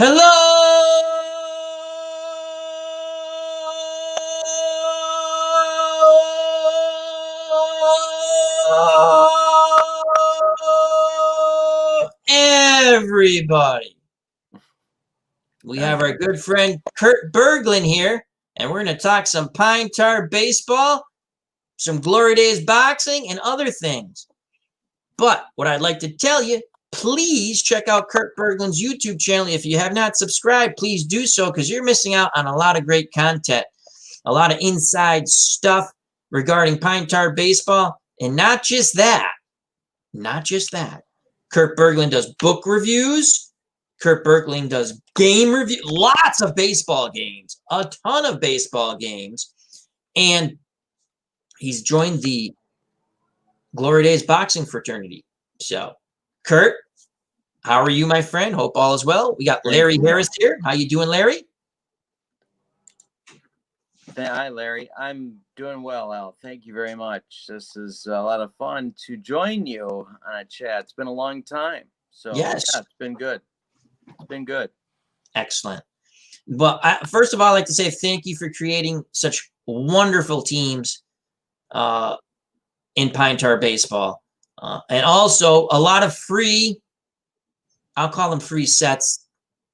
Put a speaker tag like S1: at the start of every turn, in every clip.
S1: Hello, everybody. We have our good friend Kurt Bergland here, and we're going to talk some Pine Tar baseball, some Glory Days boxing, and other things. But what I'd like to tell you, please check out Kurt Bergland's YouTube channel. If you have not subscribed, please do so, because you're missing out on a lot of great content, a lot of inside stuff regarding Pine Tar baseball. And not just that. Kurt Bergland does book reviews. Kurt Bergland does game review, lots of baseball games, a ton of baseball games. And he's joined the Glory Days boxing fraternity. So, Kurt, how are you, my friend? Hope all is well. We got Larry Harris here. How you doing, Larry?
S2: Hi, Larry. I'm doing well, Al. Thank you very much. This is a lot of fun to join you on a chat. It's been a long time. So,
S1: yes,
S2: yeah, it's been good. It's been good.
S1: Excellent. Well, first of all, I'd like to say thank you for creating such wonderful teams in Pine Tar baseball. And also a lot of free, I'll call them free sets.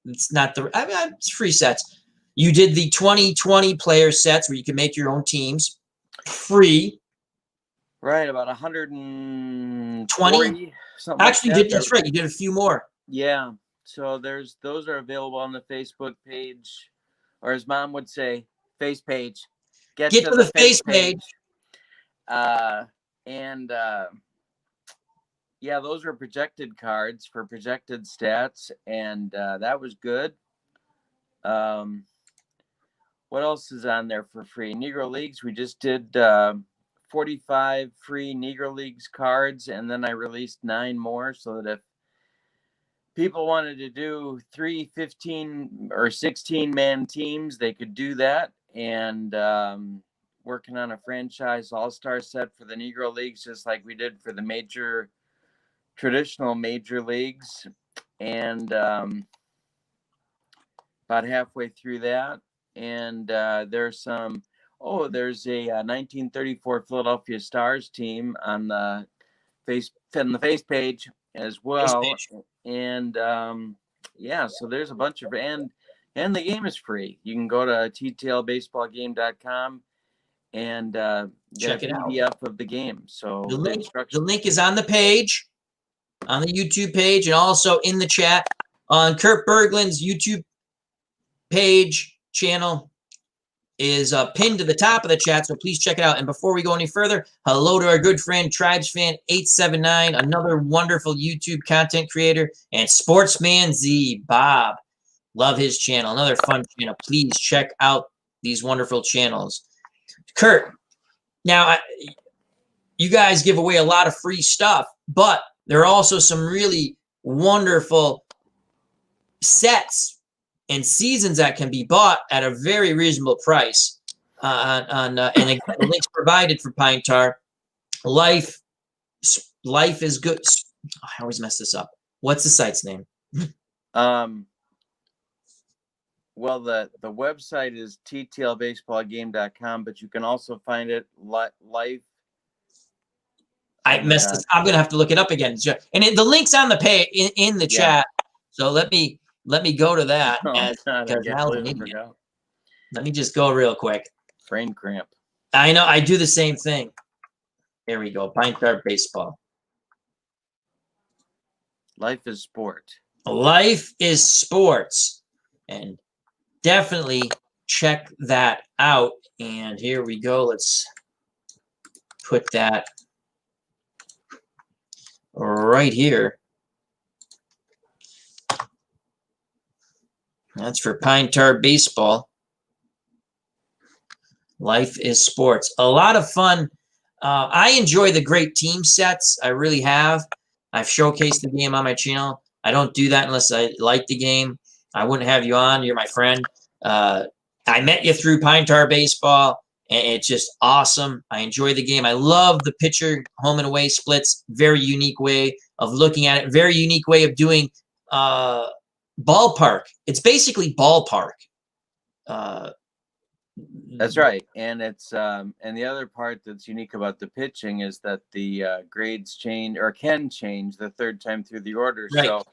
S1: It's not the, it's free sets. You did the 2020 player sets where you can make your own teams free.
S2: Right, about 120.
S1: Something actually, like that. That's right. You did a few more.
S2: Yeah. So those are available on the Facebook page, or as Mom would say, face page.
S1: Get to the face page.
S2: Yeah, those are projected cards for projected stats, and that was good. What else is on there for free? Negro Leagues, we just did 45 free Negro Leagues cards, and then I released 9 more so that if people wanted to do 3 15 or 16-man teams, they could do that. And working on a franchise all-star set for the Negro Leagues, just like we did for the traditional major leagues. And about halfway through that. And there's a 1934 Philadelphia Stars team on the face page as well. And yeah, so there's a bunch of, and the game is free. You can go to ttlbaseballgame.com and
S1: check it out.
S2: PDF of the game. So
S1: the link is on the page, on the YouTube page, and also in the chat on Kurt Bergland's YouTube page channel is pinned to the top of the chat, so please check it out. And before we go any further, hello to our good friend TribesFan879, another wonderful YouTube content creator, and Sportsman Z Bob. Love his channel, another fun channel. Please check out these wonderful channels. Kurt, now you guys give away a lot of free stuff, but there are also some really wonderful sets and seasons that can be bought at a very reasonable price. And again, the links provided for Pine Tar. Life is good. I always mess this up. What's the site's name?
S2: Well, the website is ttlbaseballgame.com, but you can also find it live.
S1: I messed this. I'm gonna have to look it up again. And the link's on the page in the chat. So let me go to that. Let me just go real quick.
S2: Brain cramp.
S1: I know. I do the same thing. Here we go. Pine Tar baseball.
S2: Life is sport.
S1: Life is sports. And definitely check that out. And here we go. Let's put that right here. That's for Pine Tar baseball. Life is sports. A lot of fun. I enjoy the great team sets. I really have. I've showcased the game on my channel. I don't do that unless I like the game. I wouldn't have you on. You're my friend. I met you through Pine Tar baseball, and it's just awesome. I enjoy the game. I love the pitcher home and away splits. Very unique way of looking at it. Very unique way of doing ballpark. It's basically ballpark.
S2: That's right, and it's and the other part that's unique about the pitching is that the grades change or can change the third time through the order.
S1: Right.
S2: So,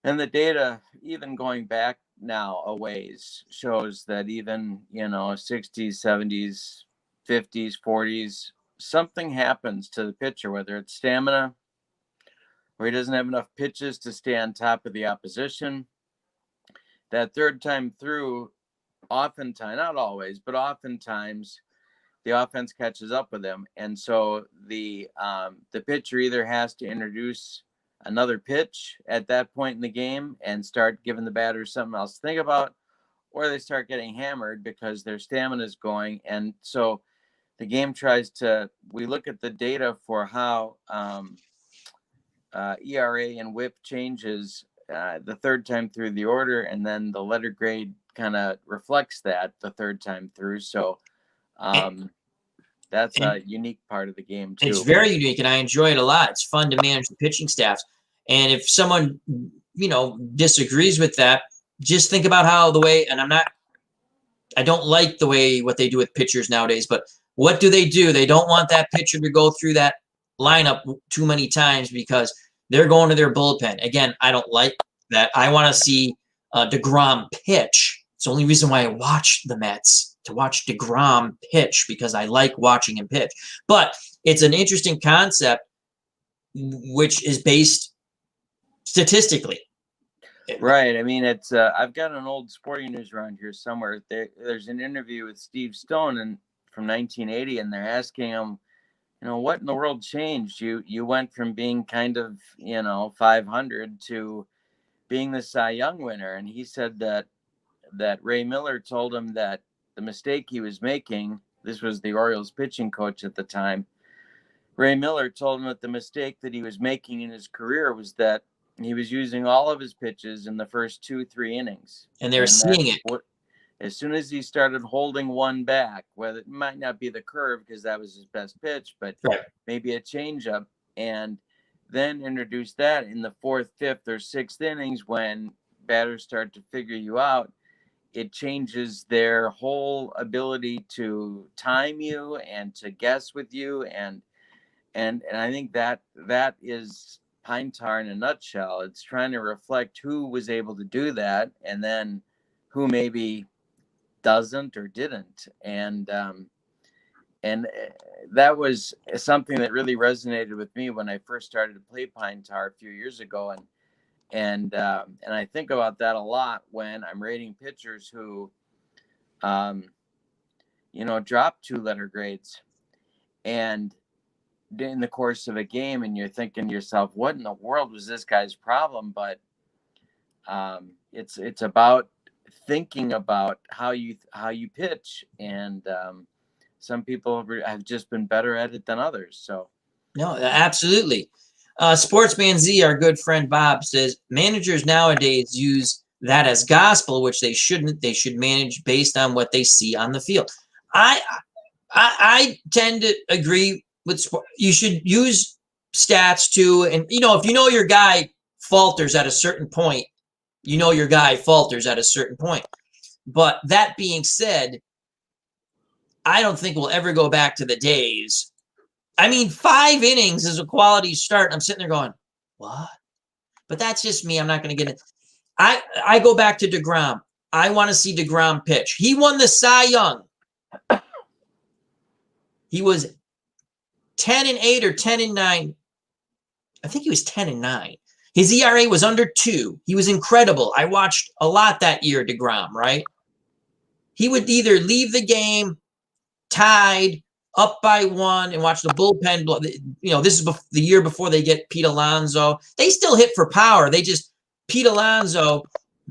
S2: and the data, even going back now a ways, shows that even 60s, 70s, 50s, 40s, something happens to the pitcher, whether it's stamina or he doesn't have enough pitches to stay on top of the opposition. That third time through, oftentimes, not always, but oftentimes, the offense catches up with them, and so the pitcher either has to introduce another pitch at that point in the game and start giving the batters something else to think about, or they start getting hammered because their stamina is going. And so the game tries to. We look at the data for how ERA and WHIP changes the third time through the order, and then the letter grade kind of reflects that the third time through. So that's a unique part of the game too.
S1: It's very unique, and I enjoy it a lot. It's fun to manage the pitching staffs. And if someone disagrees with that, just think about how the way. And I don't like the way what they do with pitchers nowadays. But what do? They don't want that pitcher to go through that lineup too many times because they're going to their bullpen. Again, I don't like that. I want to see DeGrom pitch. It's the only reason why I watch the Mets, to watch DeGrom pitch, because I like watching him pitch. But it's an interesting concept, which is based statistically.
S2: Right. I mean, it's I've got an old Sporting News around here somewhere. There's an interview with Steve Stone from 1980, and they're asking him, what in the world changed? You went from being kind of 500 to being the Cy Young winner, and he said that Ray Miller told him that the mistake he was making. This was the Orioles pitching coach at the time. Ray Miller told him that the mistake that he was making in his career was that he was using all of his pitches in the first 2-3 innings.
S1: And they're seeing it.
S2: As soon as he started holding one back, whether it might not be the curve because that was his best pitch, but maybe a changeup, and then introduce that in the 4th, 5th, or 6th innings when batters start to figure you out, it changes their whole ability to time you and to guess with you. And I think that is Pine Tar in a nutshell. It's trying to reflect who was able to do that and then who maybe doesn't or didn't. And that was something that really resonated with me when I first started to play Pine Tar a few years ago. And I think about that a lot when I'm rating pitchers who, drop 2-letter grades, and in the course of a game, and you're thinking to yourself, what in the world was this guy's problem? But it's about thinking about how you pitch, and some people have just been better at it than others. So
S1: no, absolutely. Sportsman Z, our good friend Bob, says managers nowadays use that as gospel, which they shouldn't. They should manage based on what they see on the field. I tend to agree with you should use stats too. And, if your guy falters at a certain point, your guy falters at a certain point. But that being said, I don't think we'll ever go back to the days. I mean, 5 innings is a quality start. I'm sitting there going, what? But that's just me. I'm not going to get it. I go back to DeGrom. I want to see DeGrom pitch. He won the Cy Young. He was 10-8 or 10-9. I think he was 10-9. His ERA was under 2. He was incredible. I watched a lot that year, DeGrom, right? He would either leave the game tied, up by 1, and watch the bullpen blow. This is the year before they get Pete Alonso. They still hit for power. Pete Alonso,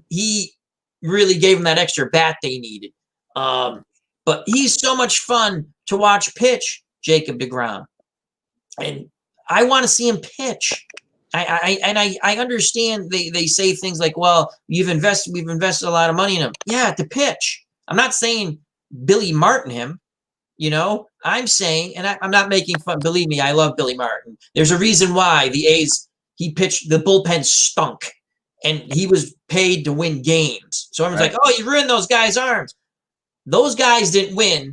S1: he really gave them that extra bat they needed. But he's so much fun to watch pitch, Jacob DeGrom. And I want to see him pitch. I understand they say things like, well, we've invested a lot of money in him. Yeah, to pitch. I'm not saying Billy Martin him. I'm saying, and I'm not making fun. Believe me, I love Billy Martin. There's a reason why the A's, he pitched, the bullpen stunk. and he was paid to win games. So everyone's like, oh, you ruined those guys' arms. Those guys didn't win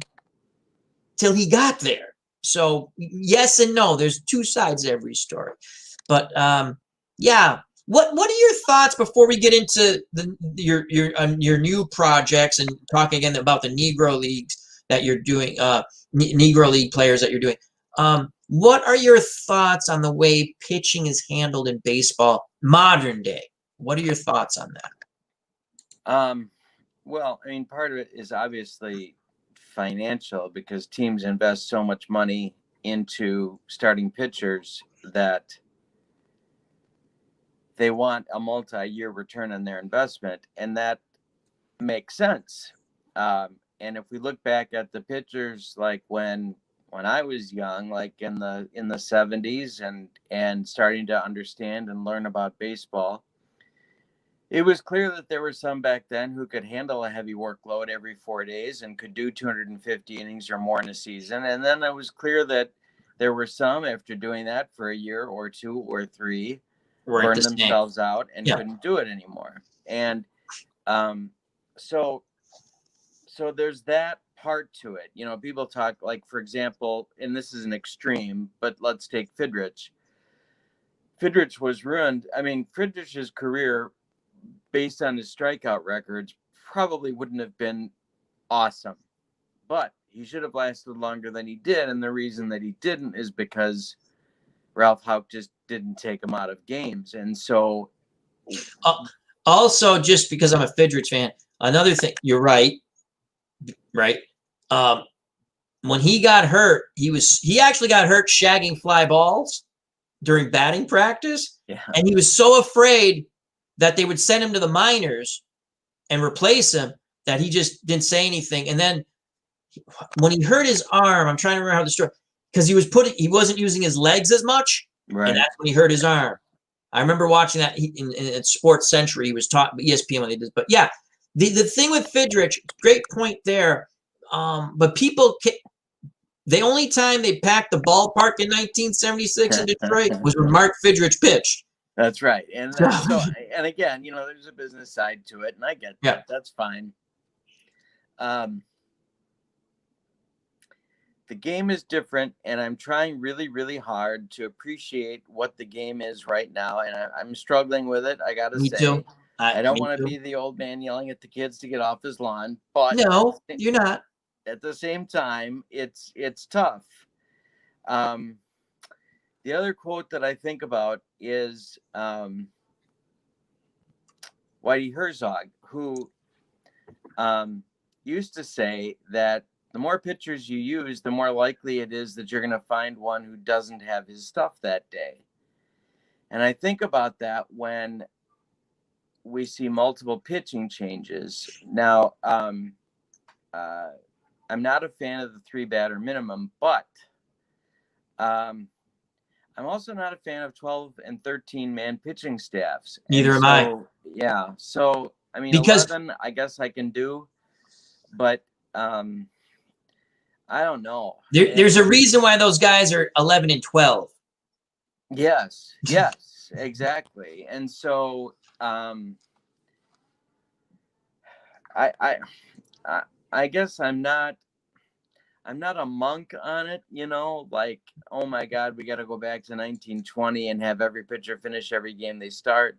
S1: till he got there. So yes and no. There's two sides to every story. But yeah. What are your thoughts before we get into your new projects and talking again about the Negro Leagues that you're doing, Negro League players that you're doing? What are your thoughts on the way pitching is handled in baseball modern day? What are your thoughts on that?
S2: Well, I mean, part of it is obviously financial because teams invest so much money into starting pitchers that they want a multi-year return on their investment, and that makes sense. And if we look back at the pitchers, like when I was young, like in the 70s, and starting to understand and learn about baseball, it was clear that there were some back then who could handle a heavy workload every 4 days and could do 250 innings or more in a season. And then it was clear that there were some, after doing that for a year or two or three, burned themselves out and couldn't do it anymore. And so there's that part to it. You know, people talk, like, for example, and this is an extreme, but let's take Fidrich. Fidrich was ruined. I mean, Fidrich's career, based on his strikeout records, probably wouldn't have been awesome, but he should have lasted longer than he did. And the reason that he didn't is because Ralph Houck just didn't take him out of games. And so
S1: also, just because I'm a Fidrich fan, another thing, you're right. When he got hurt, he actually got hurt shagging fly balls during batting practice.
S2: Yeah.
S1: And he was so afraid that they would send him to the minors and replace him that he just didn't say anything. And then when he hurt his arm, I'm trying to remember how the story, because he wasn't using his legs as much.
S2: Right.
S1: And that's when he hurt his arm. I remember watching that in Sports Century. He was taught ESPN when they did. But yeah, the thing with Fidrich, great point there. But people, the only time they packed the ballpark in 1976 in Detroit was when Mark Fidrich pitched.
S2: That's right. And so, and again, you know, there's a business side to it, and I get that.
S1: Yeah.
S2: That's fine. The game is different, and I'm trying really, really hard to appreciate what the game is right now, and I'm struggling with it. I gotta say,
S1: too.
S2: I don't want to be the old man yelling at the kids to get off his lawn, but
S1: no, you're not.
S2: At the same time, it's tough. The other quote that I think about is Whitey Herzog, who used to say that the more pitchers you use, the more likely it is that you're going to find one who doesn't have his stuff that day. And I think about that when we see multiple pitching changes. Now, I'm not a fan of the 3-batter minimum, but I'm also not a fan of 12 and 13-man pitching staffs.
S1: Neither am I.
S2: Yeah. So, I mean,
S1: because
S2: 11, I guess I can do, but I don't know.
S1: There's a reason why those guys are 11 and 12.
S2: Yes, exactly. And so I guess I'm not a monk on it, you know, like, oh my God, we got to go back to 1920 and have every pitcher finish every game they start.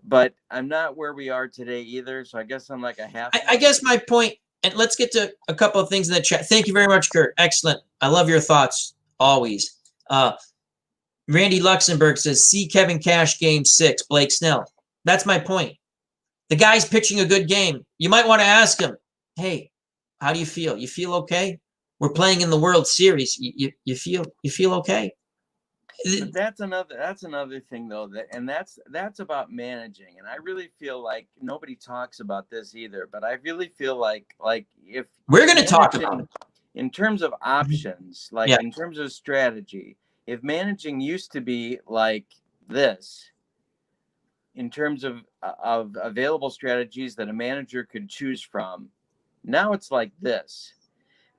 S2: But I'm not where we are today either. So I guess I'm like a half.
S1: I guess my point, and let's get to a couple of things in the chat. Thank you very much, Kurt. Excellent. I love your thoughts always. Randy Luxembourg says, see Kevin Cash game 6, Blake Snell. That's my point. The guy's pitching a good game. You might want to ask him, hey, how do you feel? You feel okay? We're playing in the World Series. You feel okay?
S2: But that's another thing though, that's about managing. And I really feel like nobody talks about this either, but I really feel like if
S1: we're going to talk about it
S2: in terms of options, like in terms of strategy, if managing used to be like this, in terms of available strategies that a manager could choose from, now it's like this.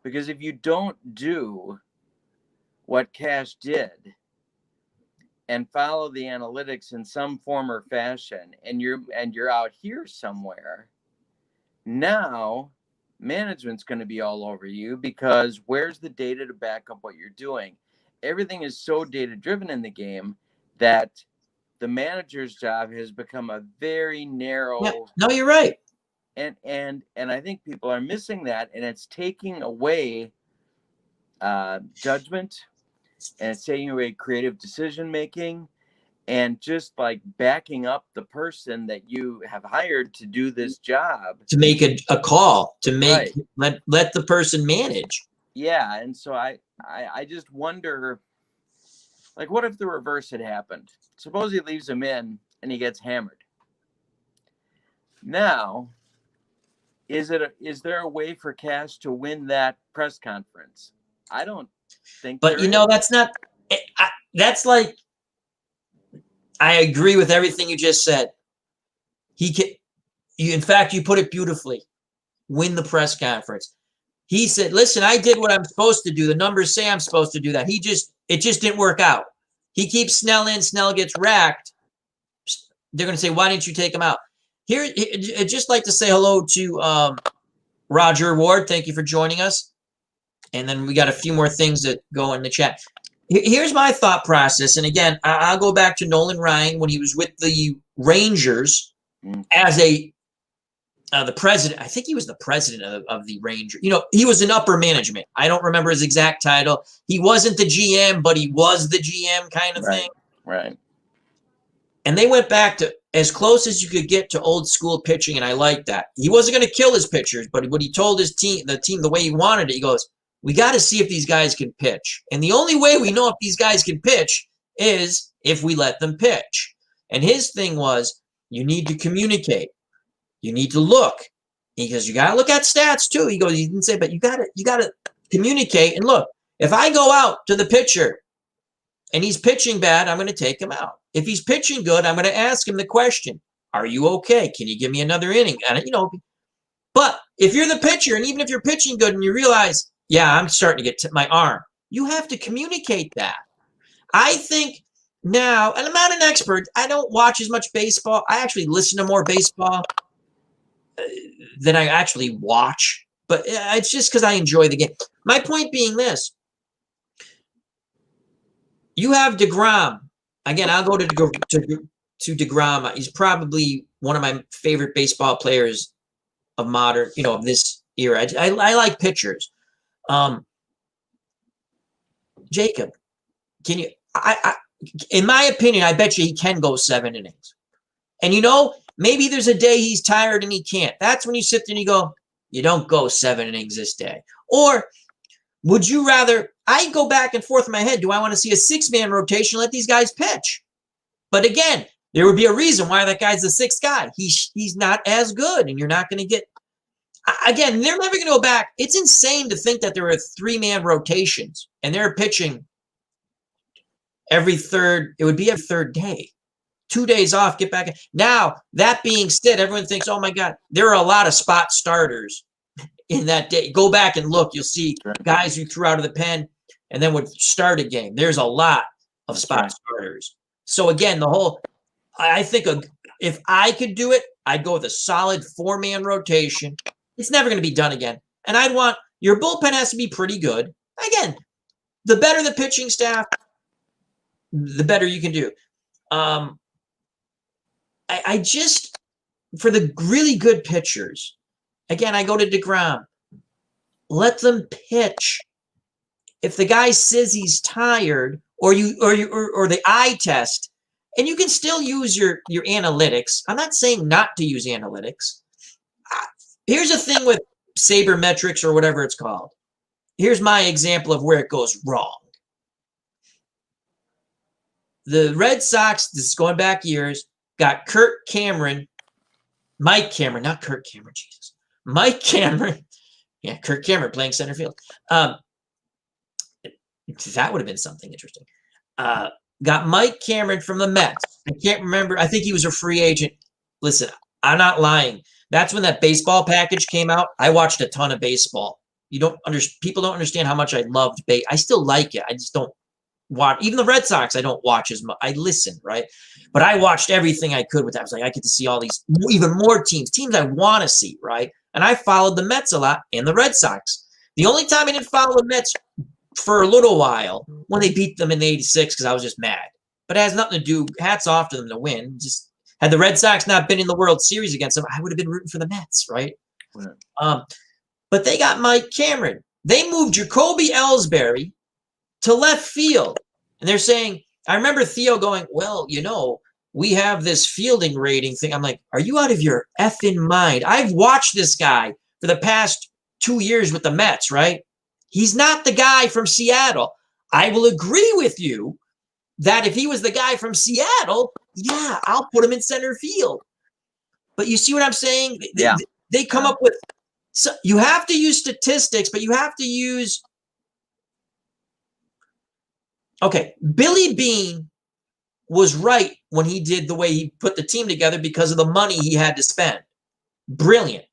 S2: Because if you don't do what Cash did, and follow the analytics in some form or fashion, and you're out here somewhere, now management's going to be all over you, because where's the data to back up what you're doing? Everything is so data driven in the game that the manager's job has become a very narrow.
S1: Yeah. No, you're right.
S2: And I think people are missing that, and it's taking away judgment, and it's taking away creative decision making, and just like backing up the person that you have hired to do this job,
S1: to make a call, to make let the person manage.
S2: Yeah. And so I just wonder, like, what if the reverse had happened? Suppose he leaves him in and he gets hammered. Now, is there a way for Cash to win that press conference? I don't think.
S1: But you know, that's not. That's like. I agree with everything you just said. He can. In fact, you put it beautifully. Win the press conference. He said, "Listen, I did what I'm supposed to do. The numbers say I'm supposed to do that. It just didn't work out. He keeps Snell in. Snell gets racked. They're going to say, why didn't you take him out?" Here, I'd just like to say hello to Roger Ward. Thank you for joining us. And then we got a few more things that go in the chat. Here's my thought process. And again, I'll go back to Nolan Ryan when he was with the Rangers as the president. I think he was the president of the Rangers. You know, he was in upper management. I don't remember his exact title. He wasn't the GM, but he was the GM kind of thing.
S2: Right.
S1: And they went back to as close as you could get to old school pitching, and I like that. He wasn't going to kill his pitchers, but what he told his team, the way he wanted it, he goes, we got to see if these guys can pitch. And the only way we know if these guys can pitch is if we let them pitch. And his thing was, you need to communicate. You need to look. Because you got to look at stats too. He goes, he didn't say, but you got to communicate and look. If I go out to the pitcher and he's pitching bad, I'm going to take him out. If he's pitching good, I'm going to ask him the question, are you okay? Can you give me another inning? And, you know, but if you're the pitcher, and even if you're pitching good and you realize, yeah, I'm starting to get my arm, you have to communicate that. I think now, and I'm not an expert, I don't watch as much baseball. I actually listen to more baseball than I actually watch, but it's just because I enjoy the game. My point being this. You have DeGrom. Again, I'll go to DeGrom. He's probably one of my favorite baseball players of modern, you know, of this era. I like pitchers. Jacob, can you? In my opinion, I bet you he can go 7 innings. And you know, maybe there's a day he's tired and he can't. That's when you sit there and you go, you don't go 7 innings this day. Or would you rather? I go back and forth in my head. Do I want to see a 6-man rotation? Let these guys pitch. But again, there would be a reason why that guy's the 6th guy. He's not as good, and you're not going to get. Again, they're never going to go back. It's insane to think that there are 3-man rotations, and they're pitching every third. It would be every third day. 2 days off, get back. Now, that being said, everyone thinks, oh, my God, there are a lot of spot starters in that day. Go back and look. You'll see guys who threw out of the pen and then would start a game. There's a lot of spot starters. So, again, I think if I could do it, I'd go with a solid 4-man rotation. It's never going to be done again. And I'd want your bullpen has to be pretty good. Again, the better the pitching staff, the better you can do. I just, for the really good pitchers, again, I go to DeGrom. Let them pitch. If the guy says he's tired, or the eye test, and you can still use your analytics. I'm not saying not to use analytics. Here's the thing with sabermetrics or whatever it's called. Here's my example of where it goes wrong. The Red Sox, this is going back years, got Mike Cameron, not Kurt Cameron, Jesus. Mike Cameron. Yeah, Kurt Cameron playing center field. That would have been something interesting. Got Mike Cameron from the Mets. I can't remember. I think he was a free agent. Listen, I'm not lying. That's when that baseball package came out. I watched a ton of baseball. People don't understand how much I loved baseball. I still like it. I just don't. watch. Even the Red Sox, I don't watch as much. I listen, right? But I watched everything I could with that. I was like, I get to see all these even more teams I want to see, right? And I followed the Mets a lot and the Red Sox. The only time I didn't follow the Mets for a little while when they beat them in '86 because I was just mad. But it has nothing to do. Hats off to them to win. Just had the Red Sox not been in the World Series against them, I would have been rooting for the Mets, right? But they got Mike Cameron. They moved Jacoby Ellsbury to left field. And they're saying, I remember Theo going, well, we have this fielding rating thing. I'm like, are you out of your effing mind? I've watched this guy for the past 2 years with the Mets, right? He's not the guy from Seattle. I will agree with you that if he was the guy from Seattle, yeah, I'll put him in center field. But you see what I'm saying?
S2: Yeah.
S1: They come up with, so you have to use statistics, but you have to use, okay, Billy Beane was right when he did the way he put the team together because of the money he had to spend. Brilliant,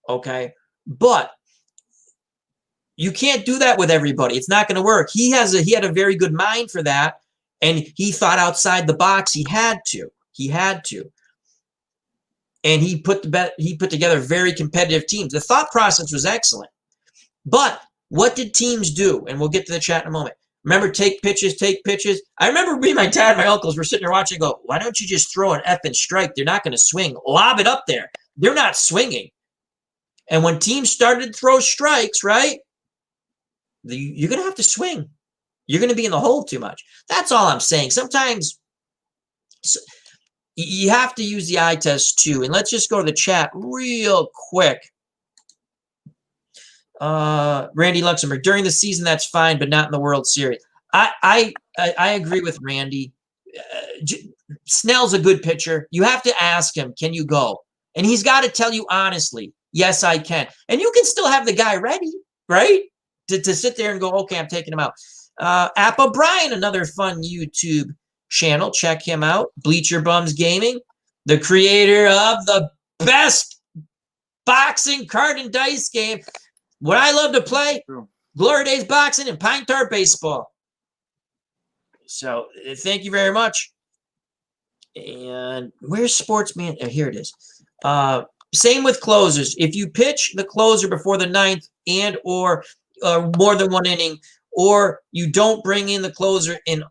S1: okay? But you can't do that with everybody. It's not going to work. He had a very good mind for that, and he thought outside the box. He had to. And he put together very competitive teams. The thought process was excellent. But what did teams do? And we'll get to the chat in a moment. Remember, take pitches. I remember me, my dad, and my uncles were sitting there watching and go, why don't you just throw an effing strike? They're not going to swing. Lob it up there. They're not swinging. And when teams started to throw strikes, right, you're going to have to swing. You're going to be in the hole too much. That's all I'm saying. Sometimes you have to use the eye test too. And let's just go to the chat real quick. Randy Luxembourg, during the season, that's fine, but not in the World Series. I agree with Randy. Snell's a good pitcher. You have to ask him, can you go? And he's got to tell you honestly, yes, I can. And you can still have the guy ready, right? To sit there and go, okay, I'm taking him out. Appa Brian, another fun YouTube channel. Check him out. Bleacher Bums Gaming, the creator of the best boxing card and dice game. What I love to play, Glory Days boxing and Pine Tar baseball. So thank you very much. And where's Sportsman? Here it is. Same with closers. If you pitch the closer before the 9th and or more than one inning, or you don't bring in the closer in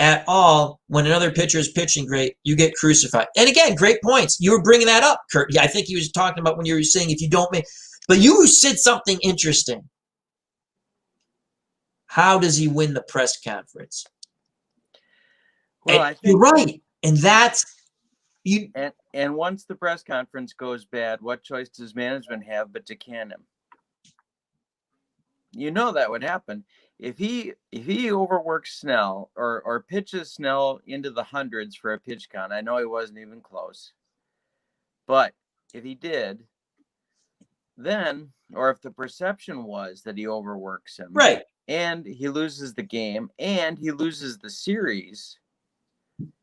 S1: at all when another pitcher is pitching great, you get crucified. And again, great points. You were bringing that up, Kurt. Yeah, I think he was talking about when you were saying if you don't make, but you said something interesting. How does he win the press conference?
S2: Well,
S1: I think you're right. And that's
S2: you. And once the press conference goes bad, what choice does management have but to can him? You know that would happen. If he overworks Snell or pitches Snell into the hundreds for a pitch count, I know he wasn't even close. But if he did, then, or if the perception was that he overworks him,
S1: right,
S2: and he loses the game and he loses the series,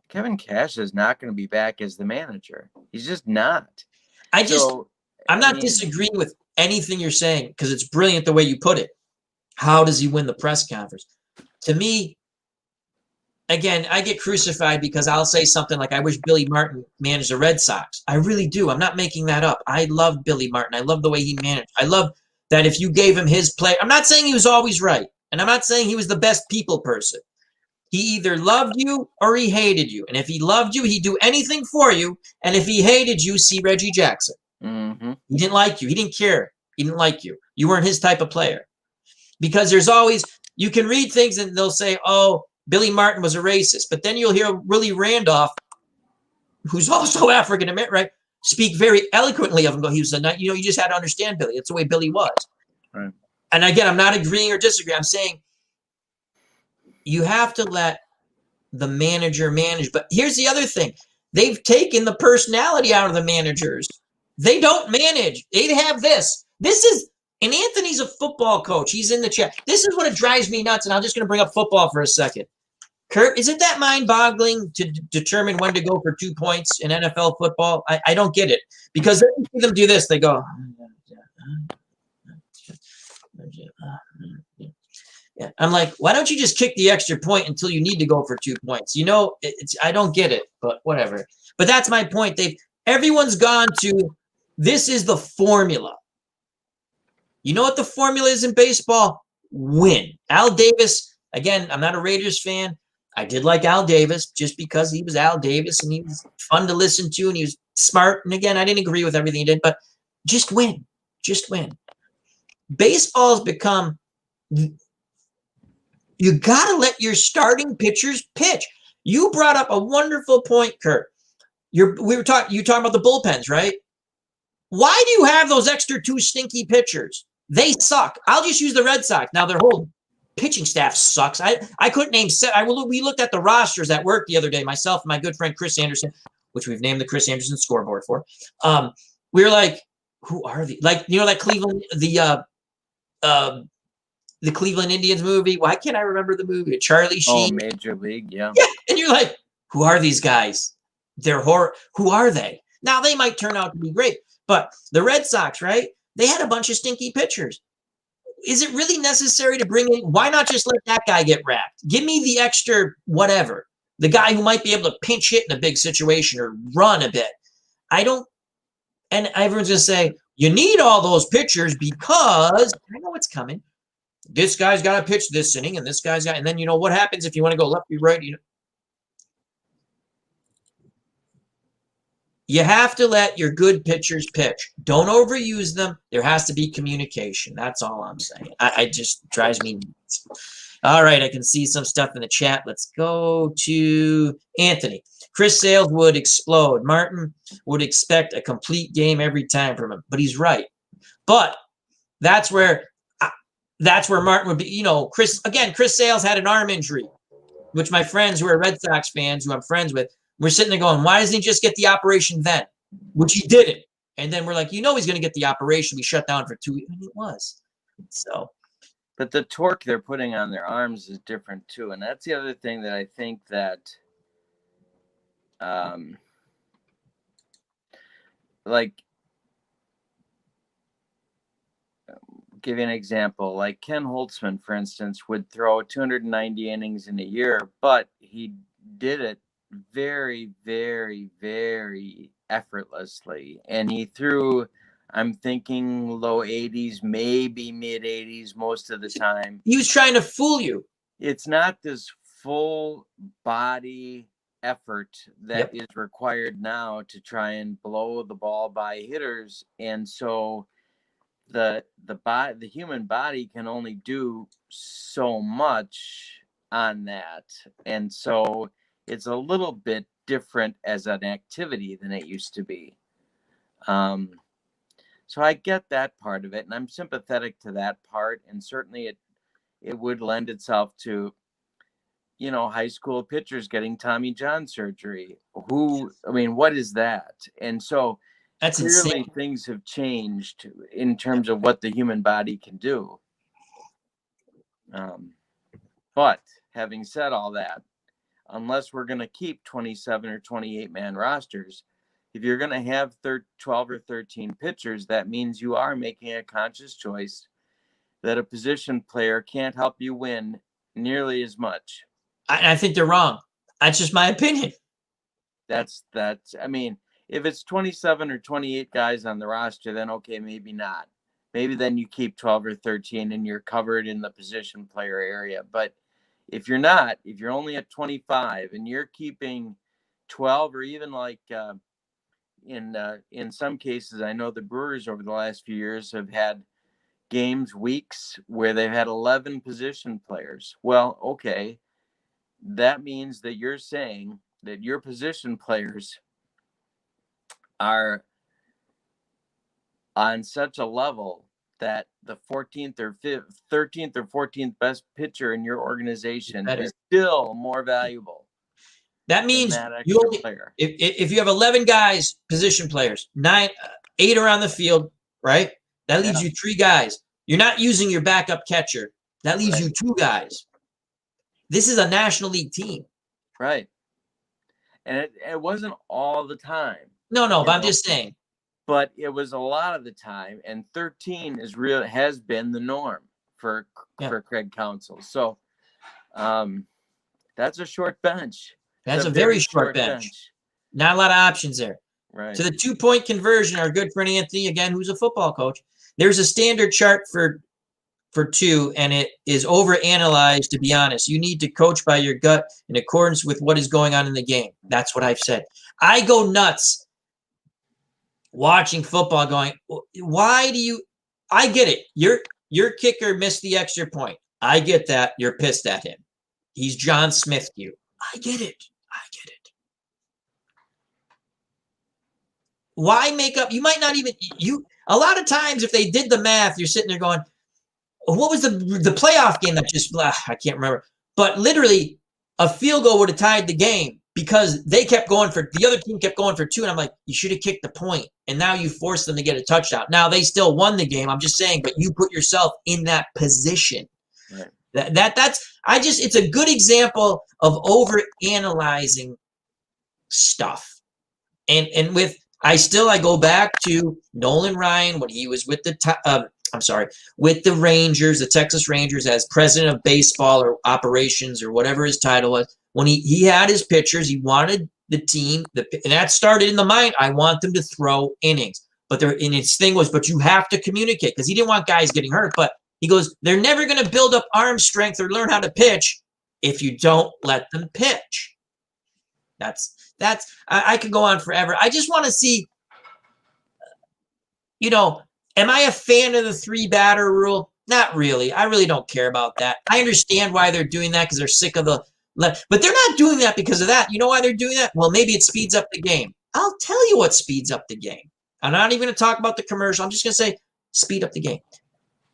S2: Kevin Cash is not going to be back as the manager. He's just not.
S1: I'm not disagreeing with anything you're saying because it's brilliant the way you put it. How does he win the press conference? To me, again, I get crucified because I'll say something like, I wish Billy Martin managed the Red Sox. I really do. I'm not making that up. I love Billy Martin. I love the way he managed. I love that if you gave him his play, I'm not saying he was always right. And I'm not saying he was the best people person. He either loved you or he hated you. And if he loved you, he'd do anything for you. And if he hated you, see Reggie Jackson.
S2: Mm-hmm.
S1: He didn't like you. He didn't care. He didn't like you. You weren't his type of player. Because there's always, you can read things and they'll say, oh, Billy Martin was a racist. But then you'll hear Willie Randolph, who's also African-American, right, speak very eloquently of him. He was you just had to understand Billy. That's the way Billy was.
S2: Right.
S1: And again, I'm not agreeing or disagreeing. I'm saying you have to let the manager manage. But here's the other thing. They've taken the personality out of the managers. They don't manage. They have this. And Anthony's a football coach. He's in the chat. This is what it drives me nuts, and I'm just going to bring up football for a second. Kurt, is it that mind-boggling to determine when to go for 2 points in NFL football? I don't get it. Because then you see them do this. They go. Yeah. I'm like, why don't you just kick the extra point until you need to go for 2 points? You know, I don't get it, but whatever. But that's my point. Everyone's gone to, this is the formula. You know what the formula is in baseball? Win. Al Davis, again, I'm not a Raiders fan. I did like Al Davis just because he was Al Davis and he was fun to listen to and he was smart. And again, I didn't agree with everything he did, but just win. Just win. Baseball's become, you got to let your starting pitchers pitch. You brought up a wonderful point, Kurt. You talking about the bullpens, right? Why do you have those extra 2 stinky pitchers? They suck. I'll just use the Red Sox. Now their whole pitching staff sucks. I couldn't name we looked at the rosters at work the other day, myself and my good friend Chris Anderson, which we've named the Chris Anderson scoreboard for. We were like, who are these? Like, you know, that Cleveland, the Cleveland Indians movie. Why can't I remember the movie? Charlie Sheen.
S2: Oh, Major League, yeah.
S1: Yeah, and you're like, who are these guys? They're horror. Who are they? Now they might turn out to be great, but the Red Sox, right? They had a bunch of stinky pitchers. Is it really necessary to bring in? Why not just let that guy get wrapped? Give me the extra whatever. The guy who might be able to pinch hit in a big situation or run a bit. I don't. And everyone's going to say, you need all those pitchers because I know what's coming. This guy's got to pitch this inning and this guy's got. And then, you know, what happens if you want to go lefty, right? You know, you have to let your good pitchers pitch. Don't overuse them. There has to be communication. That's all I'm saying. I just drives me nuts. All right, I can see some stuff in the chat. Let's go to Anthony. Chris Sales would explode. Martin would expect a complete game every time from him, but he's right. But that's where Martin would be. You know, Chris Sales had an arm injury, which my friends who are Red Sox fans, who I'm friends with, we're sitting there going, why doesn't he just get the operation then? Which he didn't. And then we're like, you know, he's going to get the operation. We shut down for 2 weeks. And it was. So.
S2: But the torque they're putting on their arms is different too. And that's the other thing that I think that, like, give you an example, like Ken Holtzman, for instance, would throw 290 innings in a year, but he did it very, very, very effortlessly. And he threw, I'm thinking low 80s, maybe mid 80s most of the time.
S1: He was trying to fool you.
S2: It's not this full body effort that is required now to try and blow the ball by hitters. And so the human body can only do so much on that. And so it's a little bit different as an activity than it used to be. So I get that part of it, and I'm sympathetic to that part. And certainly it would lend itself to, you know, high school pitchers getting Tommy John surgery. What is that? And so that's clearly insane. Things have changed in terms of what the human body can do. But having said all that, unless we're going to keep 27 or 28 man rosters, if you're going to have 12 or 13 pitchers, that means you are making a conscious choice that a position player can't help you win nearly as much.
S1: I think they're wrong. That's just my opinion.
S2: I mean, if it's 27 or 28 guys on the roster, then okay, maybe not. Maybe then you keep 12 or 13 and you're covered in the position player area. But if you're not, if you're only at 25 and you're keeping 12 or even like in some cases, I know the Brewers over the last few years have had weeks where they've had 11 position players. Well, okay, that means that you're saying that your position players are on such a level that the 14th or 13th or 14th best pitcher in your organization is still more valuable.
S1: That means if you have 11 guys, position players, 8 are on the field, right? That leaves you 3 guys. You're not using your backup catcher. That leaves you 2 guys. This is a National League team.
S2: Right. And it wasn't all the time.
S1: No, but I'm just saying.
S2: But it was a lot of the time, and 13 has been the norm for Craig Counsell. So that's a short bench.
S1: That's a very short bench. Not a lot of options there.
S2: Right.
S1: To the 2-point conversion, our good friend Anthony, again, who's a football coach, there's a standard chart for 2, and it is overanalyzed, to be honest. You need to coach by your gut in accordance with what is going on in the game. That's what I've said. I go nuts watching football going, why do you – I get it. Your kicker missed the extra point. I get that. You're pissed at him. He's John Smith to you. I get it. Why make up? You might not even – a lot of times if they did the math, you're sitting there going, what was the playoff game that just – I can't remember. But literally a field goal would have tied the game because they kept going for – the other team kept going for 2, and I'm like, you should have kicked the point, and now you forced them to get a touchdown. Now, they still won the game. I'm just saying, but you put yourself in that position.
S2: Right.
S1: It's a good example of over-analyzing stuff. And with – I go back to Nolan Ryan when he was with with the Rangers, the Texas Rangers, as president of baseball or operations or whatever his title was. When he had his pitchers, he wanted the team, and that started in the mind. I want them to throw innings, but his thing was, but you have to communicate because he didn't want guys getting hurt. But he goes, they're never going to build up arm strength or learn how to pitch if you don't let them pitch. I could go on forever. I just want to see, am I a fan of the 3-batter rule? Not really. I really don't care about that. I understand why they're doing that because they're sick of but they're not doing that because of that. You know why they're doing that? Well, maybe it speeds up the game. I'll tell you what speeds up the game. I'm not even going to talk about the commercial. I'm just going to say speed up the game.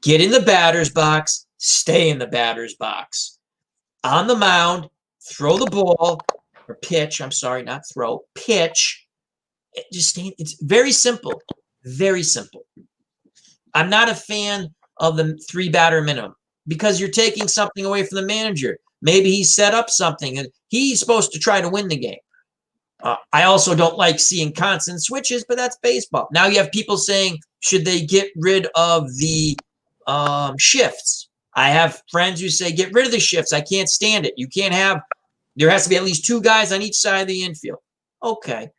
S1: Get in the batter's box. Stay in the batter's box. On the mound, throw the ball. Or pitch, I'm sorry, not throw, pitch. It's very simple. Very simple. I'm not a fan of the 3-batter minimum because you're taking something away from the manager. Maybe he set up something and he's supposed to try to win the game. I also don't like seeing constant switches, but that's baseball. Now you have people saying, should they get rid of the shifts? I have friends who say, get rid of the shifts. I can't stand it. You can't have There has to be at least 2 guys on each side of the infield. Okay.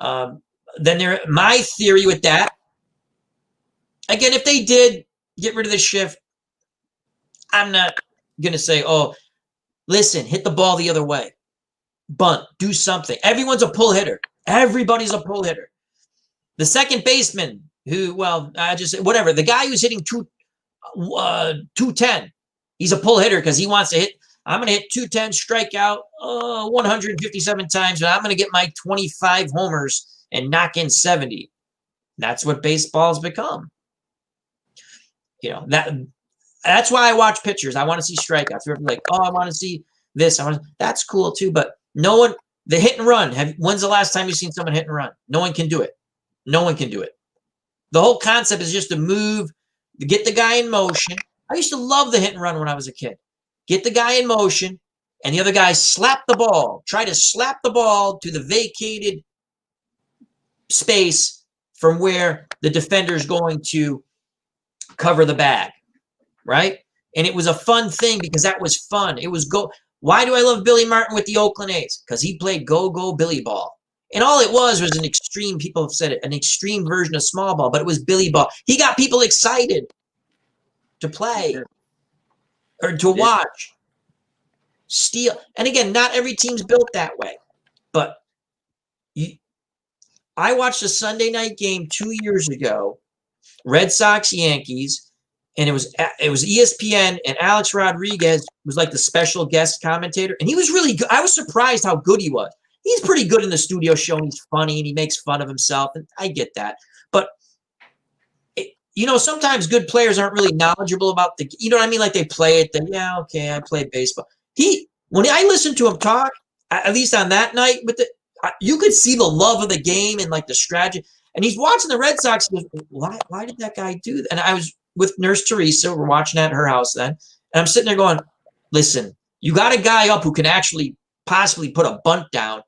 S1: Then my theory with that, again, if they did get rid of the shift, I'm not going to say, oh, listen, hit the ball the other way. Bunt, do something. Everyone's a pull hitter. Everybody's a pull hitter. The second baseman whatever. The guy who's hitting 210, he's a pull hitter because he wants to hit. I'm going to hit 210, strike out 157 times, and I'm going to get my 25 homers and knock in 70. That's what baseball's become. That's why I watch pitchers. I want to see strikeouts. People are like, oh, I want to see this. That's cool too, but no one. The hit and run. When's the last time you've seen someone hit and run? No one can do it. No one can do it. The whole concept is just to move, to get the guy in motion. I used to love the hit and run when I was a kid. Get the guy in motion, and the other guy slap the ball. Try to slap the ball to the vacated space from where the defender is going to cover the bag, right? And it was a fun thing because that was fun. It was go. Why do I love Billy Martin with the Oakland A's? Because he played go-go Billy ball. And all it was an extreme, people have said it, an extreme version of small ball, but it was Billy ball. He got people excited to play or to watch. Steal. And again, not every team's built that way. But I watched a Sunday night game 2 years ago, Red Sox Yankees, and it was ESPN, and Alex Rodriguez was like the special guest commentator, and he was really good. I was surprised how good he was. He's pretty good in the studio show, and he's funny, and he makes fun of himself, and I get that. But, sometimes good players aren't really knowledgeable about the – you know what I mean? Like they play it, then, yeah, okay, I play baseball. When I listened to him talk, at least on that night, you could see the love of the game and like the strategy. And he's watching the Red Sox. He goes, why did that guy do that? And I was with Nurse Teresa. We're watching at her house then. And I'm sitting there going, listen, you got a guy up who can actually possibly put a bunt down.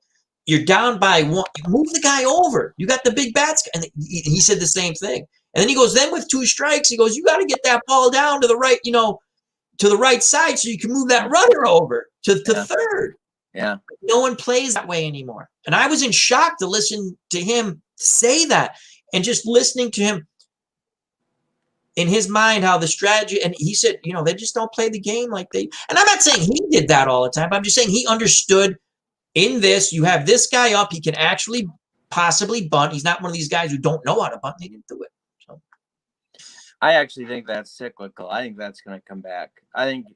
S1: You're down by 1. Move the guy over. You got the big bats. And he said the same thing. And then he goes, then with 2 strikes, he goes, you got to get that ball down to the right, to the right side so you can move that runner over to third.
S2: Yeah.
S1: No one plays that way anymore. And I was in shock to listen to him say that, and just listening to him in his mind, how the strategy, and he said, they just don't play the game like they, and I'm not saying he did that all the time, but I'm just saying he understood in this, you have this guy up, he can actually possibly bunt. He's not one of these guys who don't know how to bunt. They didn't do it. So
S2: I actually think that's cyclical. I think that's going to come back. I think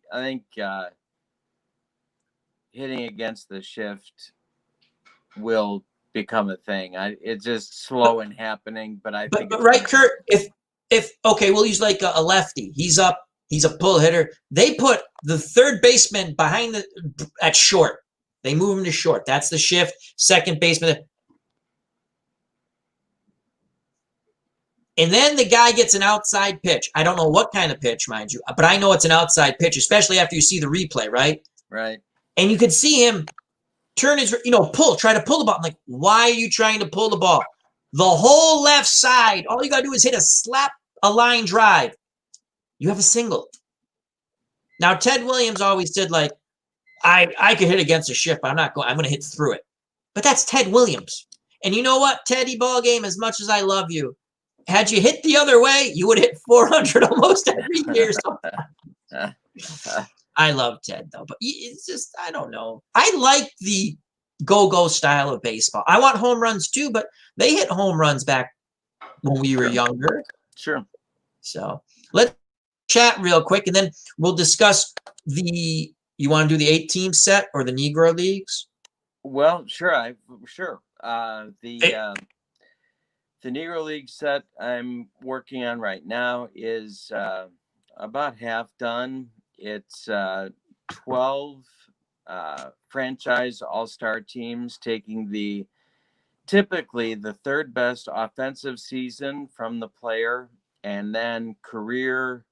S2: hitting against the shift will become a thing. It's just slow in happening, but I think
S1: but right, Kurt, if okay, we'll use like a lefty. He's up, he's a pull hitter. They put the third baseman behind at short. They move him to short. That's the shift. Second baseman. And then the guy gets an outside pitch. I don't know what kind of pitch, mind you, but I know it's an outside pitch, especially after you see the replay, right?
S2: Right.
S1: And you could see him turn his, try to pull the ball. I'm like, why are you trying to pull the ball? The whole left side, all you got to do is hit a line drive. You have a single. Now, Ted Williams always said, like, I could hit against a shift, but I'm going to hit through it. But that's Ted Williams. And you know what, Teddy Ballgame, as much as I love you, had you hit the other way, you would hit 400 almost every year. So I love Ted, though. But it's just, I don't know. I like the go-go style of baseball. I want home runs, too, but they hit home runs back when we were younger.
S2: Sure.
S1: So let's chat real quick, and then we'll discuss you want to do the 8-team set or the Negro Leagues?
S2: Well, sure. The Negro League set I'm working on right now is about half done. It's 12 franchise all-star teams taking typically the third best offensive season from the player, and then career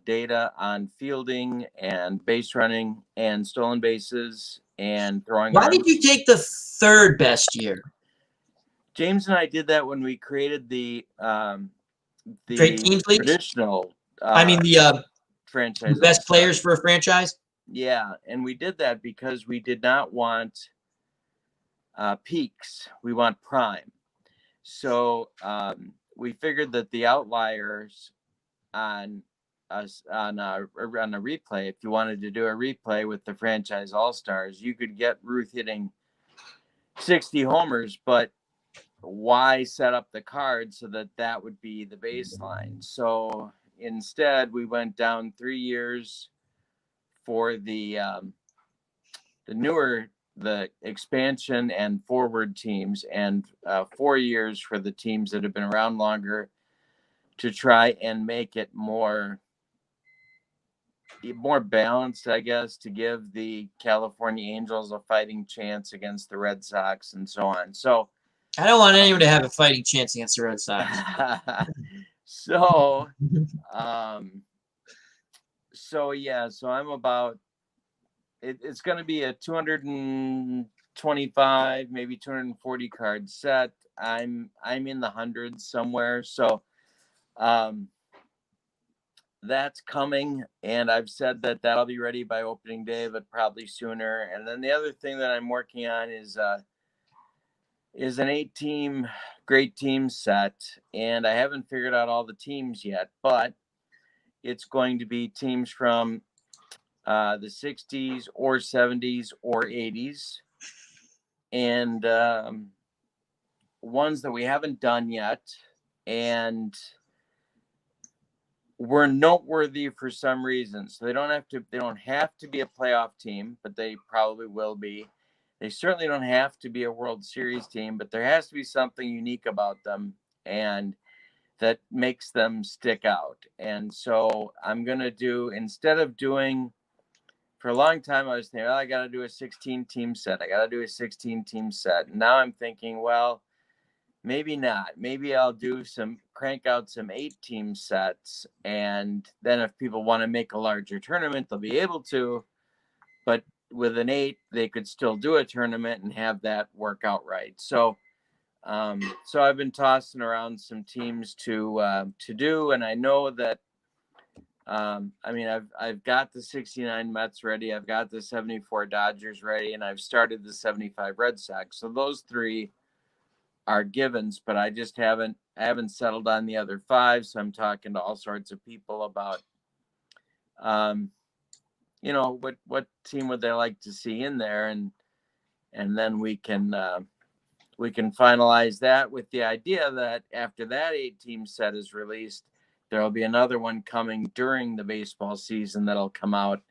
S2: data on fielding and base running and stolen bases and throwing.
S1: Why did you take the third best year?
S2: James and I did that when we created the
S1: the
S2: traditional. Franchise
S1: the best players for a franchise.
S2: Yeah, and we did that because we did not want peaks. We want prime. So we figured that the outliers on a replay, if you wanted to do a replay with the franchise all-stars, you could get Ruth hitting 60 homers, but why set up the card so that would be the baseline? So instead, we went down 3 years for the expansion and forward teams, and 4 years for the teams that have been around longer, to try and make it more balanced, I guess, to give the California Angels a fighting chance against the Red Sox and so on. So
S1: I don't want anyone to have a fighting chance against the Red Sox.
S2: So I'm about it's going to be a 225, maybe 240 card set. I'm in the hundreds somewhere. So that's coming, and I've said that'll be ready by opening day, but probably sooner. And then the other thing that I'm working on is an 8-team great team set, and I haven't figured out all the teams yet, but it's going to be teams from the 60s or 70s or 80s, and ones that we haven't done yet, and were noteworthy for some reason. So they don't have to be a playoff team, but they probably will be. They certainly don't have to be a World Series team, but there has to be something unique about them and that makes them stick out. And so I'm going to do, instead of doing, for a long time I was thinking, I got to do a 16-team set. And now I'm thinking, well, maybe not. Maybe I'll crank out some 8-team sets. And then if people want to make a larger tournament, they'll be able to. But with an 8, they could still do a tournament and have that work out right. So I've been tossing around some teams to do. And I know that I mean, I've got the 69 Mets ready. I've got the 74 Dodgers ready, and I've started the 75 Red Sox. So those three are givens, but I just haven't settled on the other five. So I'm talking to all sorts of people about, you know, what team would they like to see in there, and then we can finalize that with the idea that after that 8-team set is released, there will be another one coming during the baseball season that'll come out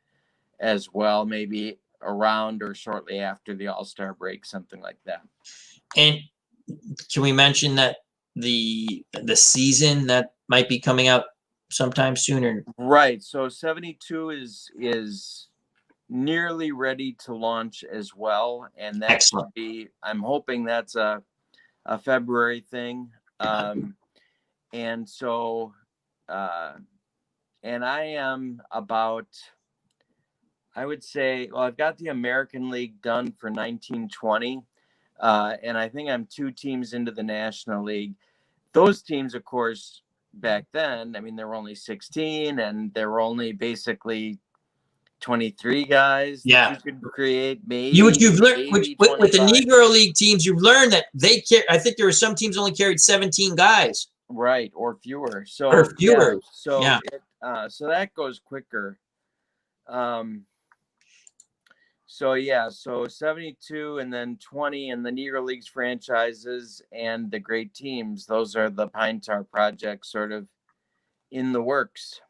S2: as well, maybe around or shortly after the All-Star break, something like that.
S1: And can we mention that the season that might be coming out sometime sooner?
S2: Right. So 72 is nearly ready to launch as well, and that should be, I'm hoping that's a February thing. And so and I am about, I would say, well, I've got the American League done for 1920, and I think I'm 2 teams into the National League. Those teams, of course, back then, I mean, there were only 16, and there were only basically 23 guys that you could create. Maybe
S1: you've learned with the Negro League teams, you've learned that they care. I think there were some teams only carried 17 guys.
S2: Right, or fewer. So
S1: fewer.
S2: Yeah, so that goes quicker. So 72 and then 20 and the Negro Leagues franchises and the great teams. Those are the Pine Tar projects sort of in the works.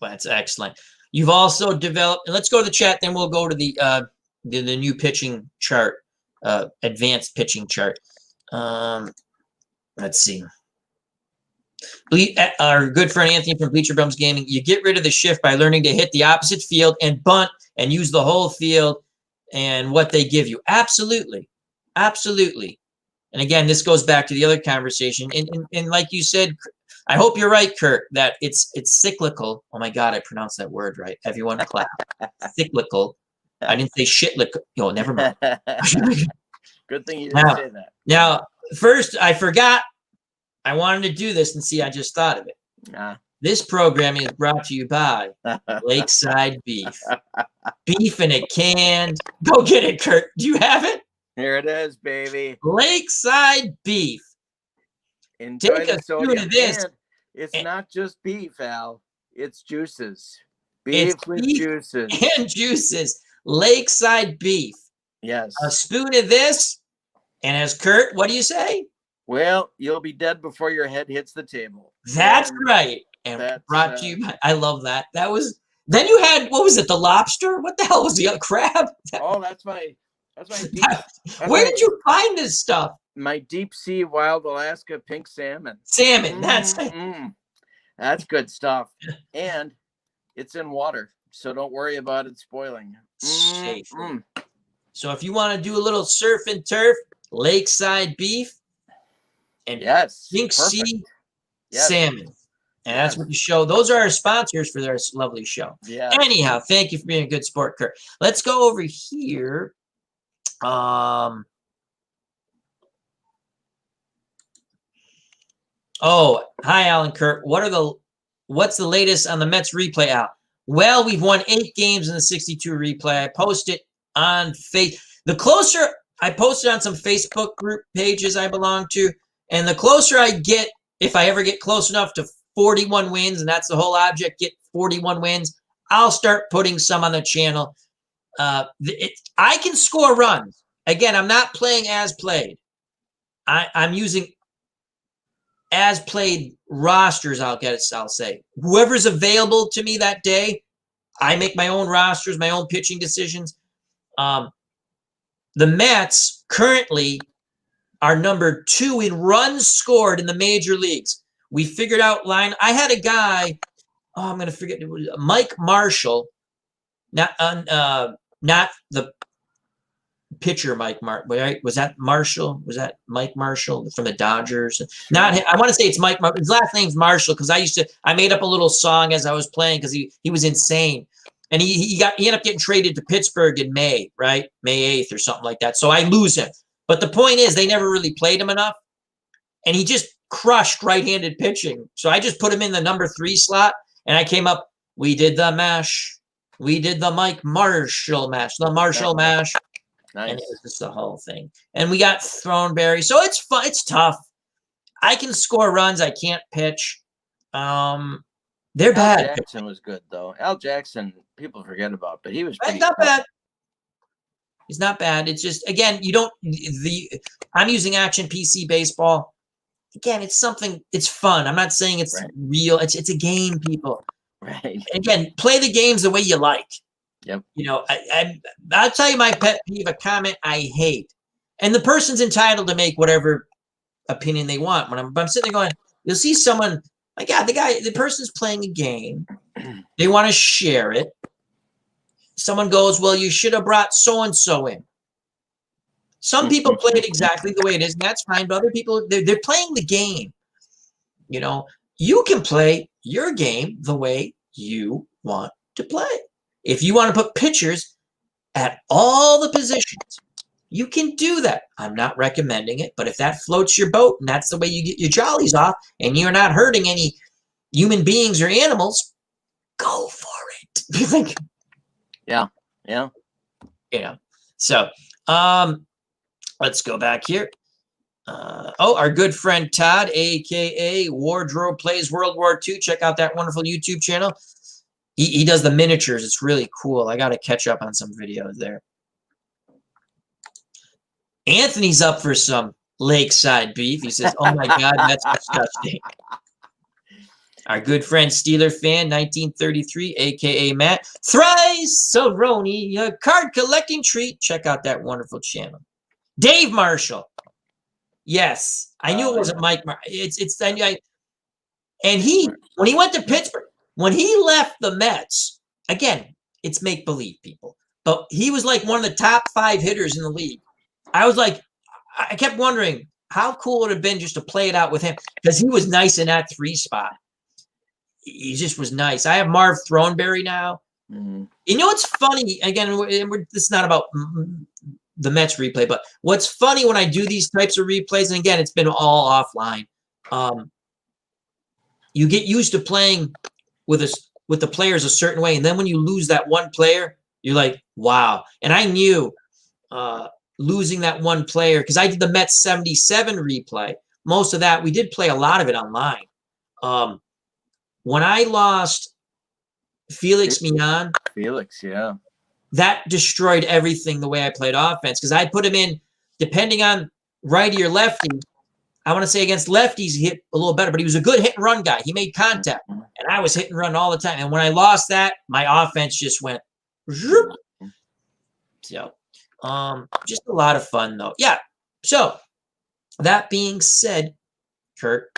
S1: That's excellent. You've also developed, and let's go to the chat, then we'll go to the new pitching chart, advanced pitching chart. Let's see. Our good friend Anthony from Bleacher Bums Gaming, you get rid of the shift by learning to hit the opposite field and bunt and use the whole field and what they give you. Absolutely. Absolutely. And again, this goes back to the other conversation. And like you said, I hope you're right, Kurt, that it's cyclical. Oh my God, I pronounced that word right. Everyone clap. Cyclical. I didn't say shitlical. Oh, never mind.
S2: Good thing you didn't say that.
S1: Now, first, I forgot. I wanted to do this, and see, I just thought of it. This program is brought to you by Lakeside Beef. Beef in a can. Go get it, Kurt. Do you have it?
S2: Here it is, baby.
S1: Lakeside Beef.
S2: Enjoy
S1: Take a spoon of this.
S2: And it's not just beef, Al. It's juices. Beef with juices.
S1: And juices. Lakeside Beef.
S2: Yes.
S1: A spoon of this. And as Kurt, what do you say?
S2: Well, you'll be dead before your head hits the table.
S1: That's right. And brought to you by, I love that. That was, then you had, what was it, the lobster? What the hell was the crab?
S2: Oh, that's my deep,
S1: where did you find this stuff?
S2: My deep sea wild Alaska pink salmon.
S1: Salmon, that's
S2: that's good stuff. And it's in water, so don't worry about it spoiling.
S1: Safe. So if you want to do a little surf and turf, Lakeside Beef, and pink sea salmon. And that's what the show, those are our sponsors for their lovely show.
S2: Yeah.
S1: Anyhow, thank you for being a good sport, Kurt. Let's go over here. Oh, hi, Alan Kurt. What's the latest on the Mets replay out? Well, we've won 8 games in the 62 replay. I posted on I posted on some Facebook group pages I belong to, and the closer I get, if I ever get close enough to 41 wins, and that's the whole object, get 41 wins, I'll start putting some on the channel. I can score runs. Again, I'm not playing as played. I'm using as played rosters, I'll say. Whoever's available to me that day, I make my own rosters, my own pitching decisions. The Mets currently are number 2 in runs scored in the major leagues. We figured out line. I had a guy, I'm going to forget, it was Mike Marshall, not the pitcher Mike Marshall. Right? Was that Marshall? Was that Mike Marshall from the Dodgers? Not him. I want to say it's Mike. His last name's Marshall because I made up a little song as I was playing because he was insane. And he ended up getting traded to Pittsburgh in May, right? May 8th or something like that. So I lose him. But the point is they never really played him enough. And he just crushed right-handed pitching. So I just put him in the number 3 slot. And I came up, we did the mash. We did the Mike Marshall mash, the Marshall mash.
S2: Nice.
S1: And it was just the whole thing. And we got Throneberry. So it's fun. It's tough. I can score runs. I can't pitch. They're bad.
S2: Al Jackson was good, though. Al Jackson, people forget about, but he was pretty
S1: not
S2: tough.
S1: bad. He's not bad. It's just, again, you don't, I'm using Action PC Baseball. Again, it's something, it's fun. I'm not saying it's real. It's a game, people.
S2: Right.
S1: Again, play the games the way you like.
S2: Yep.
S1: You know, I'll tell you my pet peeve, a comment I hate. And the person's entitled to make whatever opinion they want. When I'm sitting there going, you'll see someone, my God, the person's playing a game. They want to share it. Someone goes, well, you should have brought so-and-so in. Some people play it exactly the way it is, and that's fine. But other people, they're playing the game. You know, you can play your game the way you want to play. If you want to put pitchers at all the positions, you can do that. I'm not recommending it, but if that floats your boat and that's the way you get your jollies off and you're not hurting any human beings or animals, go for it. Like,
S2: yeah.
S1: You know, so let's go back here. Our good friend Todd, aka Wardrobe Plays World War II. Check out that wonderful YouTube channel. He does the miniatures. It's really cool. I got to catch up on some videos there. Anthony's up for some lakeside beef. He says, oh my God, that's disgusting. Our good friend Steeler Fan 1933, aka Matt. Thrice Cerrone, a card collecting treat. Check out that wonderful channel. Dave Marshall. Yes, I knew it wasn't Mike. And he, when he went to Pittsburgh, when he left the Mets, again, it's make believe, people. But he was like one of the top 5 hitters in the league. I was like, I kept wondering how cool it would have been just to play it out with him because he was nice in that 3 spot. He just was nice. I have Marv Throneberry now. Mm-hmm. You know what's funny? Again, this is not about the Mets replay, but what's funny when I do these types of replays, and again, it's been all offline. You get used to playing with the players a certain way, and then when you lose that one player, you're like, wow. And I knew losing that one player because I did the Mets 77 replay. Most of that, we did play a lot of it online. When I lost Felix Mian,
S2: yeah,
S1: that destroyed everything the way I played offense because I put him in depending on righty or lefty. I want to say against lefties, he hit a little better, but he was a good hit and run guy. He made contact, and I was hit and run all the time. And when I lost that, my offense just went. So, just a lot of fun though. Yeah. So, that being said, Kurt,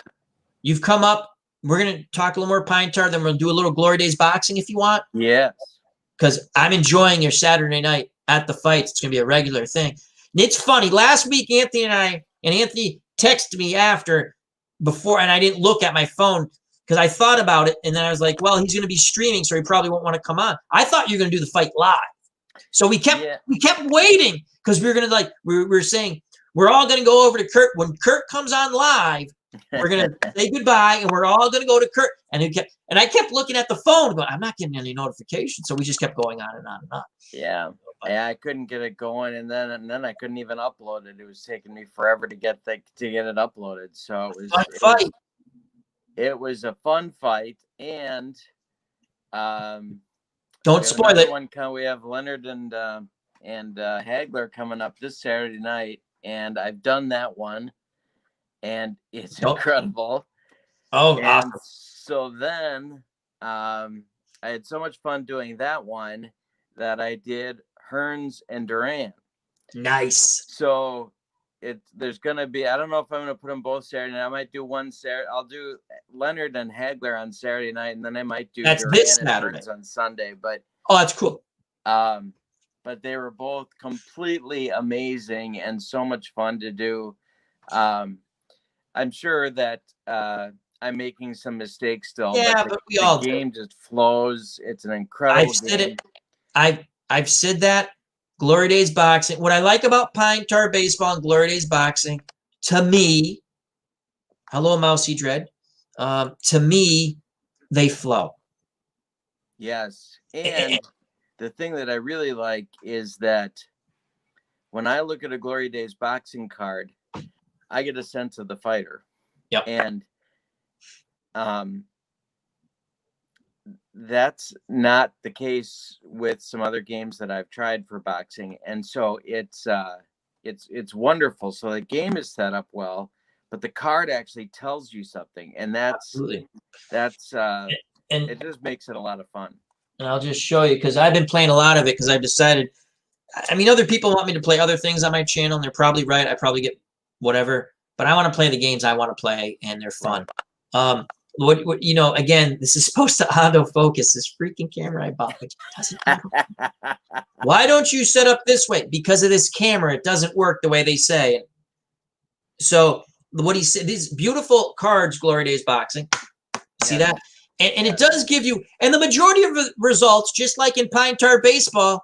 S1: you've come up. We're going to talk a little more Pine Tar, then we'll do a little Glory Days boxing if you want.
S2: Yes.
S1: Because I'm enjoying your Saturday night at the fights. It's going to be a regular thing. And it's funny. Last week, Anthony texted me before, and I didn't look at my phone because I thought about it. And then I was like, well, he's going to be streaming, so he probably won't want to come on. I thought you were going to do the fight live. So we kept waiting because we were going to we were saying, we're all going to go over to Kurt. When Kurt comes on live, we're going to say goodbye, and we're all going to go to Kurt. And I kept looking at the phone going, I'm not getting any notifications. So we just kept going on and on and on.
S2: Yeah. I couldn't get it going, and then I couldn't even upload it. It was taking me forever to get it uploaded. So it was a fun fight, and
S1: don't spoil it.
S2: We have Leonard and Hagler coming up this Saturday night, and I've done that one, and it's incredible.
S1: Oh, awesome.
S2: So then I had so much fun doing that one that I did Hearns and Duran.
S1: Nice.
S2: So there's going to be, I don't know if I'm going to put them both Saturday night. I might do one Saturday. I'll do Leonard and Hagler on Saturday night, and then I might do
S1: Duran this
S2: and Hearns on Sunday. But
S1: that's cool.
S2: But they were both completely amazing and so much fun to do. I'm sure that I'm making some mistakes still.
S1: Yeah, but we all
S2: do. The game just flows. It's an incredible game.
S1: I've said that. Glory Days boxing. What I like about Pine Tar baseball and Glory Days boxing, to me, hello, Mousy Dread. To me, they flow.
S2: Yes. And the thing that I really like is that when I look at a Glory Days boxing card, I get a sense of the fighter.
S1: Yep.
S2: And that's not the case with some other games that I've tried for boxing. And so it's wonderful. So the game is set up well, but the card actually tells you something. And
S1: Absolutely.
S2: and it just makes it a lot of fun.
S1: And I'll just show you, because I've been playing a lot of it, because I've decided, I mean, other people want me to play other things on my channel, and they're probably right. I probably get whatever, but I want to play the games I want to play, and they're fun. What you know, again, this is supposed to autofocus. This freaking camera I bought, which doesn't autofocus. Why don't you set up this way? Because of this camera, it doesn't work the way they say. So what he said, these beautiful cards, Glory Days Boxing. See that? And it does give you, and the majority of the results, just like in Pine Tar Baseball,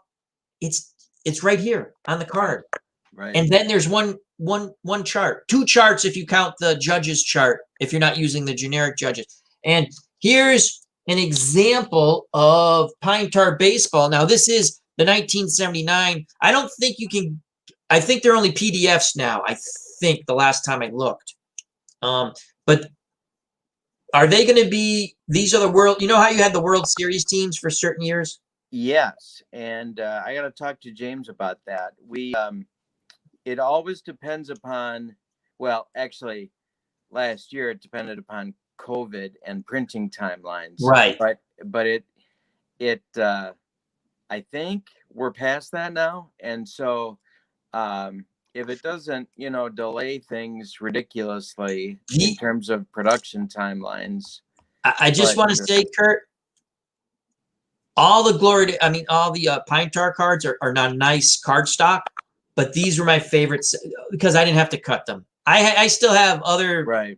S1: it's right here on the card.
S2: Right.
S1: And then there's one chart, 2 charts if you count the judges chart, if you're not using the generic judges. And here's an example of Pine Tar Baseball. Now, this is the 1979. I don't think you can, I think they're only PDFs now. I think the last time I looked. But are they going to be, these are the world, you know how you had the World Series teams for certain years?
S2: Yes. And I got to talk to James about that. It always depends upon, well, actually, last year it depended upon COVID and printing timelines.
S1: Right.
S2: But I think we're past that now. And so if it doesn't, delay things ridiculously in terms of production timelines.
S1: I just want to say, Kurt, all the all the Pine Tar cards are not nice card stock, but these were my favorites because I didn't have to cut them. I still have other,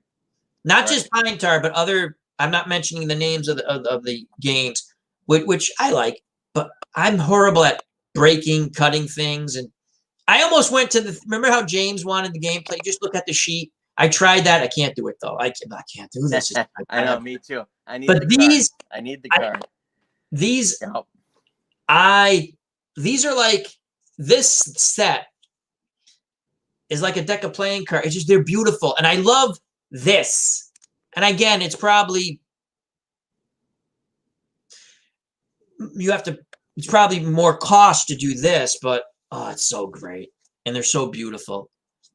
S1: not just Pine Tar, but other, I'm not mentioning the names of the games, which I like, but I'm horrible at breaking, cutting things. And I almost went to remember how James wanted the gameplay? Just look at the sheet. I tried that. I can't do it though. I can't do this.
S2: I know, me too. I need the card.
S1: These are like, this set is like a deck of playing cards. It's just, they're beautiful. And I love this. And again, it's probably, it's probably more cost to do this, but oh, it's so great. And they're so beautiful.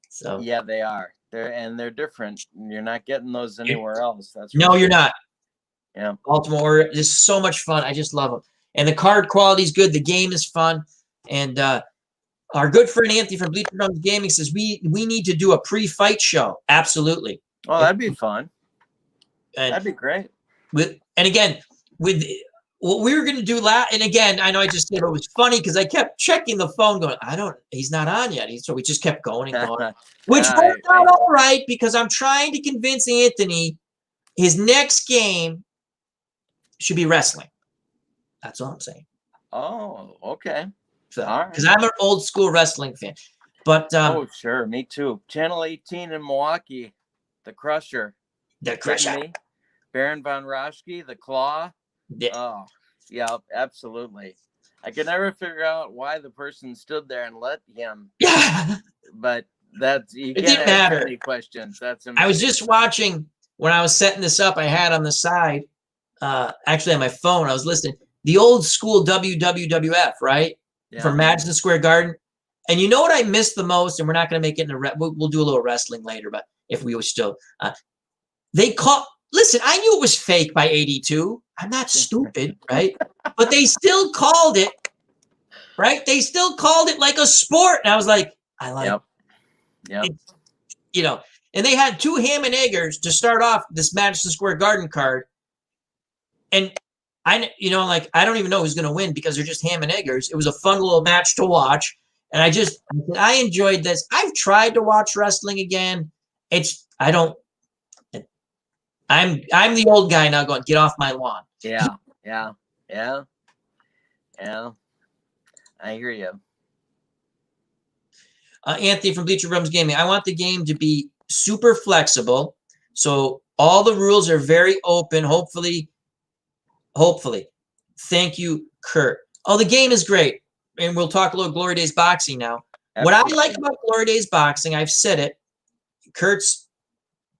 S1: So
S2: yeah, they are. They're different. You're not getting those anywhere else. That's
S1: no, you're not.
S2: Yeah.
S1: Baltimore is so much fun. I just love them. And the card quality is good. The game is fun. And our good friend Anthony from Bleacher Drums Gaming says we need to do a pre-fight show. Absolutely.
S2: Oh, that'd be fun. That'd be great.
S1: With what we were going to do and again, I know I just said it was funny because I kept checking the phone going, he's not on yet. So we just kept going and going, which worked out all right because I'm trying to convince Anthony his next game should be wrestling. That's all I'm saying.
S2: Oh, okay.
S1: So, because I'm an old school wrestling fan. But
S2: oh, sure, me too. Channel 18 in Milwaukee, the Crusher.
S1: The Crusher.
S2: Baron von Raschke, the Claw.
S1: Yeah.
S2: Oh, yeah, absolutely. I could never figure out why the person stood there and let him.
S1: Yeah.
S2: But you
S1: it
S2: can't
S1: didn't matter.
S2: Any questions. That's amazing.
S1: I was just watching when I was setting this up. I had on the side, actually on my phone, I was listening. The old school WWF, right? Yeah. From Madison Square Garden. And you know what I missed the most? And we're not going to make it in we'll do a little wrestling later, but if we were still, listen, I knew it was fake by 82. I'm not stupid, right? But they still called it, right? They still called it like a sport. And I was like, I like it. And they had 2 ham and eggers to start off this Madison Square Garden card. And I don't even know who's going to win because they're just ham and eggers. It was a fun little match to watch. And I enjoyed this. I've tried to watch wrestling again. I'm the old guy now going, get off my lawn.
S2: Yeah. I hear you.
S1: Anthony from Bleacher Drums Gaming. I want the game to be super flexible. So all the rules are very open. Hopefully Thank you, Kurt. Oh, the game is great. And we'll talk a little Glory Days boxing now.
S2: Absolutely.
S1: What I like about Glory Days boxing, I've said it. Kurt's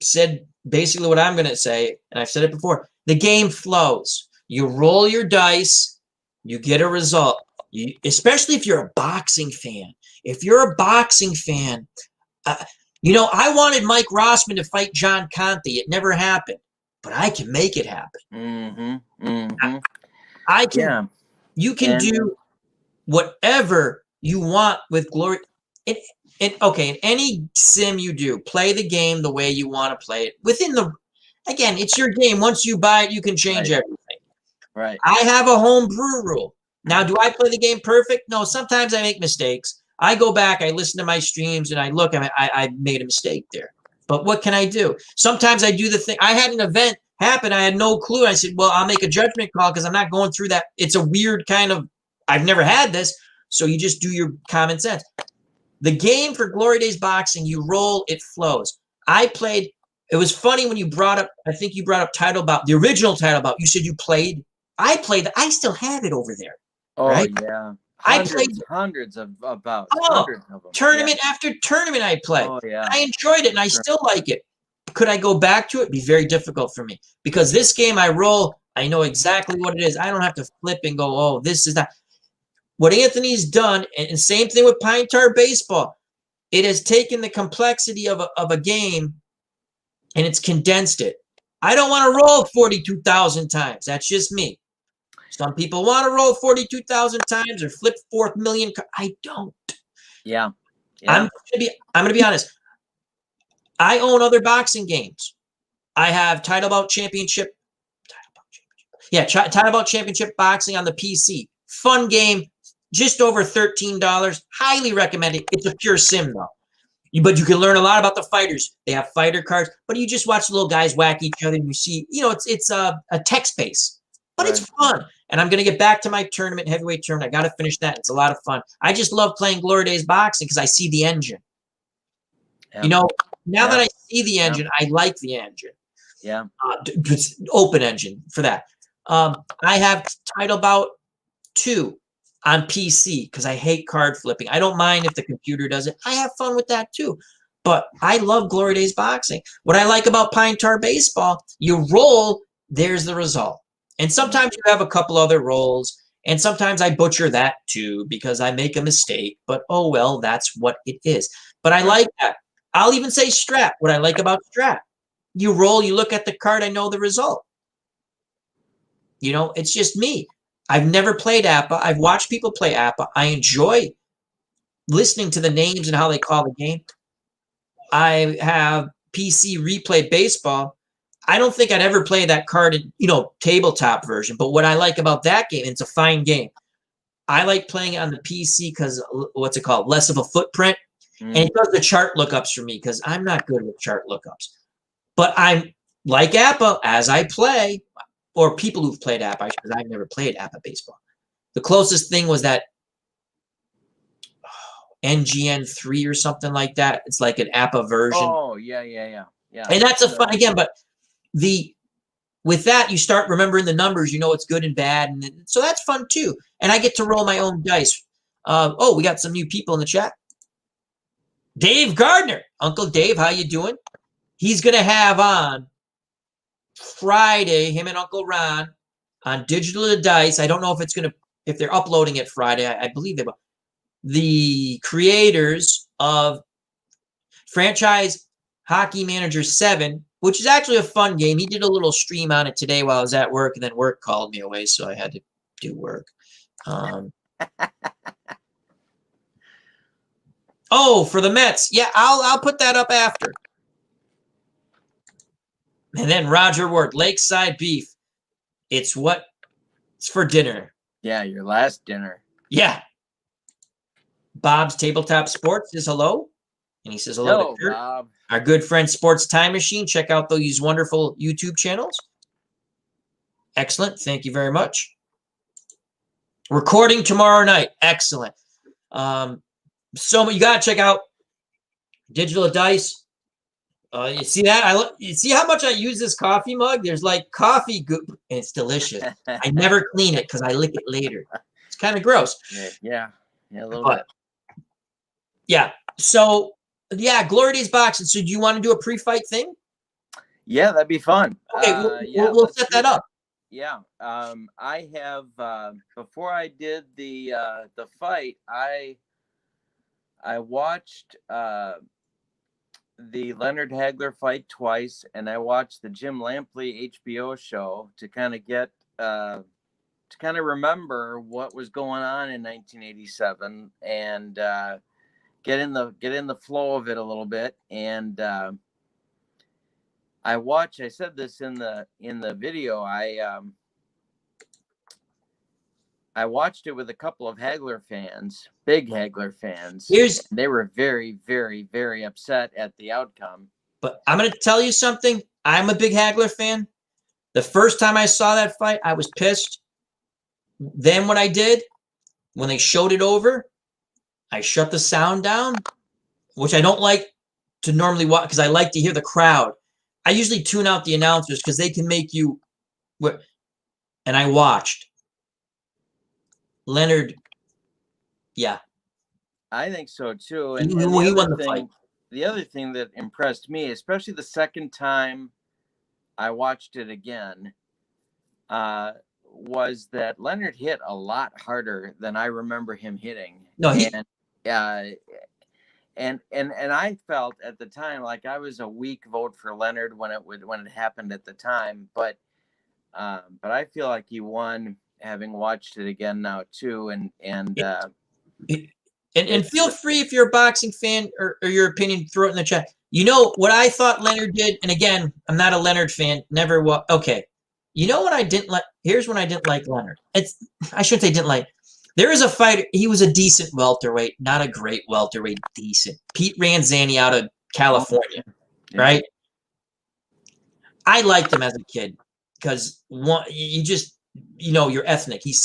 S1: said basically what I'm going to say, and I've said it before. The game flows. You roll your dice, you get a result. Especially if you're a boxing fan. If you're a boxing fan, I wanted Mike Rossman to fight John Conte. It never happened, but I can make it happen. I can.
S2: Yeah.
S1: You can do whatever you want with Glory. In any sim you do, play the game the way you want to play it. Again, it's your game. Once you buy it, you can change everything.
S2: Right.
S1: I have a home brew rule. Now, do I play the game perfect? No, sometimes I make mistakes. I go back, I listen to my streams, and I look, I made a mistake there. But what can I do? Sometimes I do the thing. I had an event happen. I had no clue. I said, well, I'll make a judgment call because I'm not going through that. It's a weird kind of, I've never had this. So you just do your common sense. The game for Glory Days boxing, you roll, it flows. It was funny when you brought up, I think you brought up title bout, the original title bout. You said you played. I played. I still have it over there.
S2: Oh,
S1: right?
S2: yeah.
S1: I played
S2: hundreds of bouts.
S1: Oh,
S2: Hundreds of them.
S1: tournament after tournament I play.
S2: Oh, yeah.
S1: I enjoyed it, and I still like it. Could I go back to it? It'd be very difficult for me. Because this game I roll, I know exactly what it is. I don't have to flip and go, oh, this is that. What Anthony's done, and same thing with Pine Tar Baseball, it has taken the complexity of a game, and it's condensed it. I don't want to roll 42,000 times. That's just me. Some people want to roll 42,000 times or flip 4 million. I don't.
S2: Yeah.
S1: I'm gonna be honest. I own other boxing games. I have Title Bout Championship. Yeah, Title Bout Championship boxing on the PC. Fun game, just over $13. Highly recommended. It's a pure sim though. But you can learn a lot about the fighters. They have fighter cards, but you just watch little guys whack each other and you see, it's a text base. But it's fun. And I'm going to get back to my tournament, heavyweight tournament. I got to finish that. It's a lot of fun. I just love playing Glory Days boxing because I see the engine.
S2: Yeah.
S1: Now that I see the engine, I like the engine.
S2: Yeah.
S1: Open engine for that. I have Title Bout 2 on PC because I hate card flipping. I don't mind if the computer does it. I have fun with that too. But I love Glory Days boxing. What I like about Pine Tar Baseball, you roll, there's the result. And sometimes you have a couple other rolls, and sometimes I butcher that too because I make a mistake. But oh well, that's what it is. But I like that. I'll even say Strat. What I like about Strat, you roll, you look at the card, I know the result. It's just me. I've never played APA. I've watched people play APA. I enjoy listening to the names and how they call the game. I have PC Replay Baseball. I don't think I'd ever play that card in, tabletop version. But what I like about that game, it's a fine game. I like playing it on the PC because, what's it called? Less of a footprint. And it does the chart lookups for me because I'm not good with chart lookups. But I'm like APA as I play, or people who've played APA, because I've never played APA baseball. The closest thing was that NGN3 or something like that. It's like an APA version.
S2: Oh, yeah.
S1: And that's a fun, again, but with that, you start remembering the numbers, what's good and bad. And so that's fun too. And I get to roll my own dice. We got some new people in the chat. Dave Gardner, Uncle Dave, how you doing? He's going to have on Friday, him and Uncle Ron on Digital Dice. I don't know if they're uploading it Friday. I believe they will. The creators of Franchise Hockey Manager 7, which is actually a fun game. He did a little stream on it today while I was at work, and then work called me away, so I had to do work. For the Mets. Yeah, I'll put that up after. And then Roger Ward, Lakeside Beef. It's for dinner.
S2: Yeah, your last dinner.
S1: Yeah. Bob's Tabletop Sports says hello. And he says hello to Kurt.
S2: Bob.
S1: Our good friend Sports Time Machine. Check out these wonderful YouTube channels. Excellent. Thank you very much. Recording tomorrow night. Excellent. So you got to check out Digital Dice. You see that? You see how much I use this coffee mug? There's like coffee goop, and it's delicious. I never clean it because I lick it later. It's kind of gross.
S2: Yeah, a little
S1: But,
S2: bit.
S1: yeah. So, yeah, Glory Days boxing. So, do you want to do a pre-fight thing?
S2: Yeah, that'd be fun.
S1: Okay, we'll set that up.
S2: Yeah. I have before I did the fight, I watched the Leonard Hagler fight twice, and I watched the Jim Lampley HBO show to kind of get to kind of remember what was going on in 1987 and get in the flow of it a little bit. And I said this in the video. I watched it with a couple of Hagler fans, big Hagler fans. They were very, very, very upset at the outcome.
S1: But I'm going to tell you something. I'm a big Hagler fan. The first time I saw that fight, I was pissed. Then what I did, when they showed it over, I shut the sound down, which I don't like to normally watch because I like to hear the crowd. I usually tune out the announcers because they can make you. And I watched. Leonard, yeah.
S2: I think so too.
S1: And he won the fight.
S2: The other thing that impressed me, especially the second time I watched it again, was that Leonard hit a lot harder than I remember him hitting.
S1: No,
S2: and I felt at the time like I was a weak vote for Leonard when it happened at the time, but I feel like he won, having watched it again now too, and
S1: feel free if you're a boxing fan or your opinion, throw it in the chat. You know what I thought Leonard did, and again, I'm not a Leonard fan. Never was. Okay, you know what I didn't like? Here's when I didn't like Leonard. I shouldn't say didn't like. There is a fighter. He was a decent welterweight, not a great welterweight. Decent. Pete Ranzani out of California, right? I liked him as a kid because you're ethnic. He's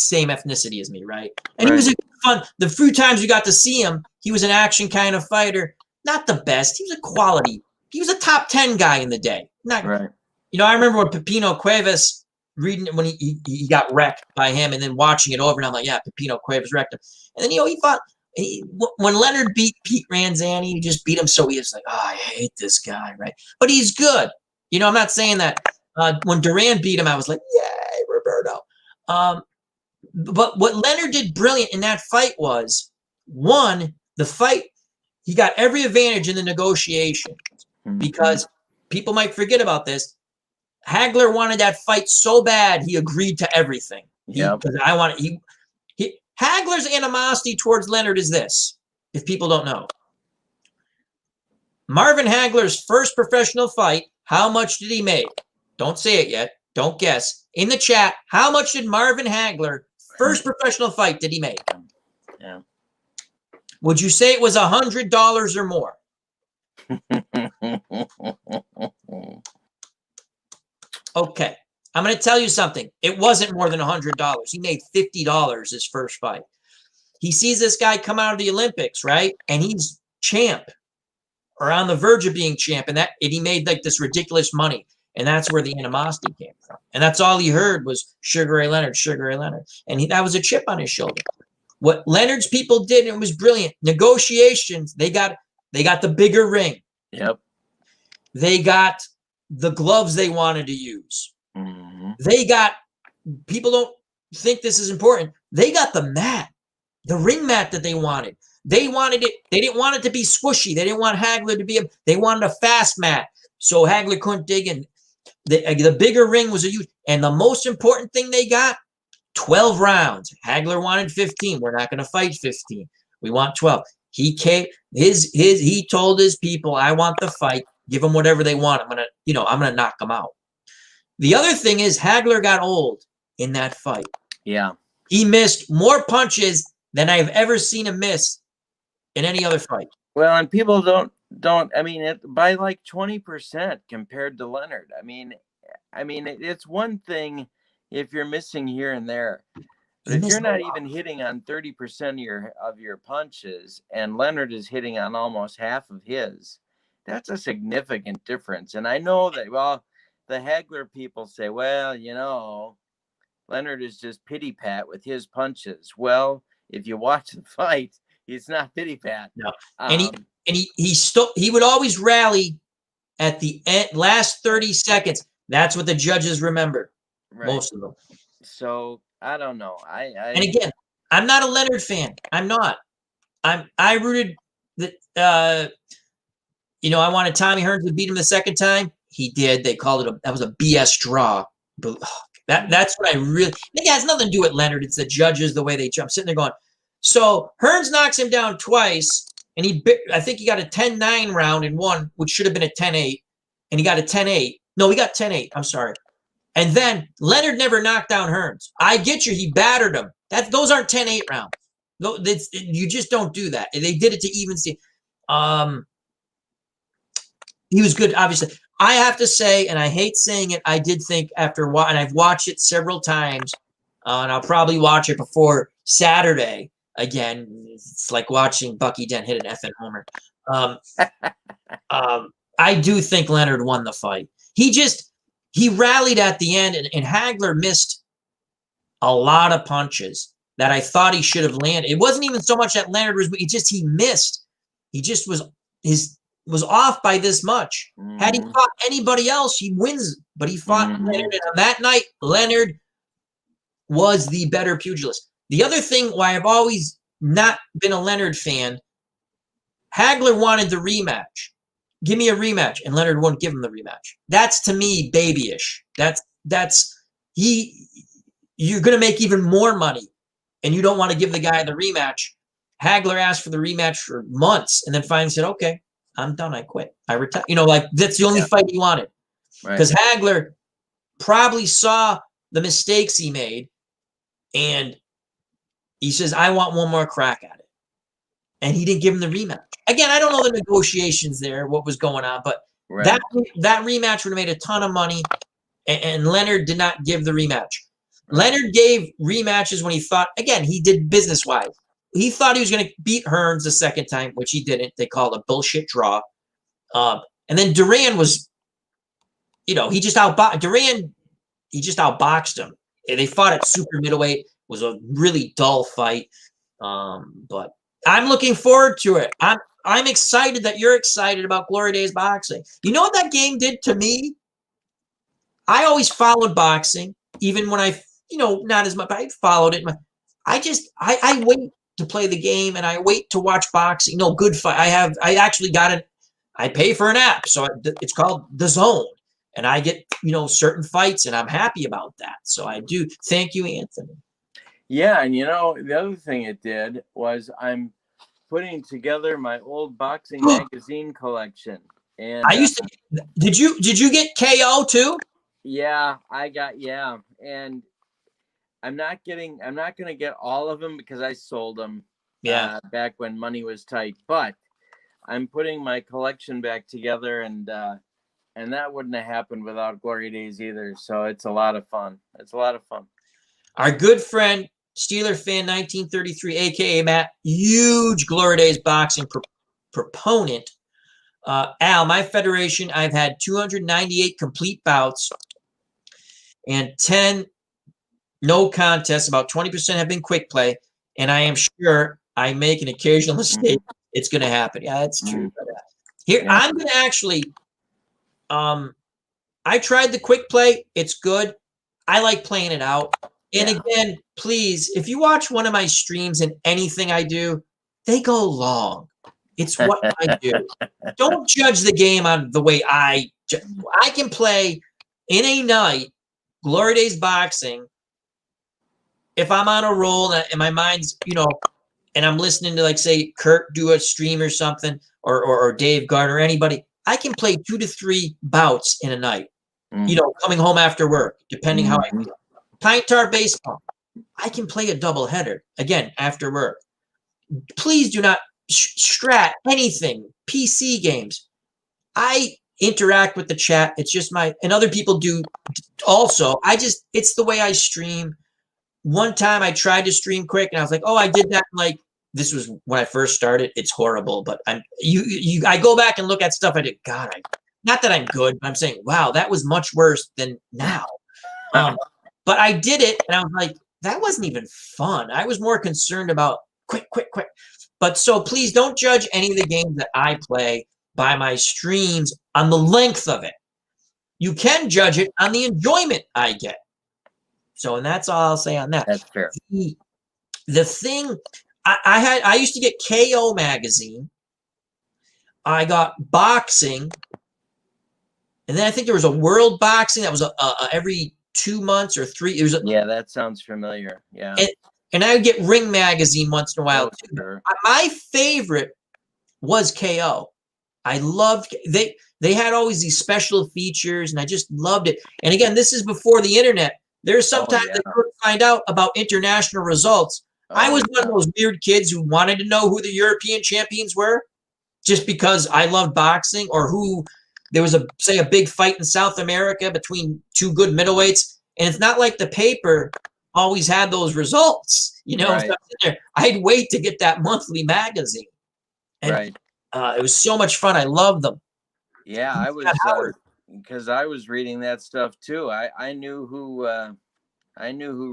S1: same ethnicity as me, right? And he was fun. The few times you got to see him, he was an action kind of fighter. Not the best. He was a quality. He was a top 10 guy in the day. Not right. I remember when Pepino Cuevas reading when he got wrecked by him, and then watching it over, and I'm like, yeah, Pepino Cuevas wrecked him. And then he fought. When Leonard beat Pete Ranzani, he just beat him. So he was like, oh, I hate this guy, right? But he's good. I'm not saying that. When Duran beat him, I was like, yay, Roberto. But what Leonard did brilliant in that fight was, one, the fight, he got every advantage in the negotiation because people might forget about this. Hagler wanted that fight so bad, he agreed to everything. Because Hagler's animosity towards Leonard is this, if people don't know. Marvin Hagler's first professional fight, how much did he make? Don't say it yet. Don't guess. In the chat, how much did Marvin Hagler, first professional fight, did he make?
S2: Yeah.
S1: Would you say it was $100 or more? Okay. I'm going to tell you something. It wasn't more than $100. He made $50 his first fight. He sees this guy come out of the Olympics, right? And he's champ or on the verge of being champ. And he made like this ridiculous money. And that's where the animosity came from. And that's all he heard was Sugar Ray Leonard, Sugar Ray Leonard. And that was a chip on his shoulder. What Leonard's people did, and it was brilliant. Negotiations, they got the bigger ring.
S2: Yep.
S1: They got the gloves they wanted to use. They got, people don't think this is important. They got the mat, the ring mat that they wanted. They wanted it. They didn't want it to be squishy. They didn't want Hagler to be they wanted a fast mat. So Hagler couldn't dig in. The bigger ring was a huge, and the most important thing they got, 12 rounds. Hagler wanted 15. We're not going to fight 15. We want 12. He told his people, I want the fight. Give them whatever they want. I'm gonna knock them out. The other thing is Hagler got old in that fight.
S2: Yeah.
S1: He missed more punches than I've ever seen him miss in any other fight.
S2: Well, and people don't by like 20% compared to Leonard. I mean, it's one thing if you're missing here and there, but if you're not even hitting on 30% of your punches, and Leonard is hitting on almost half of his, That's a significant difference. And I know that, well, the Hagler people say, well, Leonard is just pity pat with his punches. Well, if you watch the fight, he's not pity pat.
S1: No. And he would always rally at the last 30 seconds. That's what the judges remember. Right. Most of them.
S2: So I don't know.
S1: And again, I'm not a Leonard fan. I'm not. I rooted that. I wanted Tommy Hearns to beat him the second time. He did. They called it that was a BS draw. But that's what I really. It has nothing to do with Leonard. It's the judges, the way they jump. I'm sitting there going. So Hearns knocks him down twice, and I think he got a 10-9 round in one, which should have been a 10-8, and he got a 10-8. No, he got 10-8. I'm sorry. And then Leonard never knocked down Hearns. I get you. He battered him. Those aren't 10-8 rounds. No, you just don't do that. They did it to even see. He was good, obviously. I have to say, and I hate saying it, I did think after and I've watched it several times, and I'll probably watch it before Saturday again. It's like watching Bucky Dent hit an effing homer. I do think Leonard won the fight. He rallied at the end, and Hagler missed a lot of punches that I thought he should have landed. It wasn't even so much that Leonard was, he missed. He just was off by this much. Had he fought anybody else, he wins. But he fought Leonard, and on that night, Leonard was the better pugilist. The other thing why I've always not been a Leonard fan, Hagler wanted the rematch. Give me a rematch, and Leonard wouldn't give him the rematch. That's, to me, babyish. You're going to make even more money, and you don't want to give the guy the rematch. Hagler asked for the rematch for months, and then finally said, okay, I'm done. I quit. I retire. That's the only fight he wanted. Because Hagler probably saw the mistakes he made, and he says, I want one more crack at it. And he didn't give him the rematch. Again, I don't know the negotiations there, what was going on, but that rematch would have made a ton of money, and Leonard did not give the rematch. Leonard gave rematches when he thought, again, he did business-wise. He thought he was going to beat Hearns the second time, which he didn't. They called a bullshit draw. And then Duran was, he just outboxed him. They fought at super middleweight. It was a really dull fight. But I'm looking forward to it. I'm excited that you're excited about Glory Days boxing. You know what that game did to me? I always followed boxing, even when I, not as much, but I followed it. I wait to play the game, and I wait to watch boxing. No, good fight. I actually got it. I pay for an app, so it's called The Zone, and I get, certain fights, and I'm happy about that. So I do. Thank you, Anthony.
S2: Yeah, and the other thing it did was I'm putting together my old boxing magazine collection. And
S1: I used to. Did you get KO too?
S2: Yeah, and I'm not going to get all of them because I sold them back when money was tight, but I'm putting my collection back together, and that wouldn't have happened without Glory Days either. So it's a lot of fun.
S1: Our good friend, Steeler fan 1933, aka Matt, huge Glory Days boxing proponent. Al, my federation, I've had 298 complete bouts and 10 no contests. About 20% have been quick play, and I am sure I make an occasional mistake. It's going to happen. Yeah, that's true. Here, I'm going to actually. I tried the quick play. It's good. I like playing it out. And again, please, if you watch one of my streams and anything I do, they go long. It's what I do. Don't judge the game on the way I can play in a night, Glory Days boxing. If I'm on a roll and my mind's, and I'm listening to, like, say, Kurt do a stream or something, or Dave Gardner, or anybody, I can play 2 to 3 bouts in a night, coming home after work, depending how I feel. Pine Tar Baseball, I can play a double header, again, after work. Please do not strat anything, PC games. I interact with the chat. It's just and other people do also. it's the way I stream. One time I tried to stream quick, and I was like, oh, I did that in like this was when I first started. It's horrible, but I go back and look at stuff I did. God, not that I'm good, but I'm saying, wow, that was much worse than now. But I did it, and I was like, that wasn't even fun. I was more concerned about quick. But so please don't judge any of the games that I play by my streams on the length of it. You can judge it on the enjoyment I get. So, and that's all I'll say on that.
S2: That's fair.
S1: The thing I used to get KO magazine. I got boxing, and then I think there was a World Boxing that was every 2 months or 3. It was
S2: yeah, that sounds familiar. Yeah,
S1: and I would get Ring magazine once in a while too.
S2: Sure.
S1: My favorite was KO. I loved they had always these special features, and I just loved it. And again, this is before the internet. There's sometimes they couldn't find out about international results. I was one of those weird kids who wanted to know who the European champions were, just because I loved boxing, or who there was say a big fight in South America between 2 good middleweights, and it's not like the paper always had those results. You know, right. I'd wait to get that monthly magazine, and
S2: right.
S1: It was so much fun. I loved them.
S2: Yeah, I was because I was reading that stuff too. I knew who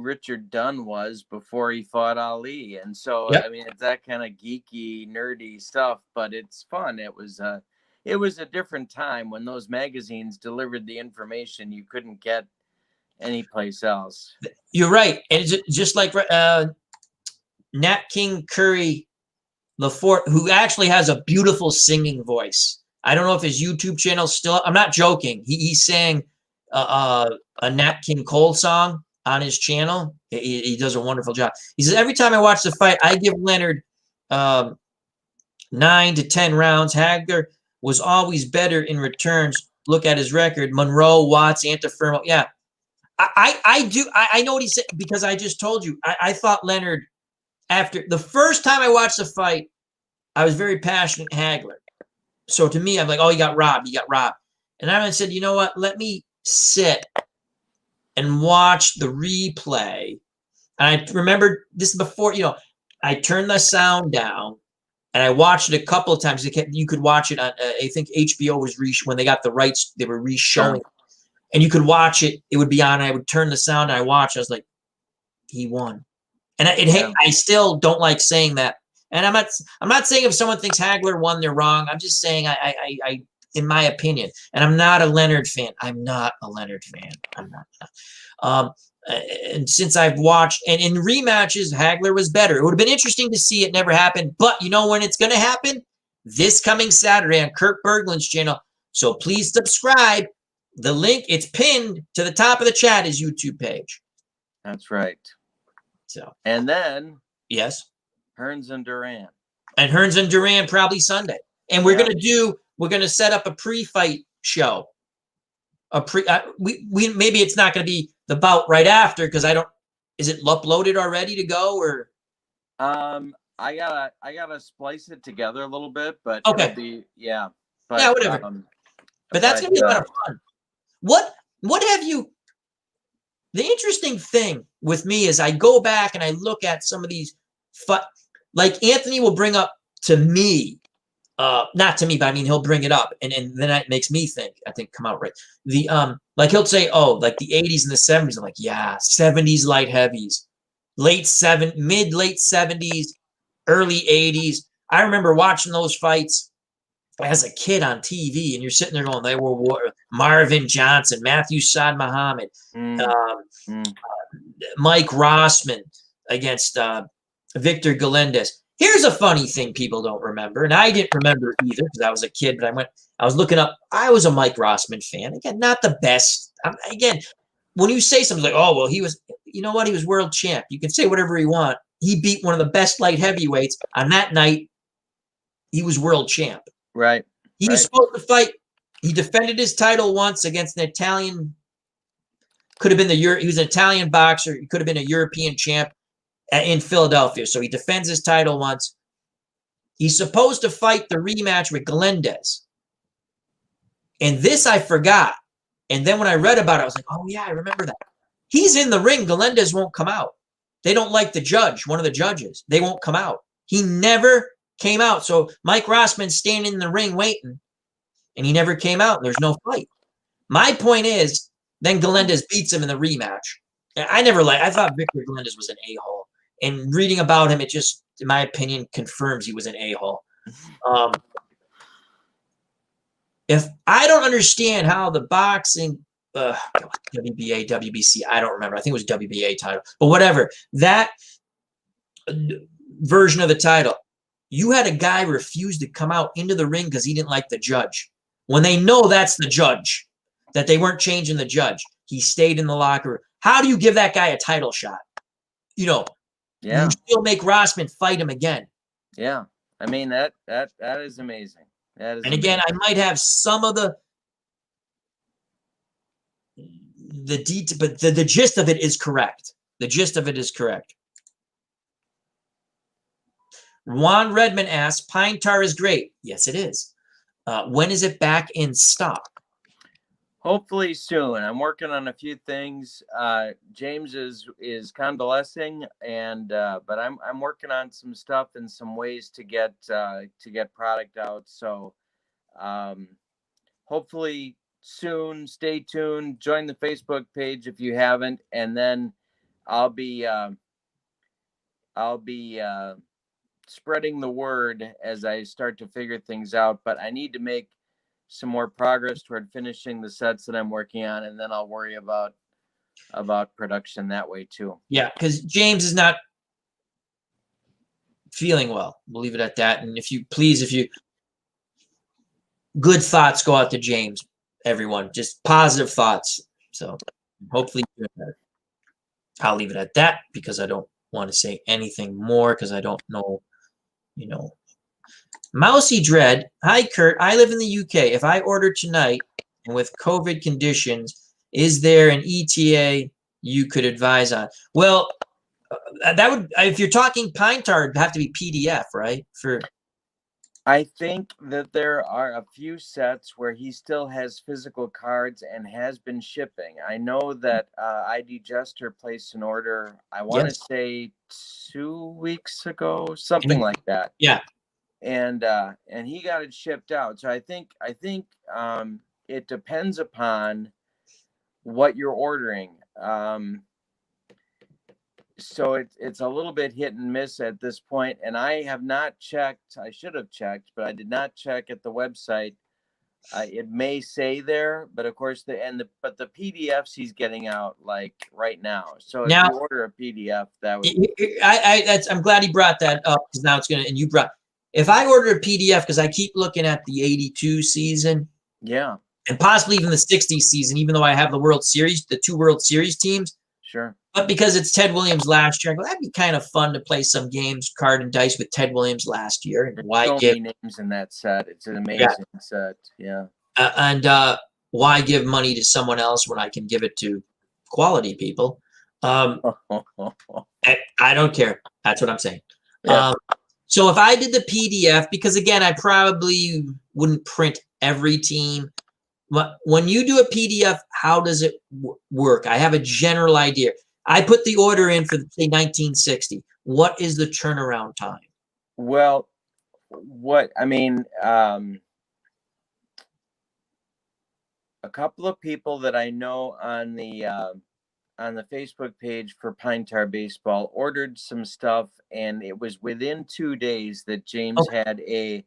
S2: Richard Dunn was before he fought Ali, and so I mean, it's that kind of geeky, nerdy stuff, but it's fun. It was a different time when those magazines delivered the information you couldn't get anyplace else. You're right, and it's just like Nat King Curry Lafort, who actually has a beautiful singing voice. I don't know if his YouTube channel still up. I'm not joking. He sang a Nat King Cole song on his channel. He does a wonderful job. He says, every time I watch the fight, I give Leonard 9 to 10 rounds. Hagler was always better in returns. Look at his record. Monroe, Watts, Antifermo. Yeah. I know what he said, because I just told you. I thought Leonard, after the first time I watched the fight, I was very passionate Hagler. So to me, I'm like, oh, he got robbed. And I said, you know what? Let me sit and watch the replay. And I remember this before, I turned the sound down and I watched it a couple of times. You could watch it on, I think HBO was when they got the rights, they were re-showing. And you could watch it. It would be on. I would turn the sound and I watched. I was like, he won. And I still don't like saying that. And I'm not saying if someone thinks Hagler won, they're wrong. I'm just saying I in my opinion. And I'm not a Leonard fan. I'm not a Leonard fan. I'm not. And since I've watched, and in rematches, Hagler was better. It would have been interesting to see. It never happened. But you know when it's going to happen? This coming Saturday on Kurt Bergland's channel. So please subscribe. The link, it's pinned to the top of the chat, his YouTube page. That's right.
S1: So, and
S2: then
S1: yes,
S2: Hearns and Duran.
S1: And Hearns and Duran probably Sunday. And we're gonna set up a pre-fight show. We maybe it's not gonna be the bout right after, because is it uploaded already to go, or
S2: I gotta splice it together a little bit, but
S1: okay.
S2: It'll be, yeah.
S1: But, yeah, whatever. But that's gonna be a lot of fun. What have you? The interesting thing with me is I go back and I look at some of these, like Anthony will bring up to me, not to me, but I mean he'll bring it up, and then that makes me think. I think come out right. The like he'll say, oh, like the 80s and the 70s. I'm like, yeah, 70s light heavies, late 70s, early 80s. I remember watching those fights as a kid on TV, and you're sitting there going, they were Marvin Johnson, Matthew Saad Muhammad, Mike Rossman against Victor Galindez. Here's a funny thing people don't remember, and I didn't remember either because I was a kid, but I was looking up. I was a Mike Rossman fan. Again, not the best. Again, when you say something like, oh, well, he was, you know what? He was world champ. You can say whatever you want. He beat one of the best light heavyweights. On that night, he was world champ.
S2: Right.
S1: He was supposed to fight. He defended his title once against an Italian. Could have been he was an Italian boxer. He could have been a European champ in Philadelphia. So he defends his title once. He's supposed to fight the rematch with Galindez. And this I forgot. And then when I read about it, I was like, oh, yeah, I remember that. He's in the ring. Galindez won't come out. They don't like the judge, one of the judges. They won't come out. He never came out. So Mike Rossman's standing in the ring waiting, and he never came out. And there's no fight. My point is, then Galindez beats him in the rematch. I thought Victor Galindez was an a-hole. And reading about him, it just, in my opinion, confirms he was an a-hole. If I don't understand how the boxing, WBA, WBC, I don't remember. I think it was WBA title, but whatever. That version of the title, you had a guy refuse to come out into the ring because he didn't like the judge. When they know that's the judge, that they weren't changing the judge, he stayed in the locker room. How do you give that guy a title shot? You still make Rossman fight him again.
S2: Yeah. I mean, that is amazing. That is
S1: and again,
S2: amazing.
S1: I might have some of the detail, but the gist of it is correct. The gist of it is correct. Juan Redmond asks, Pine Tar is great. Yes, it is. When is it back in stock?
S2: Hopefully soon. I'm working on a few things. James is convalescing, and but I'm working on some stuff and some ways to get product out. So hopefully soon. Stay tuned. Join the Facebook page if you haven't, and then I'll be spreading the word as I start to figure things out. But I need to make some more progress toward finishing the sets that I'm working on, and then I'll worry about production that way too.
S1: Yeah, because James is not feeling well. We'll leave it at that. And if you good thoughts go out to James, everyone. Just positive thoughts. So hopefully you're doing better. I'll leave it at that because I don't want to say anything more because I don't know, Mousy Dread, hi Kurt, I live in the UK. If I order tonight and with COVID conditions, is there an ETA you could advise on? Well, that would, if you're talking Pine Tar, it'd have to be PDF, right?
S2: I think that there are a few sets where he still has physical cards and has been shipping. I know that ID Jester placed an order, I want to say 2 weeks ago, something like that.
S1: Yeah.
S2: And he got it shipped out. So I think it depends upon what you're ordering. So it's a little bit hit and miss at this point, and I have not checked. I should have checked, but I did not check at the website. It may say there, but of course the PDFs he's getting out like right now. So if you order a PDF, that would.
S1: I'm glad he brought that up because now it's gonna. And you brought. If I order a PDF, because I keep looking at the '82 season,
S2: yeah,
S1: and possibly even the '60s season, even though I have the World Series, the 2 World Series teams.
S2: Sure.
S1: But because it's Ted Williams last year, I go, that'd be kind of fun to play some games, card and dice with Ted Williams last year. And why
S2: so many names in that set? It's an amazing set. Yeah.
S1: Why give money to someone else when I can give it to quality people? I don't care. That's what I'm saying. Yeah. So if I did the PDF, because again, I probably wouldn't print every team. When you do a PDF, how does it work? I have a general idea. I put the order in for, say, 1960. What is the turnaround time?
S2: Well, a couple of people that I know on the Facebook page for Pine Tar Baseball ordered some stuff, and it was within 2 days that James had the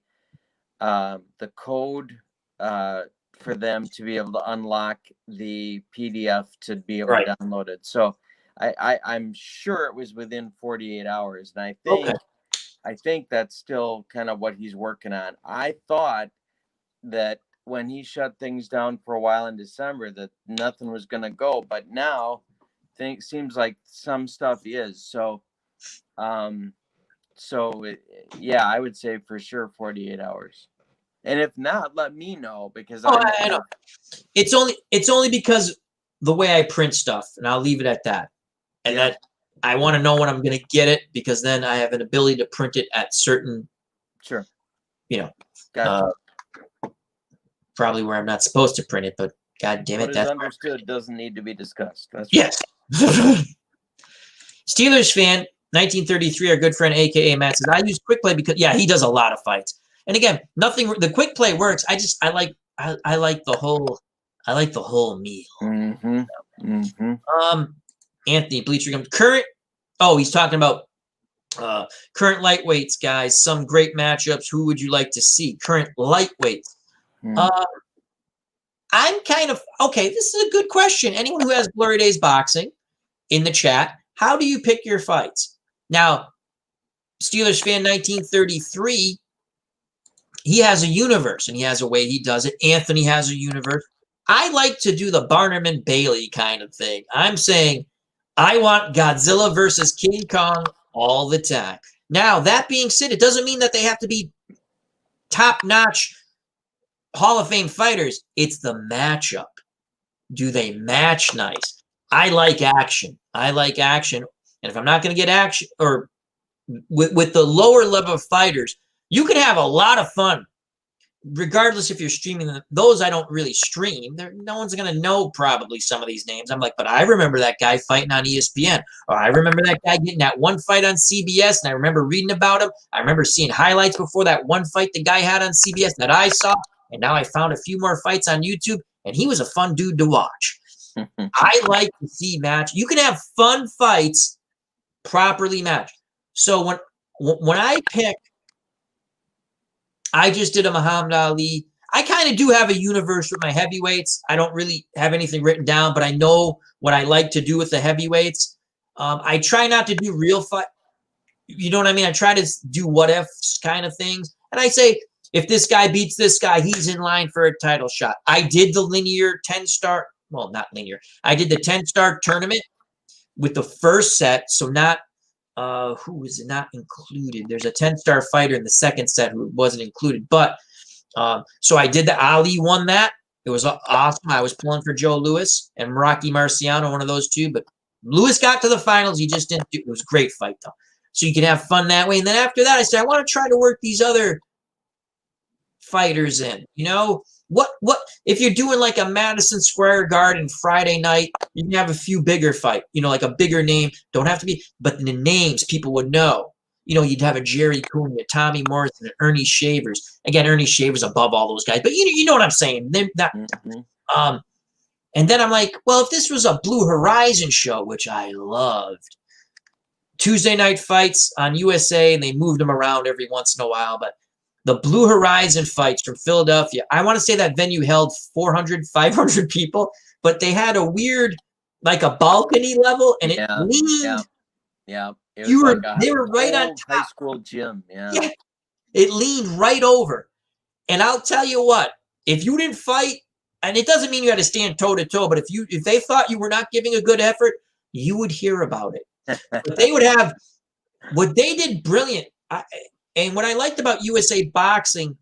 S2: code for them to be able to unlock the PDF to be able to download it. So I'm sure it was within 48 hours. And I think that's still kind of what he's working on. I thought that when he shut things down for a while in December that nothing was going to go, but now seems like some stuff is. So I would say for sure 48 hours. And if not, let me know because
S1: I know. It's only because the way I print stuff, and I'll leave it at that. And that I want to know when I'm going to get it because then I have an ability to print it at certain,
S2: gotcha.
S1: Probably where I'm not supposed to print it, but God damn it,
S2: what is understood doesn't need to be discussed. That's
S1: yes. Steelers fan, 1933, our good friend AKA Matt says, I use quick play because he does a lot of fights. And again, the quick play works. I like the whole meal.
S2: Mm-hmm. Mm-hmm.
S1: Anthony Bleacher comes current. Oh, he's talking about current lightweights, guys. Some great matchups. Who would you like to see? Current lightweights. I'm kind of okay. This is a good question. Anyone who has Blurry Days Boxing in the chat, how do you pick your fights? Now, Steelers fan 1933, he has a universe and he has a way he does it. Anthony has a universe. I like to do the Barnum and Bailey kind of thing. I'm saying I want Godzilla versus King Kong all the time. Now, that being said, it doesn't mean that they have to be top-notch Hall of Fame fighters. It's the matchup. Do they match nice? I like action. And if I'm not going to get action, or with the lower level of fighters, you can have a lot of fun, regardless if you're streaming them. Those I don't really stream. No one's going to know probably some of these names. I'm like, but I remember that guy fighting on ESPN, or I remember that guy getting that one fight on CBS, and I remember reading about him. I remember seeing highlights before that one fight the guy had on CBS that I saw, and now I found a few more fights on YouTube, and he was a fun dude to watch. I like to see match. You can have fun fights properly matched. So when I pick, I just did a Muhammad Ali. I kind of do have a universe with my heavyweights. I don't really have anything written down, but I know what I like to do with the heavyweights. I try not to do real fight. You know what I mean? I try to do what ifs kind of things. And I say, if this guy beats this guy, he's in line for a title shot. I did the linear 10-star. Well, not linear. I did the 10-star tournament with the first set. So not who was not included. There's a 10-star fighter in the second set who wasn't included. But so I did the Ali won that. It was awesome. I was pulling for Joe Louis and Rocky Marciano, one of those two. But Louis got to the finals. He just didn't do it. It was a great fight, though. So you can have fun that way. And then after that, I said, I want to try to work these other fighters in. You know, what if you're doing like a Madison Square Garden Friday night, you can have a few bigger fight, you know, like a bigger name. Don't have to be, but the names people would know. You know, you'd have a Jerry Cooney, a Tommy Morrison, an Ernie Shavers. Again, Ernie Shavers above all those guys, but you know what I'm saying. They're not, and then I'm like, well, if this was a Blue Horizon show, which I loved, Tuesday night fights on USA, and they moved them around every once in a while, but the Blue Horizon fights from Philadelphia, I want to say that venue held 400, 500 people, but they had a weird, like a balcony level, and it leaned.
S2: Yeah. It was
S1: They were right on top.
S2: High school gym. Yeah.
S1: It leaned right over. And I'll tell you what, if you didn't fight, and it doesn't mean you had to stand toe to toe, but if they thought you were not giving a good effort, you would hear about it. But they would have what they did brilliant. And what I liked about USA Boxing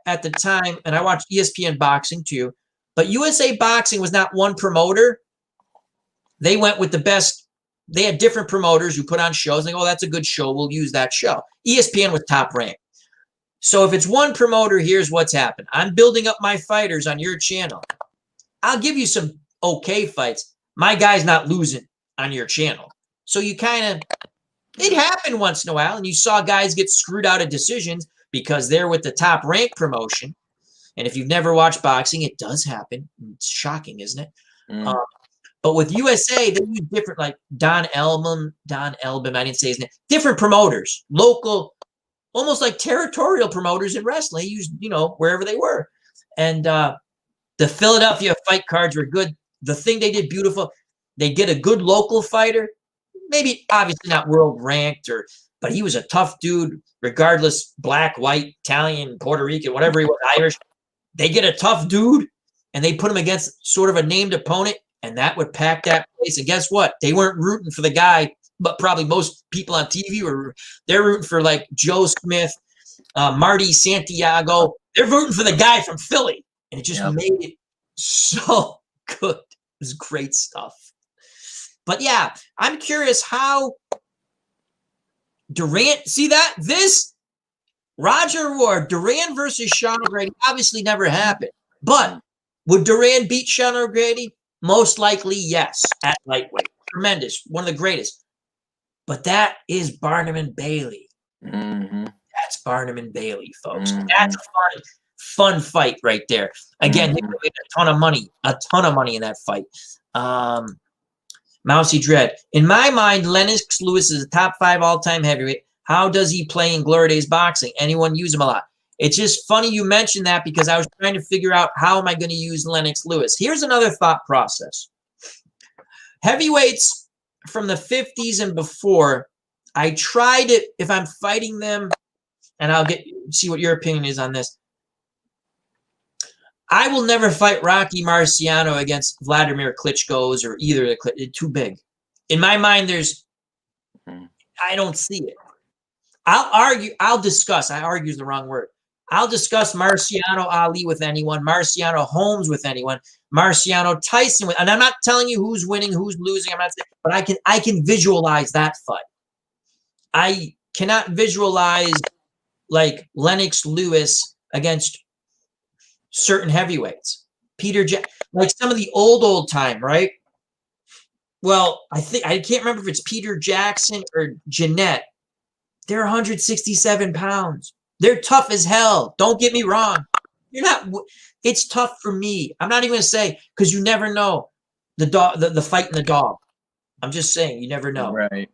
S1: at the time, and I watched ESPN Boxing too, but USA Boxing was not one promoter. They went with the best. They had different promoters who put on shows. And they go, oh, that's a good show. We'll use that show. ESPN was top ranked. So if it's one promoter, here's what's happened. I'm building up my fighters on your channel. I'll give you some okay fights. My guy's not losing on your channel. So you kind of, it happened once in a while, and you saw guys get screwed out of decisions because they're with the top rank promotion. And if you've never watched boxing, it does happen. It's shocking, isn't it? But with USA, they use different, like Don Elbum, I didn't say his name, different promoters, local, almost like territorial promoters in wrestling. They used, you know, wherever they were. And the Philadelphia fight cards were good. The thing they did beautiful, they get a good local fighter, maybe obviously not world ranked, but he was a tough dude, regardless, black, white, Italian, Puerto Rican, whatever he was, Irish. They get a tough dude, and they put him against sort of a named opponent, and that would pack that place. And guess what? They weren't rooting for the guy, but probably most people on TV they're rooting for like Joe Smith, Marty Santiago. They're rooting for the guy from Philly, and it just made it so good. It was great stuff. But yeah, I'm curious how Durant, see that? This Roger Ward, Durant versus Sean O'Grady obviously never happened. But would Durant beat Sean O'Grady? Most likely, yes, at lightweight. Tremendous. One of the greatest. But that is Barnum and Bailey.
S2: Mm-hmm.
S1: That's Barnum and Bailey, folks.
S2: Mm-hmm.
S1: That's a fun fight right there. Again, he made a ton of money in that fight. Mousy Dread. In my mind, Lennox Lewis is a top 5 all-time heavyweight. How does he play in Glory Days boxing? Anyone use him a lot? It's just funny you mentioned that because I was trying to figure out how am I going to use Lennox Lewis. Here's another thought process. Heavyweights from the 50s and before, I tried it if I'm fighting them, and I'll see what your opinion is on this. I will never fight Rocky Marciano against Vladimir Klitschko's or either of the Klitschko's. Too big. In my mind, I don't see it. I'll discuss. I argue is the wrong word. I'll discuss Marciano Ali with anyone, Marciano Holmes with anyone, Marciano Tyson with, and I'm not telling you who's winning, who's losing. I'm not saying, but I can visualize that fight. I cannot visualize like Lennox Lewis against certain heavyweights. Like some of the old time, right? Well, I can't remember if it's Peter Jackson or Jeanette. They're 167 pounds. They're tough as hell. Don't get me wrong. It's tough for me. I'm not even going to say, because you never know the fight in the dog. I'm just saying, you never know.
S2: Right.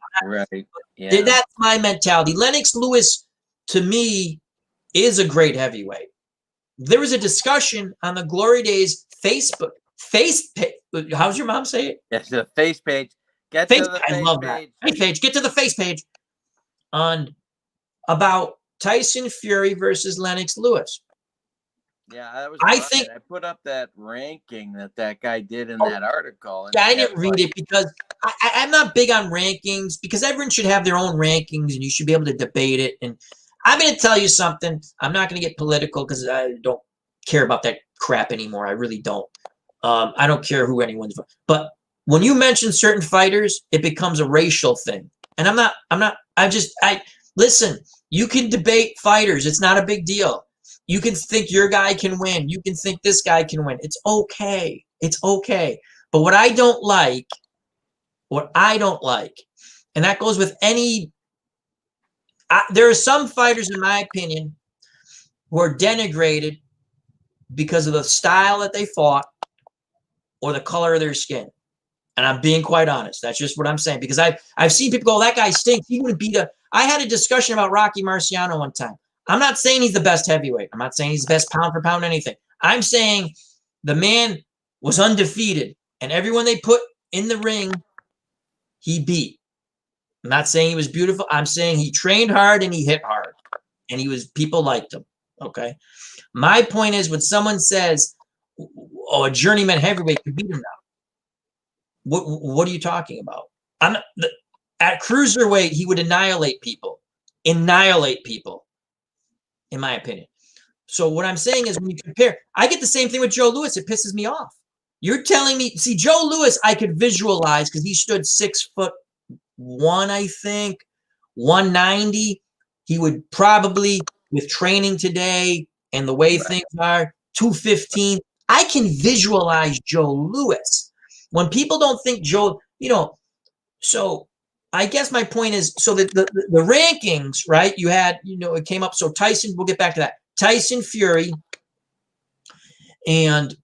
S2: Yeah.
S1: That's my mentality. Lennox Lewis, to me, is a great heavyweight. There was a discussion on the Glory Days Facebook face page. How's your mom say it?
S2: Yes, the face page. Get to the
S1: I love that. Face page. Get to the face page. About Tyson Fury versus Lennox Lewis.
S2: Yeah, that was.
S1: I
S2: put up that ranking that guy did in that article.
S1: Yeah, I didn't read it because I'm not big on rankings because everyone should have their own rankings and you should be able to debate it. And I'm going to tell you something. I'm not going to get political because I don't care about that crap anymore. I really don't. I don't care who anyone's. But when you mention certain fighters, it becomes a racial thing. And listen, you can debate fighters. It's not a big deal. You can think your guy can win. You can think this guy can win. It's okay. It's okay. But what I don't like, and that goes with there are some fighters, in my opinion, who are denigrated because of the style that they fought or the color of their skin. And I'm being quite honest. That's just what I'm saying. Because I've seen people go, that guy stinks. He wouldn't beat I had a discussion about Rocky Marciano one time. I'm not saying he's the best heavyweight. I'm not saying he's the best pound for pound anything. I'm saying the man was undefeated. And everyone they put in the ring, he beat. I'm not saying he was beautiful. I'm saying he trained hard and he hit hard. And people liked him. Okay. My point is when someone says, oh, a journeyman heavyweight could beat him now. What are you talking about? At cruiserweight, he would annihilate people. In my opinion. So what I'm saying is when you compare, I get the same thing with Joe Louis. It pisses me off. You're telling me, see, Joe Louis, I could visualize because he stood 6'1", I think, 190. He would probably, with training today and the way things are, 215. I can visualize Joe Louis. When people don't think Joe, so I guess my point is, so the rankings, right? You had, it came up. So Tyson, we'll get back to that. Tyson Fury and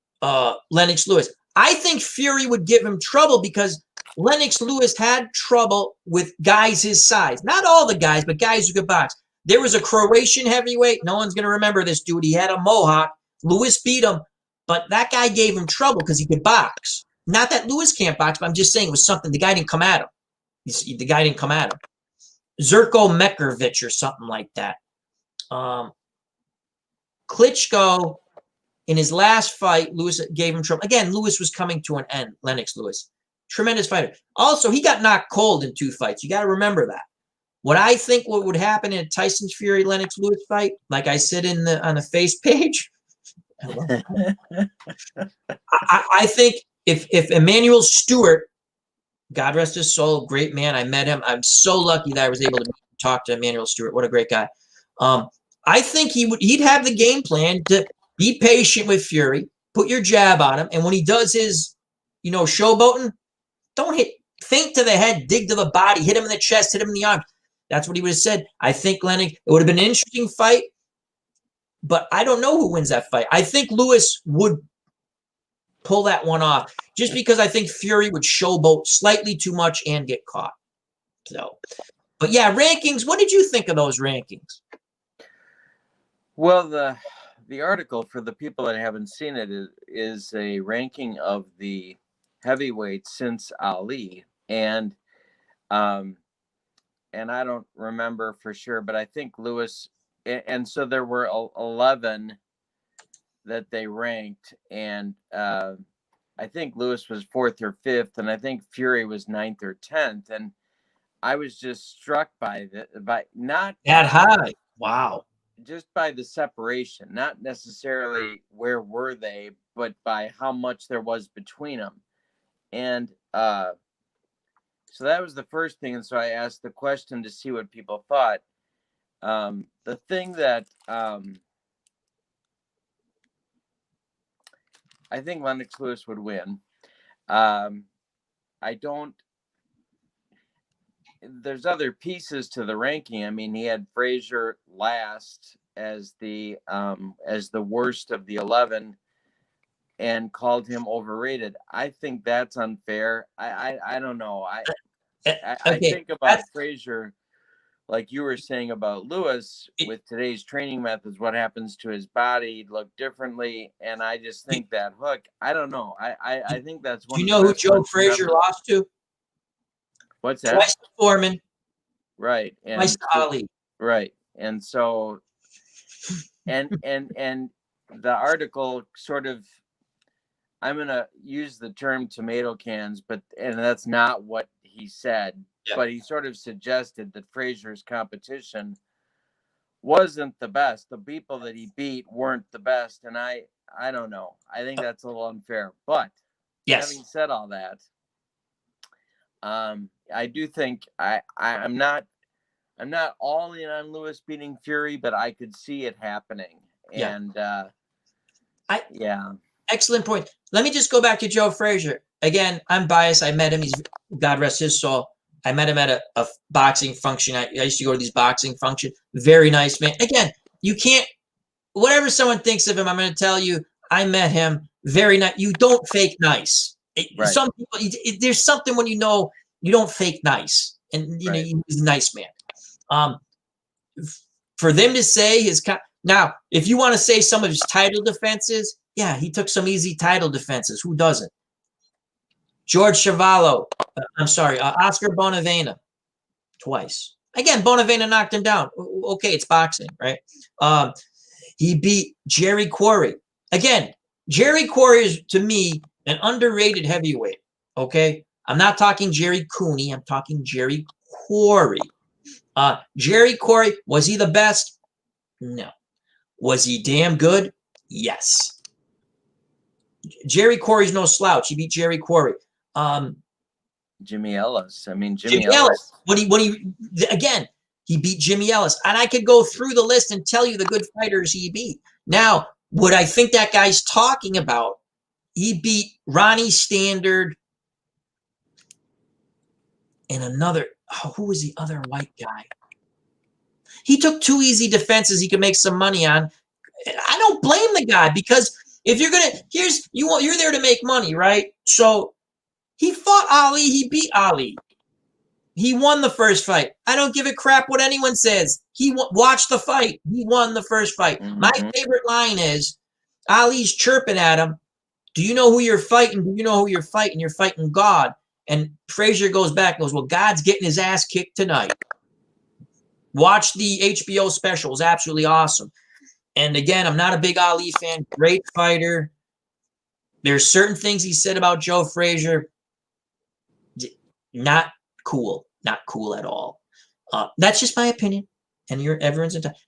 S1: Lennox Lewis. I think Fury would give him trouble because Lennox Lewis had trouble with guys his size. Not all the guys, but guys who could box. There was a Croatian heavyweight. No one's going to remember this dude. He had a mohawk. Lewis beat him, but that guy gave him trouble because he could box. Not that Lewis can't box, but I'm just saying it was something. The guy didn't come at him. The guy didn't come at him. Zerko Mekovic or something like that. Klitschko, in his last fight, Lewis gave him trouble. Again, Lewis was coming to an end, Lennox Lewis. Tremendous fighter. Also, he got knocked cold in 2 fights. You got to remember that. What I think what would happen in a Tyson Fury Lennox Lewis fight, like I said on the face page, I think if Emmanuel Stewart, God rest his soul, great man, I met him. I'm so lucky that I was able to talk to Emmanuel Stewart. What a great guy. I think he'd have the game plan to be patient with Fury, put your jab on him, and when he does his, showboating, don't hit. feint to the head, dig to the body, hit him in the chest, hit him in the arm. That's what he would have said. I think, Lennox, it would have been an interesting fight, but I don't know who wins that fight. I think Lewis would pull that one off just because I think Fury would showboat slightly too much and get caught. So, but yeah, rankings. What did you think of those rankings?
S2: Well, the article, for the people that haven't seen it, is a ranking of the heavyweights since Ali, and I don't remember for sure, but I think Lewis, and so there were 11 that they ranked, and I think Lewis was 4th or 5th, and I think Fury was 9th or 10th, and I was just struck by not
S1: that high. Wow.
S2: Just by the separation, not necessarily where were they, but by how much there was between them. And so that was the first thing. And so I asked the question to see what people thought. The thing that I think Lennox Lewis would win. There's other pieces to the ranking. I mean, he had Frazier last as the worst of the 11 and called him overrated. I think that's unfair. I don't know. I think about Frazier, like you were saying about Lewis, with today's training methods, what happens to his body look differently. And I just think that Hook, I don't know. I think that's one.
S1: Do you know who Joe Frazier lost to?
S2: What's that?
S1: Twice to Foreman.
S2: Right. And
S1: twice to Ali.
S2: Right. And so, and the article sort of, I'm going to use the term tomato cans, and that's not what he said, but he sort of suggested that Frazier's competition wasn't the best. The people that he beat weren't the best. And I don't know. I think that's a little unfair, but having said all that, I do think I'm not all in on Lewis beating Fury, but I could see it happening. And
S1: excellent point. Let me just go back to Joe Frazier. Again, I'm biased. I met him. He's, God rest his soul. I met him at a boxing function. I used to go to these boxing functions. Very nice man. Again, you can't, whatever someone thinks of him, I'm going to tell you, I met him. Very nice. You don't fake nice. Some people, there's something when you know you don't fake nice. And, you know, he's a nice man. For them to say now, if you want to say some of his title defenses, yeah, he took some easy title defenses. Who doesn't? George Chuvalo, Oscar Bonavena, twice. Again, Bonavena knocked him down. Okay, it's boxing, right? He beat Jerry Quarry. Again, Jerry Quarry is, to me, an underrated heavyweight, okay? I'm not talking Jerry Cooney. I'm talking Jerry Quarry. Jerry Quarry, was he the best? No. Was he damn good? Yes. Jerry Quarry's no slouch. He beat Jerry Quarry.
S2: Jimmy Ellis. I mean,
S1: Jimmy Ellis. Again, he beat Jimmy Ellis. And I could go through the list and tell you the good fighters he beat. Now, what I think that guy's talking about, he beat Ronnie Standard and another, who was the other white guy? He took two easy defenses he could make some money on. I don't blame the guy, because if you're gonna, you're there to make money, right? So he fought Ali, he beat Ali. He won the first fight. I don't give a crap what anyone says. He watched the fight. He won the first fight. Mm-hmm. My favorite line is, Ali's chirping at him, do you know who you're fighting? Do you know who you're fighting? You're fighting God. And Frazier goes back and goes, well, God's getting his ass kicked tonight. Watch the HBO special. It's absolutely awesome. And again, I'm not a big Ali fan. Great fighter. There's certain things he said about Joe Frazier. Not cool. Not cool at all. That's just my opinion. And everyone's entitled.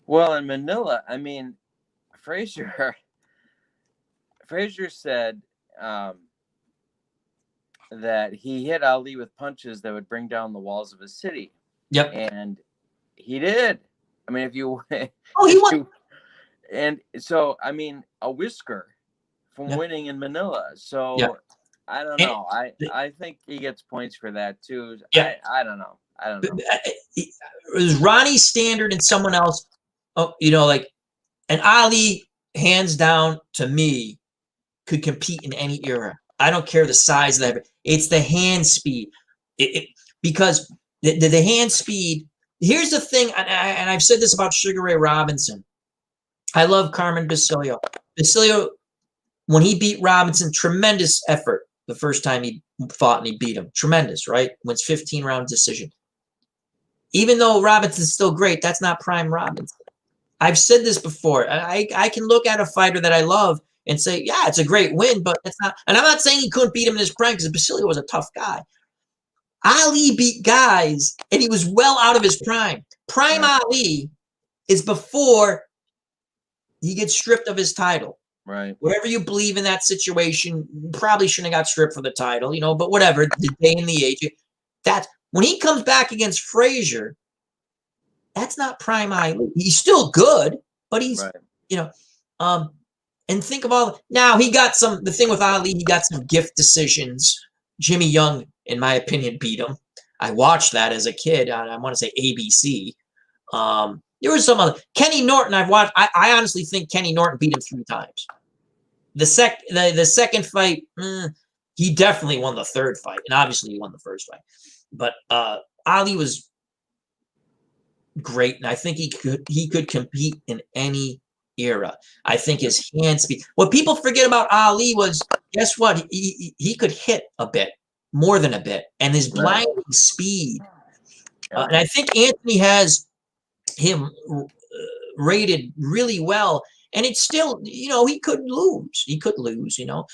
S2: Well, in Manila, I mean, Frazier said that he hit Ali with punches that would bring down the walls of a city.
S1: Yep.
S2: And he did. I mean, he
S1: won.
S2: And so, I mean, a whisker from winning in Manila. So I don't
S1: And,
S2: know. I think he gets points for that too.
S1: yeah.
S2: I don't know. I don't know.
S1: It was Ronnie Standard and someone else. Oh, you know, like, and Ali, hands down to me, could compete in any era. I don't care the size of that. It's the hand speed. Because the hand speed. Here's the thing, and I've said this about Sugar Ray Robinson. I love Carmen Basilio. Basilio, when he beat Robinson, tremendous effort the first time he fought and he beat him. Tremendous, right? Wins 15-round decision. Even though Robinson's still great, that's not prime Robinson. I've said this before. I can look at a fighter that I love and say, yeah, it's a great win, but it's not. And I'm not saying he couldn't beat him in his prime because Basilio was a tough guy. Ali beat guys, and he was well out of his prime. Prime
S2: Right.
S1: Ali is before he gets stripped of his title.
S2: Right.
S1: Whatever you believe in that situation, probably shouldn't have got stripped for the title, you know, but whatever, the day and the age. That's when he comes back against Frazier, that's not prime Ali. He's still good, but he's,
S2: Right.
S1: you know, and think of all, now he got some, the thing with Ali, he got some gift decisions. Jimmy Young, in my opinion, beat him. I watched that as a kid on, I want to say ABC. There was some other, Kenny Norton, I've watched, I honestly think Kenny Norton beat him 3 times. The second fight, he definitely won the 3rd fight, and obviously he won the 1st fight. But Ali was great, and I think he could compete in any era. I think his hand speed. What people forget about Ali was, guess what? He could hit a bit, more than a bit, and his blinding speed. And I think Anthony has him rated really well. And it's still, you know, he could lose. He could lose, you know.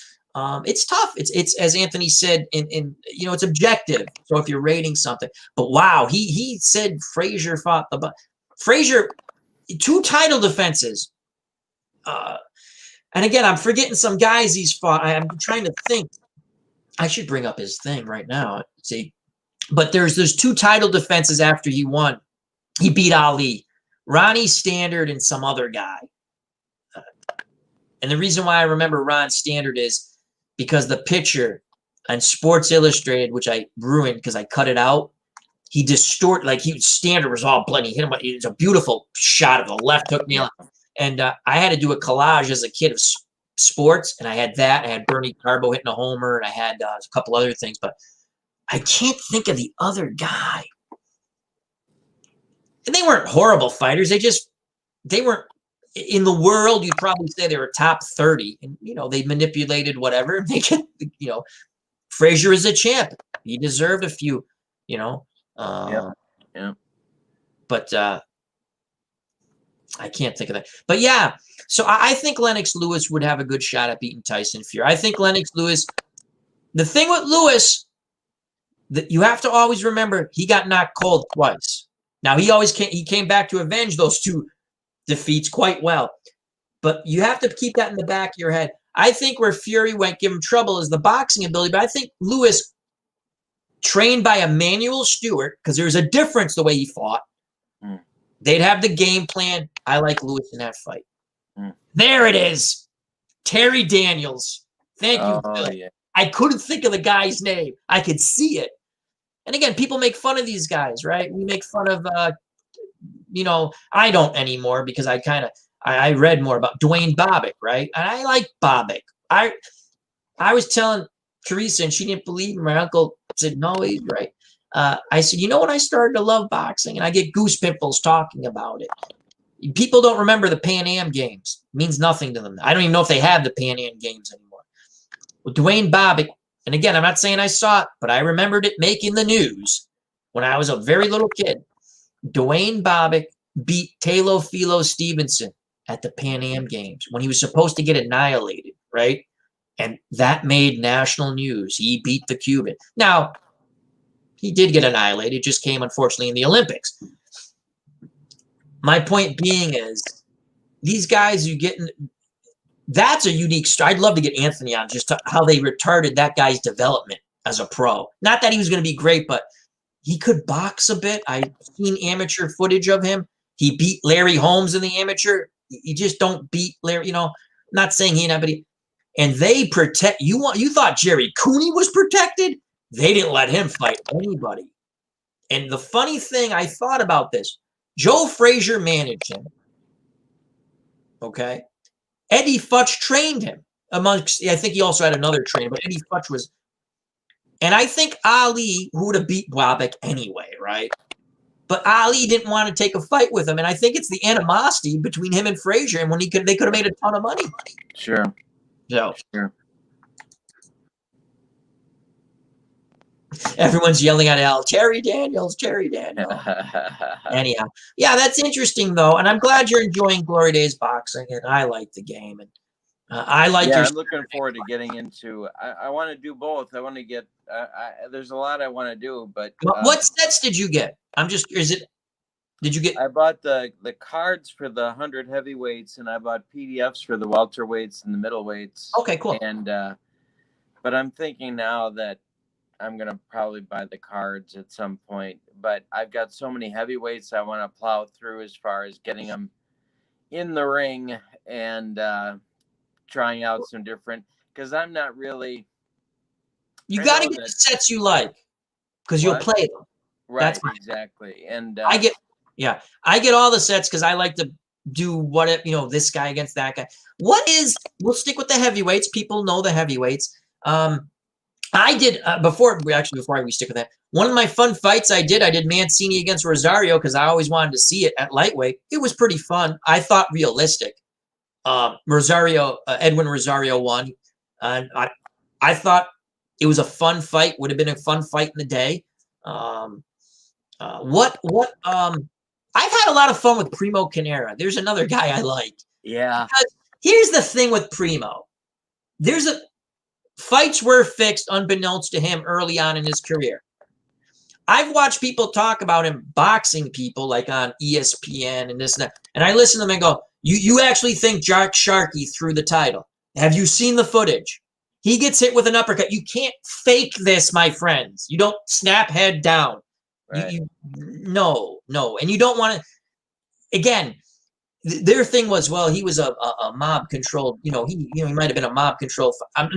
S1: It's tough. It's as Anthony said, in you know, it's objective. So if you're rating something, but wow, he said Frazier fought Frazier 2 title defenses. And again, I'm forgetting some guys he's fought. I'm trying to think. I should bring up his thing right now. See, but there's 2 title defenses after he won. He beat Ali, Ronnie Standard, and some other guy. And the reason why I remember Ron Standard is because the picture on Sports Illustrated, which I ruined because I cut it out, he distorted, like Standard was all bloody. He hit him. It was a beautiful shot of the left hook nail. And I had to do a collage as a kid of sports, and I had that. I had Bernie Carbo hitting a homer, and I had a couple other things, but I can't think of the other guy. And they weren't horrible fighters. They weren't. In the world, you'd probably say they were top 30, and you know they manipulated whatever. They could, you know, Frazier is a champ. He deserved a few, you know.
S2: Yeah.
S1: But I can't think of that. But yeah, so I think Lennox Lewis would have a good shot at beating Tyson Fury. I think Lennox Lewis. The thing with Lewis that you have to always remember, he got knocked cold twice. Now he came back to avenge those 2 defeats quite well. But you have to keep that in the back of your head. I think where Fury went give him trouble is the boxing ability, but I think Lewis, trained by Emmanuel Stewart, because there's a difference the way he fought, they'd have the game plan. I like Lewis in that fight. There it is. Terry Daniels. Thank you, Phil.
S2: Yeah.
S1: I couldn't think of the guy's name. I could see it. And again, people make fun of these guys, right? We make fun of you know, I don't anymore because I read more about Dwayne Bobbitt, right? And I like Bobbitt. I was telling Teresa, and she didn't believe me. My uncle said, no, he's right. I said, you know when I started to love boxing? And I get goose pimples talking about it. People don't remember the Pan Am Games. It means nothing to them. I don't even know if they have the Pan Am Games anymore. Well, Dwayne Bobbitt, and again, I'm not saying I saw it, but I remembered it making the news when I was a very little kid. Dwayne Bobbitt beat Teofilo Stevenson at the Pan Am Games when he was supposed to get annihilated, right? And that made national news. He beat the Cuban. Now, he did get annihilated. It just came, unfortunately, in the Olympics. My point being is, these guys you get in, that's a unique story. I'd love to get Anthony on just how they retarded that guy's development as a pro. Not that he was going to be great, but he could box a bit. I've seen amateur footage of him. He beat Larry Holmes in the amateur. You just don't beat Larry, you know. I'm not saying he and but and they protect you. You thought Jerry Cooney was protected? They didn't let him fight anybody. And the funny thing, I thought about this. Joe Frazier managed him. Okay. Eddie Futch trained him. Amongst, I think he also had another trainer, but Eddie Futch was. And I think Ali, who would have beat Bobbick anyway, right? But Ali didn't want to take a fight with him, and I think it's the animosity between him and Frazier. And when they could have made a ton of money.
S2: Sure.
S1: So
S2: sure.
S1: Everyone's yelling at Al, Terry Daniels, Terry Daniels. Anyhow, yeah, that's interesting though, and I'm glad you're enjoying Glory Days boxing, and I like the game, and I like.
S2: Yeah, I'm looking forward to getting into. I want to do both. I want to get. There's a lot I want to do, but
S1: what sets did you get? I'm just. Did you get?
S2: I bought the cards for the 100 heavyweights, and I bought PDFs for the welterweights and the middleweights.
S1: Okay, cool.
S2: And but I'm thinking now that I'm gonna probably buy the cards at some point. But I've got so many heavyweights I want to plow through as far as getting them in the ring and trying out some different. Because I'm not really.
S1: You got to get the sets you like, because you'll play them.
S2: Right. Exactly. And
S1: I get all the sets because I like to do what this guy against that guy. We'll stick with the heavyweights. People know the heavyweights. I did before we stick with that. One of my fun fights I did Mancini against Rosario because I always wanted to see it at lightweight. It was pretty fun. I thought realistic. Edwin Rosario won, and I thought it was a fun fight. Would have been a fun fight in the day. I've had a lot of fun with Primo Canera. There's another guy I like.
S2: Yeah.
S1: Because here's the thing with Primo. Fights were fixed unbeknownst to him early on in his career. I've watched people talk about him boxing people like on ESPN and this and that. And I listen to them and go, you actually think Jack Sharkey threw the title? Have you seen the footage? He gets hit with an uppercut. You can't fake this, my friends. You don't snap head down. Right. No. And you don't want to, again, their thing was, well, he was a mob controlled, he might have been a mob controlled. I'm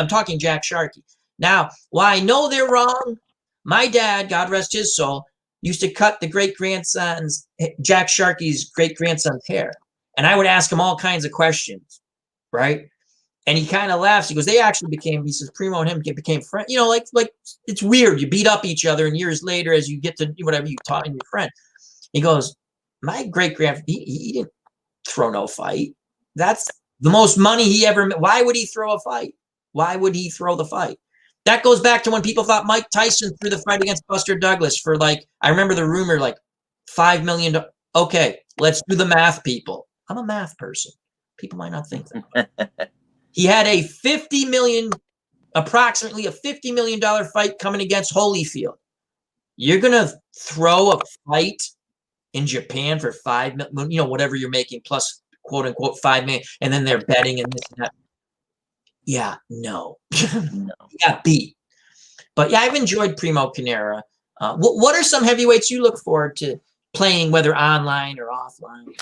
S1: talking Jack Sharkey. Now, while I know they're wrong, my dad, God rest his soul, used to cut the great-grandson's, Jack Sharkey's great-grandson's hair. And I would ask him all kinds of questions, right? And he kind of laughs. He goes, he says, Primo and him became friends. Like it's weird. You beat up each other, and years later, as you get to do whatever you taught in your friend, he goes, my great-grandfather, he didn't throw no fight. That's the most money he ever made. Why would he throw a fight? Why would he throw the fight? That goes back to when people thought Mike Tyson threw the fight against Buster Douglas for I remember the rumor, $5 million. Okay, let's do the math, people. I'm a math person. People might not think that. He had approximately a $50 million fight coming against Holyfield. You're going to throw a fight in Japan for $5 million, whatever you're making, plus quote unquote $5 million, and then they're betting and this and that. Yeah, no. He got beat. But yeah, I've enjoyed Primo Canera. What are some heavyweights you look forward to playing, whether online or offline?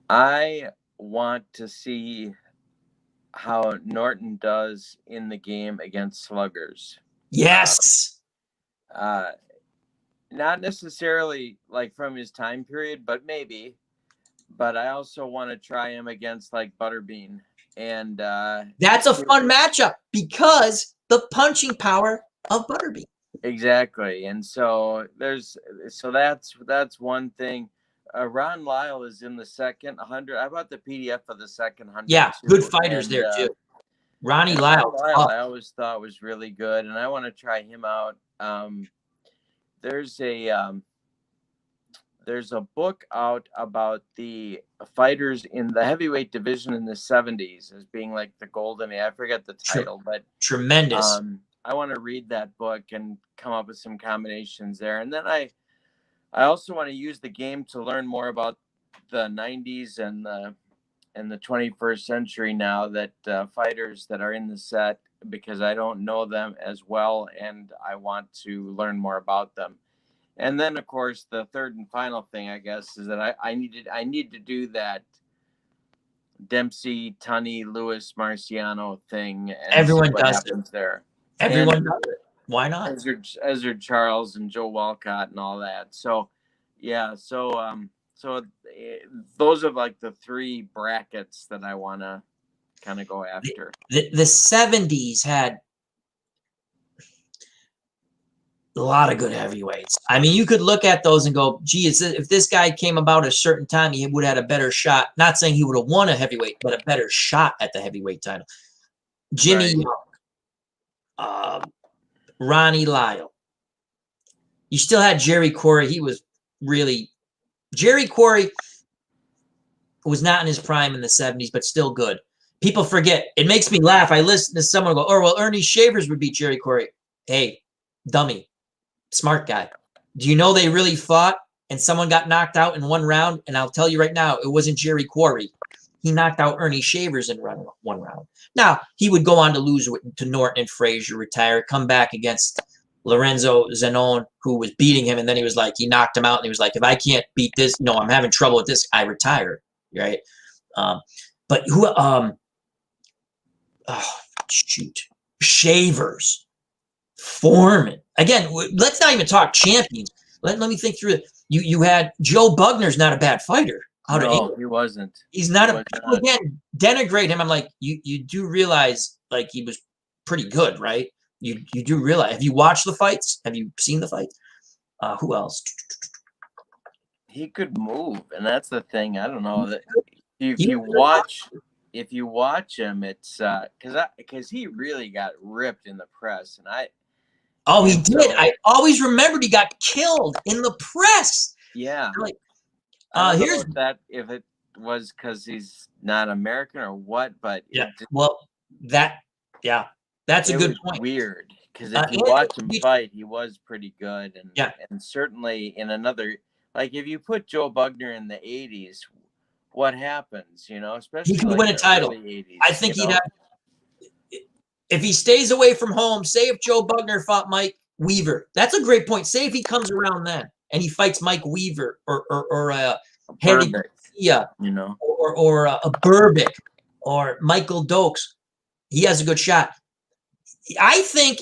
S2: I want to see how Norton does in the game against sluggers.
S1: Yes.
S2: Not necessarily from his time period, but maybe. But I also want to try him against Butterbean. And
S1: that's a fun matchup because the punching power of Butterbean.
S2: Exactly. And so that's one thing. Ron Lyle is in the second 100. I bought the PDF of the second 100.
S1: Yeah, good fighters there too. Ronnie Lyle,
S2: I always thought was really good, and I want to try him out. There's a book out about the fighters in the heavyweight division in the 70s as being the golden age. I forget the title, but
S1: tremendous.
S2: I want to read that book and come up with some combinations there. And then I also want to use the game to learn more about the 90s and the 21st century now, that fighters that are in the set, because I don't know them as well and I want to learn more about them. And then, of course, the third and final thing, I guess, is that I need to do that Dempsey, Tunney, Lewis, Marciano thing, and
S1: Everyone
S2: see what
S1: does
S2: happens
S1: it.
S2: there.
S1: Everyone
S2: And
S1: does it. Why not?
S2: Ezra Charles and Joe Walcott and all that. So, yeah. Those are like the three brackets that I want to kind of go after.
S1: The 70s had a lot of good heavyweights. I mean, you could look at those and go, gee, if this guy came about a certain time, he would have had a better shot. Not saying he would have won a heavyweight, but a better shot at the heavyweight title. Jimmy Young, Ronnie Lyle. You still had Jerry Corey. He was really Jerry Corey was not in his prime in the 70s, but still good. People forget. It makes me laugh. I listen to someone go, oh, well, Ernie Shavers would beat Jerry Corey. Hey, dummy. Smart guy. Do you know they really fought and someone got knocked out in one round? And I'll tell you right now, it wasn't Jerry Quarry. He knocked out Ernie Shavers in one round. Now, he would go on to lose to Norton and Frazier, retire, come back against Lorenzo Zanon, who was beating him. And then he was like, he knocked him out. And he was like, if I can't beat this, no, I'm having trouble with this, I retire. Right? But who, Shavers, Foreman. Again, let's not even talk champions. Let me think through it. You had Joe Bugner's not a bad fighter.
S2: No, he wasn't.
S1: He's not again, denigrate him. I'm like, you do realize like he was pretty good, right? You do realize. Have you watched the fights? Have you seen the fights? Who else?
S2: He could move, and that's the thing. I don't know that if you watch him, it's because he really got ripped in the press, and
S1: he did. So, I always remembered he got killed in the press.
S2: Yeah.
S1: Like,
S2: here's that if it was because he's not American or what, but
S1: yeah. That's a good point.
S2: Weird because if you watch him fight, he was pretty good, and certainly in another, like if you put Joe Bugner in the 80s, what happens? You know, especially
S1: he could win a title.
S2: 80s,
S1: I think he'd have. If he stays away from home, say if Joe Bugner fought Mike Weaver, that's a great point. Say if he comes around then and he fights Mike Weaver or Henry Garcia,
S2: you know,
S1: or a Burbick or Michael Dokes, he has a good shot. I think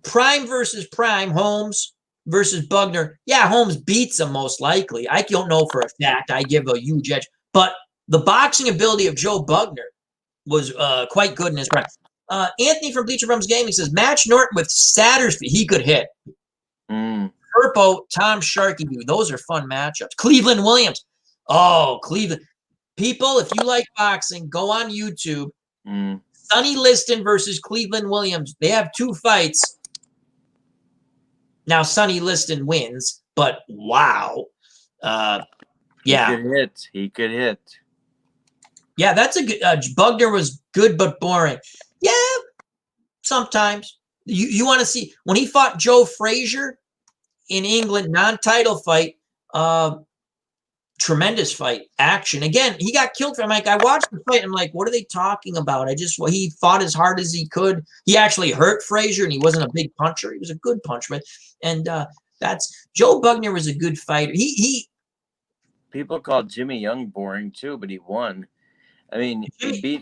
S1: prime versus prime, Holmes versus Bugner. Yeah, Holmes beats him most likely. I don't know for a fact. I give a huge edge, but the boxing ability of Joe Bugner was quite good in his prime. Anthony from Bleacher Bums Gaming says, match Norton with Sattersby. He could hit. Purpo, Tom Sharkey. Those are fun matchups. Cleveland Williams. Oh, Cleveland. People, if you like boxing, go on YouTube. Sonny Liston versus Cleveland Williams. They have 2 fights. Now, Sonny Liston wins, but wow. Yeah.
S2: He could hit.
S1: Yeah, that's a good. Bugner was good but boring. Yeah, sometimes. You want to see when he fought Joe Frazier in England, non-title fight, tremendous fight, action. Again, he got killed from. Like I watched the fight, I'm like, what are they talking about? He fought as hard as he could. He actually hurt Frazier, and he wasn't a big puncher. He was a good puncher, and that's Joe Bugner was a good fighter. He
S2: people called Jimmy Young boring too, but he won. I mean, he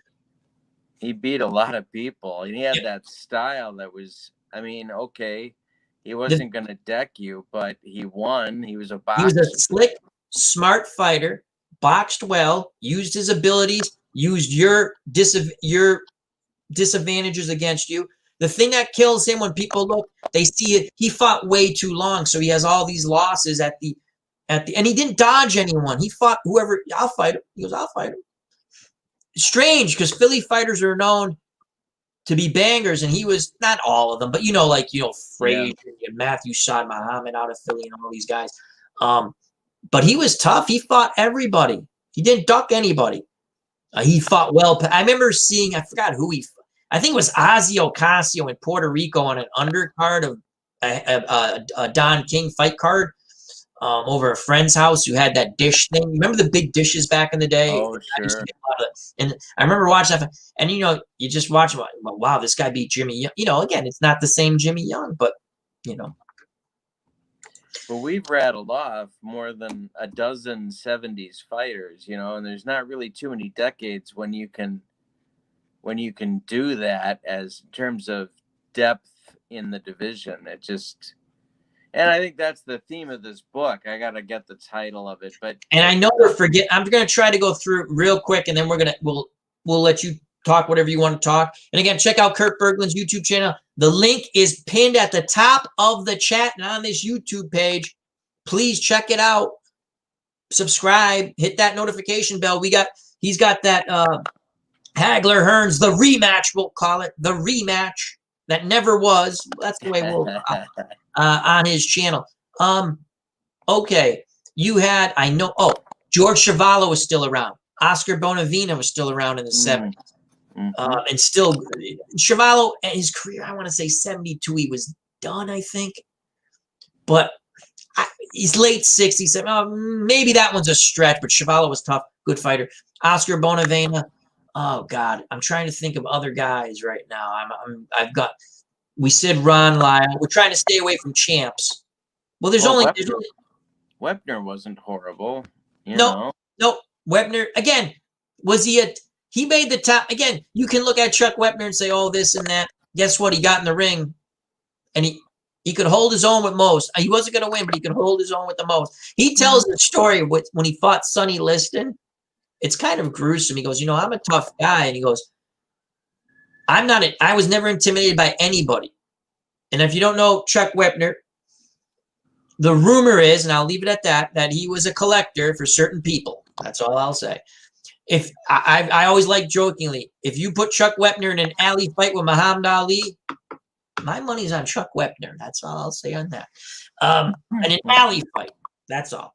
S2: beat a lot of people, and he had that style that was. I mean, okay, he wasn't going to deck you, but he won. He was a boxer.
S1: He was a slick, smart fighter, boxed well, used his abilities, used your disadvantages against you. The thing that kills him when people look, they see it. He fought way too long, so he has all these losses at the, and he didn't dodge anyone. He fought whoever. I'll fight him. He goes, I'll fight him. Strange, because Philly fighters are known to be bangers, and he was not all of them, but Frazier and Matthew Shad Muhammad out of Philly and all these guys. But he was tough. He fought everybody. He didn't duck anybody. He fought well. I remember seeing, I forgot who I think it was Ozzy Ocasio in Puerto Rico on an undercard of a Don King fight card. Over a friend's house who had that dish thing. Remember the big dishes back in the day?
S2: Oh, sure.
S1: And I remember watching that. And, you just watch, wow, this guy beat Jimmy Young. Again, it's not the same Jimmy Young, but,
S2: Well, we've rattled off more than a dozen 70s fighters, you know, and there's not really too many decades when you can do that as in terms of depth in the division. It just, and I think that's the theme of this book. I got to get the title of it, but
S1: I know we're forgetting. I'm going to try to go through real quick, and then we'll let you talk whatever you want to talk. And again, check out Kurt Bergland's YouTube channel. The link is pinned at the top of the chat and on this YouTube page. Please check it out. Subscribe. Hit that notification bell. He's got that Hagler Hearns, the rematch, we'll call it. The rematch that never was. That's the way we'll on his channel. Okay. You had, I know, George Chuvalo was still around. Oscar Bonavena was still around in the 70s. And still, Chuvalo, his career, I want to say 72, he was done, I think. But he's late 60s. Maybe that one's a stretch, but Chuvalo was tough, good fighter. Oscar Bonavena. Oh, God. I'm trying to think of other guys right now. We said Ron Lyle. We're trying to stay away from champs. Well, there's only
S2: Webner wasn't horrible. No,
S1: Webner, again, he made the top. Again, you can look at Chuck Webner and say, oh, this and that. Guess what? He got in the ring, and he could hold his own with most. He wasn't going to win, but he could hold his own with the most. He tells the story when he fought Sonny Liston. It's kind of gruesome. He goes, I'm a tough guy. And he goes, I was never intimidated by anybody. And if you don't know Chuck Webner, the rumor is, and I'll leave it at that he was a collector for certain people. That's all I'll say. If I always like jokingly, if you put Chuck Webner in an alley fight with Muhammad Ali, my money's on Chuck Webner. That's all I'll say on that. And an alley fight. That's all.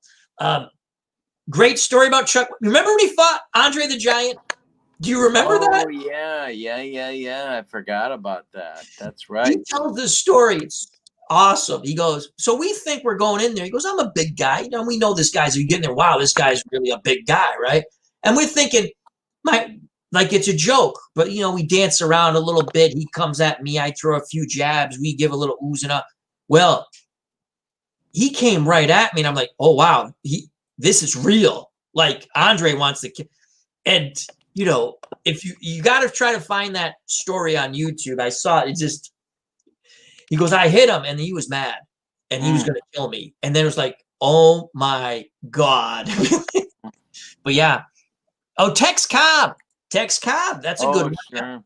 S1: Great story about Chuck. Remember when he fought Andre the Giant? Do you remember that?
S2: Oh, yeah. I forgot about that. That's right.
S1: He tells this story. It's awesome. He goes, so we think we're going in there. He goes, I'm a big guy. We know this guy's getting there. Wow, this guy's really a big guy, right? And we're thinking, like it's a joke. But, we dance around a little bit. He comes at me. I throw a few jabs. We give a little oozing up. Well, he came right at me. And I'm like, oh, wow, this is real. Like Andre wants to. And, if you got to try to find that story on YouTube. I saw it. He goes, I hit him, and he was mad, and he was going to kill me. And then it was like, oh, my God. But, yeah. Oh, Tex Cobb. That's a good one.
S2: Sure.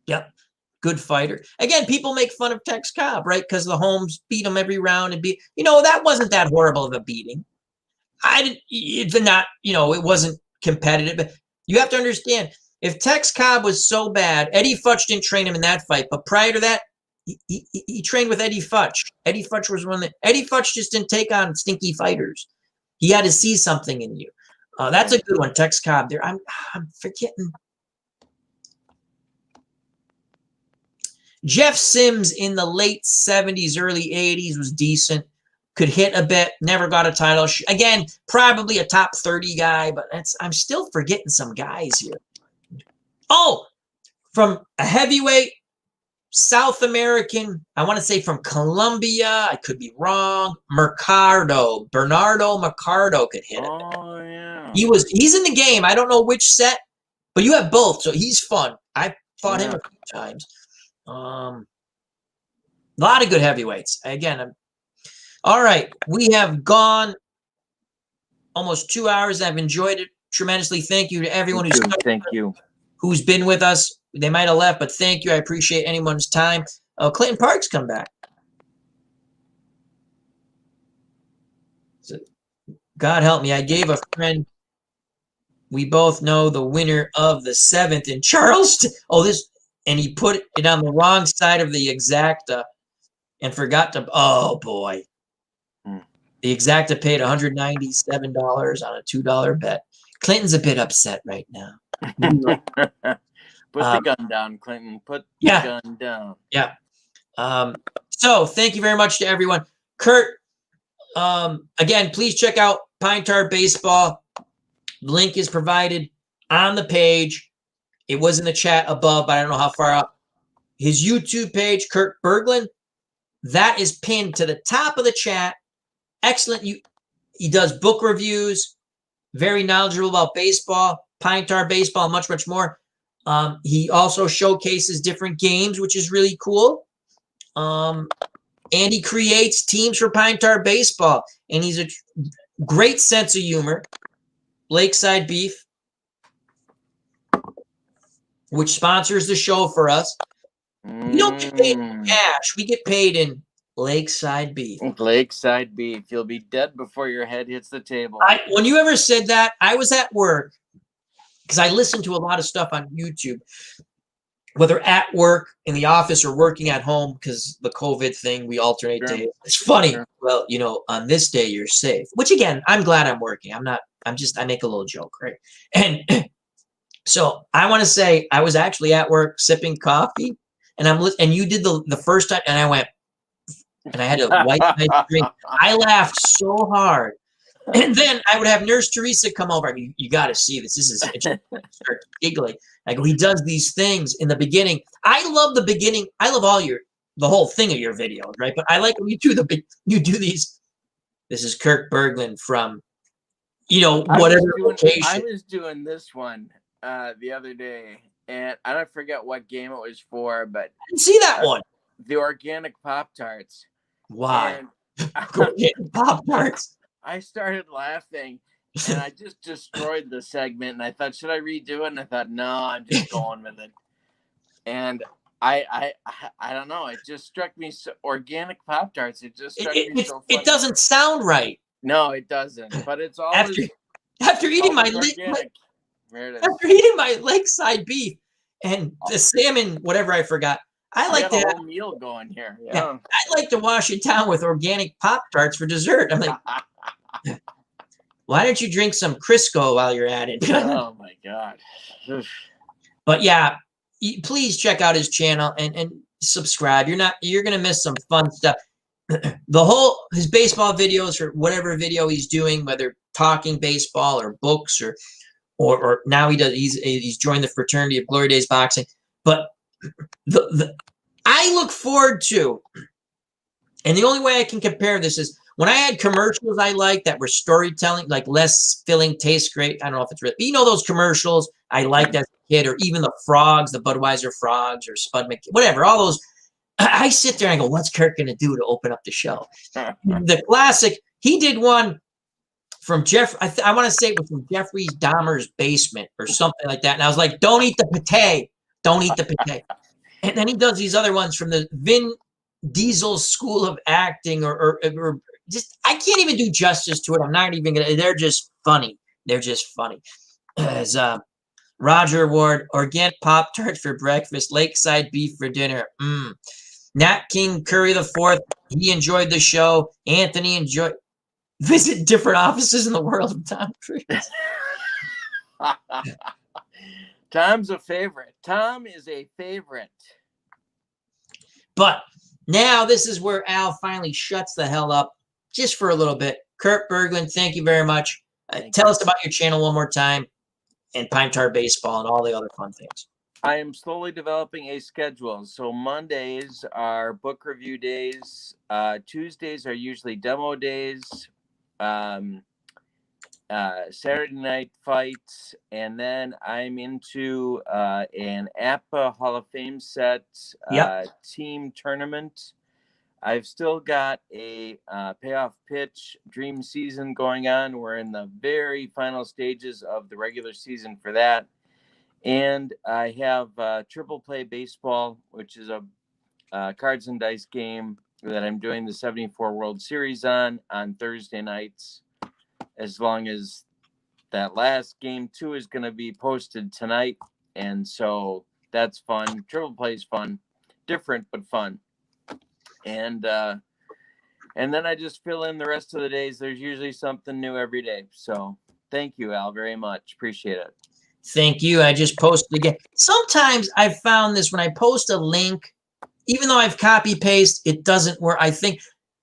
S1: Yep. Good fighter. Again, people make fun of Tex Cobb, right? Because the Holmes beat him every round and that wasn't that horrible of a beating. It wasn't competitive. But you have to understand, if Tex Cobb was so bad, Eddie Futch didn't train him in that fight. But prior to that, he trained with Eddie Futch. Eddie Futch was Eddie Futch just didn't take on stinky fighters. He had to see something in you. That's a good one, Tex Cobb. There, I'm forgetting. Jeff Sims in the late 70s, early 80s was decent. Could hit a bit. Never got a title. Again, probably a top 30 guy, but I'm still forgetting some guys here. Oh, from a heavyweight South American, I want to say from Colombia. I could be wrong. Bernardo Mercado could hit it.
S2: Oh, yeah.
S1: He's in the game. I don't know which set, but you have both, so he's fun. I fought him a few times. A lot of good heavyweights. Again, all right. We have gone almost 2 hours. I've enjoyed it tremendously. Thank you to everyone who's been with us. They might have left, but thank you. I appreciate anyone's time. Clinton Park's come back. So, God help me. I gave a friend, we both know the winner of the 7th in Charleston. And he put it on the wrong side of the exacta and forgot to, oh boy. The exacta paid $197 on a $2 bet. Clinton's a bit upset right now.
S2: Put the gun down, Clinton. Put the gun down. Yeah.
S1: So thank you very much to everyone. Kurt, again, please check out Pine Tar Baseball. Link is provided on the page. It was in the chat above, but I don't know how far up. His YouTube page, Kurt Bergland, that is pinned to the top of the chat excellent. He does book reviews, very knowledgeable about baseball, Pine Tar baseball, and much, much more. He also showcases different games, which is really cool. And he creates teams for Pine Tar baseball. And he's a great sense of humor. Lakeside Beef, which sponsors the show for us. We don't get paid in cash. We get paid in Lakeside Beef.
S2: Lakeside Beef. You'll be dead before your head hits the table.
S1: When you ever said that, I was at work because I listen to a lot of stuff on YouTube, whether at work, in the office, or working at home because the COVID thing, we alternate days. It's funny. Sure. Well, on this day you're safe, which again, I'm glad I'm working. I make a little joke, right? And so I want to say I was actually at work sipping coffee, and you did the first time, and I went, and I had to wipe my drink. I laughed so hard. And then I would have Nurse Teresa come over. You got to see this. This is start giggling. I go, he does these things in the beginning. I love the beginning. I love the whole thing of your videos, right? But I like when you do these. This is Kurt Bergland from, whatever location.
S2: I was doing this one the other day, and I don't forget what game it was for, but
S1: I didn't see that one.
S2: The organic Pop-Tarts.
S1: Why? Organic Pop-Tarts.
S2: I started laughing, and I just destroyed the segment, and I thought, should I redo it? And I thought, no, I'm just going with it. And I don't know. It just struck me so organic Pop-Tarts. It just struck me so funny.
S1: It doesn't sound right.
S2: No, it doesn't. But it's all
S1: after eating my Lakeside Beef and the salmon, whatever I forgot. I like
S2: that whole meal going here. Yeah.
S1: I like to wash it down with organic Pop-Tarts for dessert. I'm like, why don't you drink some Crisco while you're at it?
S2: Oh my God.
S1: But yeah, please check out his channel and subscribe. You're gonna miss some fun stuff. His baseball videos, or whatever video he's doing, whether talking baseball or books or now he's joined the Fraternity of Glory Days Boxing. But I look forward to, and the only way I can compare this is when I had commercials I liked that were storytelling, like less filling, tastes great. I don't know if it's real, but those commercials I liked as a kid, or even the frogs, the Budweiser frogs, or Spud McKay, whatever, all those. I sit there and I go, what's Kurt going to do to open up the show? The classic, he did one from I want to say it was from Jeffrey Dahmer's basement or something like that. And I was like, don't eat the pate. Don't eat the pate. And then he does these other ones from the Vin Diesel School of Acting, or just, I can't even do justice to it. I'm not even gonna. They're just funny. They're just funny. As Roger Ward, organic Pop-Tarts for breakfast, Lakeside Beef for dinner. Nat King Curry IV, he enjoyed the show. Anthony enjoyed. Visit different offices in the world of Tom Cruise.
S2: Tom's a favorite. Tom is a favorite.
S1: But now this is where Al finally shuts the hell up just for a little bit. Kurt Bergland, thank you very much. Tell us about your channel one more time, and Pine Tar Baseball and all the other fun things.
S2: I am slowly developing a schedule. So Mondays are book review days. Tuesdays are usually demo days. Saturday night fights, and then I'm into an APA Hall of Fame set team tournament. I've still got a payoff pitch dream season going on. We're in the very final stages of the regular season for that. And I have Triple Play Baseball, which is a cards and dice game that I'm doing the 74 World Series on Thursday nights. As long as that last game 2 is going to be posted tonight. And so that's fun. Triple Play is fun. Different, but fun. And then I just fill in the rest of the days. There's usually something new every day. So thank you, Al, very much. Appreciate it.
S1: Thank you. I just posted again. Sometimes I've found this when I post a link, even though I've copy paste, it doesn't work. I think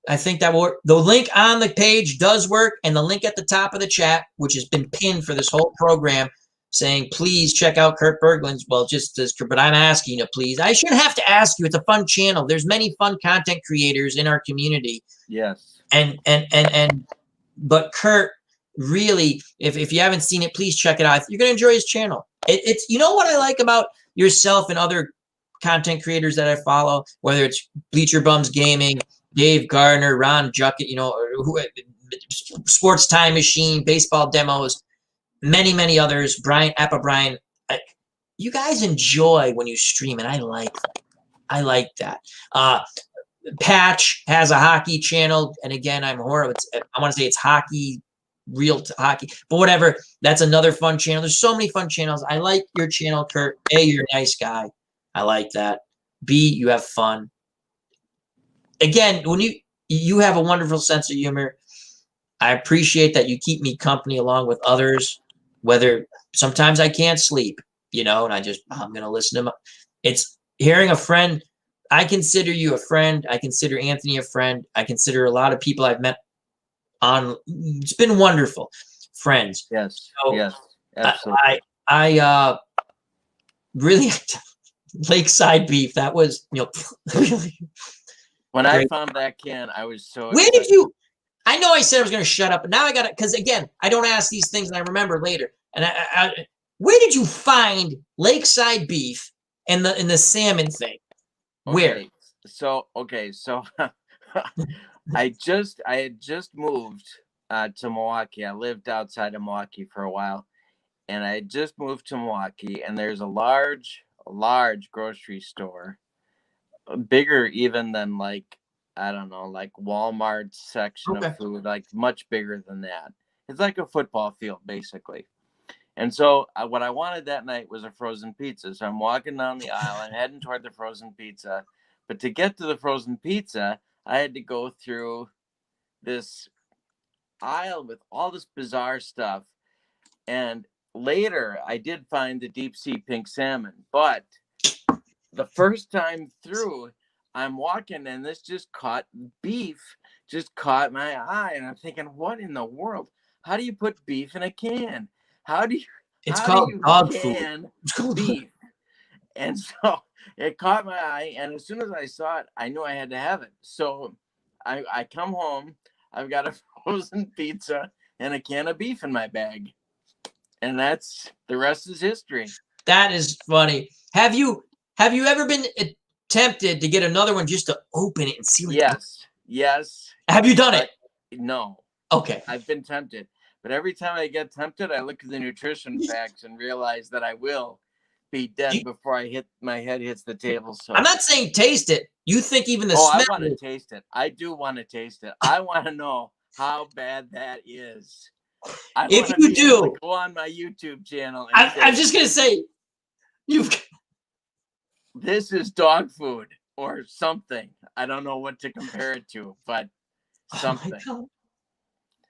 S1: that the link on the page does work, and the link at the top of the chat, which has been pinned for this whole program. saying, please check out Kurt Bergland's. Well, just as, but I'm asking you, please. I shouldn't have to ask you. It's a fun channel. There's many fun content creators in our community.
S2: Yes.
S1: But Kurt, really, if you haven't seen it, please check it out. You're gonna enjoy his channel. It's you know what I like about yourself and other content creators that I follow, whether it's Bleacher Bums Gaming, Dave Gardner, Ron Juckett, you know, or who, Sports Time Machine, Baseball Demos, many others. Brian Appa Brian, you guys enjoy when you stream, and I like that. Patch has a hockey channel, and again, I'm horrible. I want to say it's hockey, real hockey, but whatever. That's another fun channel. There's so many fun channels. I like your channel, Kurt. A, you're a nice guy. I like that. B, you have fun. Again, when you have a wonderful sense of humor. I appreciate that you keep me company along with others. Whether sometimes I can't sleep, you know, and I'm gonna listen to them. It's hearing a friend. I consider you a friend. I consider Anthony a friend. I consider a lot of people I've met on. It's been wonderful, friends.
S2: Yes.
S1: So
S2: Yes. Absolutely.
S1: I really Lakeside Beef. That was, you know, really.
S2: When
S1: great.
S2: I found that can, I was so
S1: Where
S2: excited.
S1: did you? I know I said I was going to shut up, but now I got it because again, I don't ask these things and I remember later. And where did you find Lakeside Beef and the salmon thing? Where?
S2: Okay, so I had just moved to Milwaukee. I lived outside of Milwaukee for a while, and I had just moved to Milwaukee, and there's a large grocery store, bigger even than like, I don't know, like Walmart's section of food, like much bigger than that. It's like a football field, basically. And so what I wanted that night was a frozen pizza. So I'm walking down the aisle and heading toward the frozen pizza. But to get to the frozen pizza, I had to go through this aisle with all this bizarre stuff. And later, I did find the deep sea pink salmon. But the first time through, I'm walking and this beef just caught my eye. And I'm thinking, what in the world? How do you put beef in a can?
S1: It's called dog food.
S2: Beef? And so it caught my eye, and as soon as I saw it, I knew I had to have it. So I come home, I've got a frozen pizza and a can of beef in my bag, and that's the rest is history.
S1: That is funny. Have you ever been tempted to get another one just to open it and see what?
S2: Yes.
S1: Have you done it?
S2: No.
S1: Okay.
S2: I've been tempted. But every time I get tempted, I look at the nutrition facts and realize that I will be dead before my head hits the table. So
S1: I'm not saying taste it. You think even the smell?
S2: I want to taste it. I do want to taste it. I want to know how bad that is.
S1: If you do,
S2: go on my YouTube channel.
S1: I'm just gonna say,
S2: this is dog food or something. I don't know what to compare it to, but something.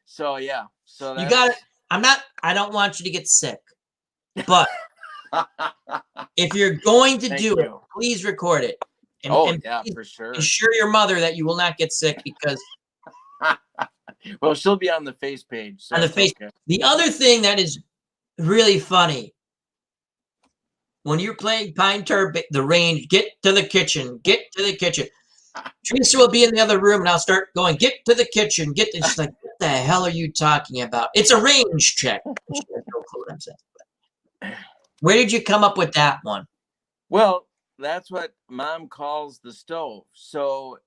S2: So yeah, so
S1: you got it. I don't want you to get sick, but if you're going to do it, please record it. And
S2: yeah, for sure.
S1: Assure your mother that you will not get sick because.
S2: Well, she'll be on the face page. So
S1: on the face. Okay. The other thing that is really funny when you're playing Pine Tar, the range. Get to the kitchen. Get to the kitchen. Teresa will be in the other room, and I'll start going, get to the kitchen. She's like, what the hell are you talking about? It's a range check. She has no clue what I'm saying. Where did you come up with that one?
S2: Well, that's what Mom calls the stove. So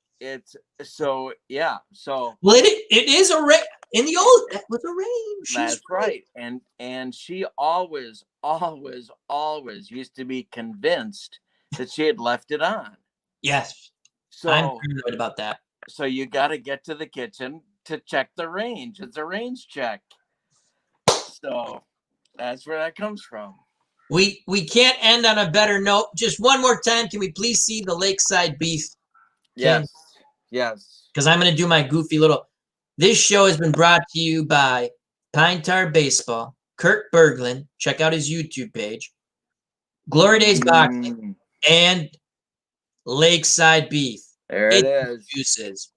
S2: yeah. So
S1: well, it is a range. In the old, that was a range.
S2: That's right. And she always used to be convinced that she had left it on.
S1: Yes. So I'm paranoid about that.
S2: So you got to get to the kitchen to check the range. It's a range check. So that's where that comes from.
S1: We can't end on a better note. Just one more time, can we please see the Lakeside Beef?
S2: Yes.
S1: Because I'm going to do my goofy little. This show has been brought to you by Pine Tar Baseball, Kurt Bergland. Check out his YouTube page. Glory Days Boxing, and Lakeside Beef.
S2: There it is.
S1: Juices.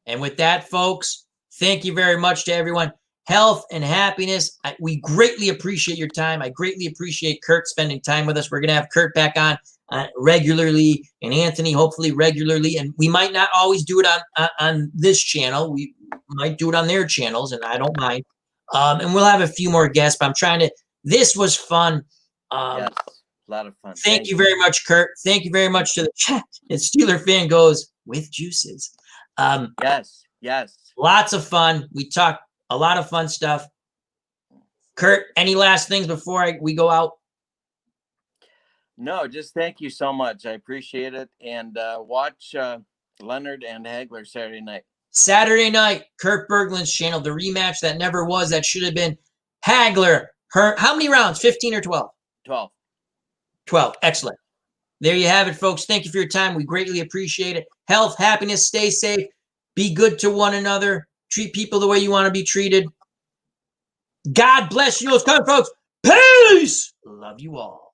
S1: And with that, folks, thank you very much to everyone. health, and happiness. We greatly appreciate your time. I greatly appreciate Kurt spending time with us. We're going to have Kurt back on regularly, and Anthony hopefully regularly. And we might not always do it on this channel. We might do it on their channels, and I don't mind. And we'll have a few more guests, but I'm trying to. This was fun.
S2: Yes, a lot of fun.
S1: Thank you very much, Kurt. Thank you very much to the chat. And Steeler fan goes with juices.
S2: Yes, yes.
S1: Lots of fun. We talked a lot of fun stuff. Kurt, any last things before we go out?
S2: No, just thank you so much. I appreciate it. And watch Leonard and Hagler Saturday night. Saturday night,
S1: Kurt Bergland's channel, the rematch that never was, that should have been Hagler. How many rounds? 15 or 12?
S2: 12.
S1: 12. Excellent. There you have it, folks. Thank you for your time. We greatly appreciate it. Health, happiness, stay safe. Be good to one another. Treat people the way you want to be treated. God bless you. Those kind, folks. Peace. Love you all.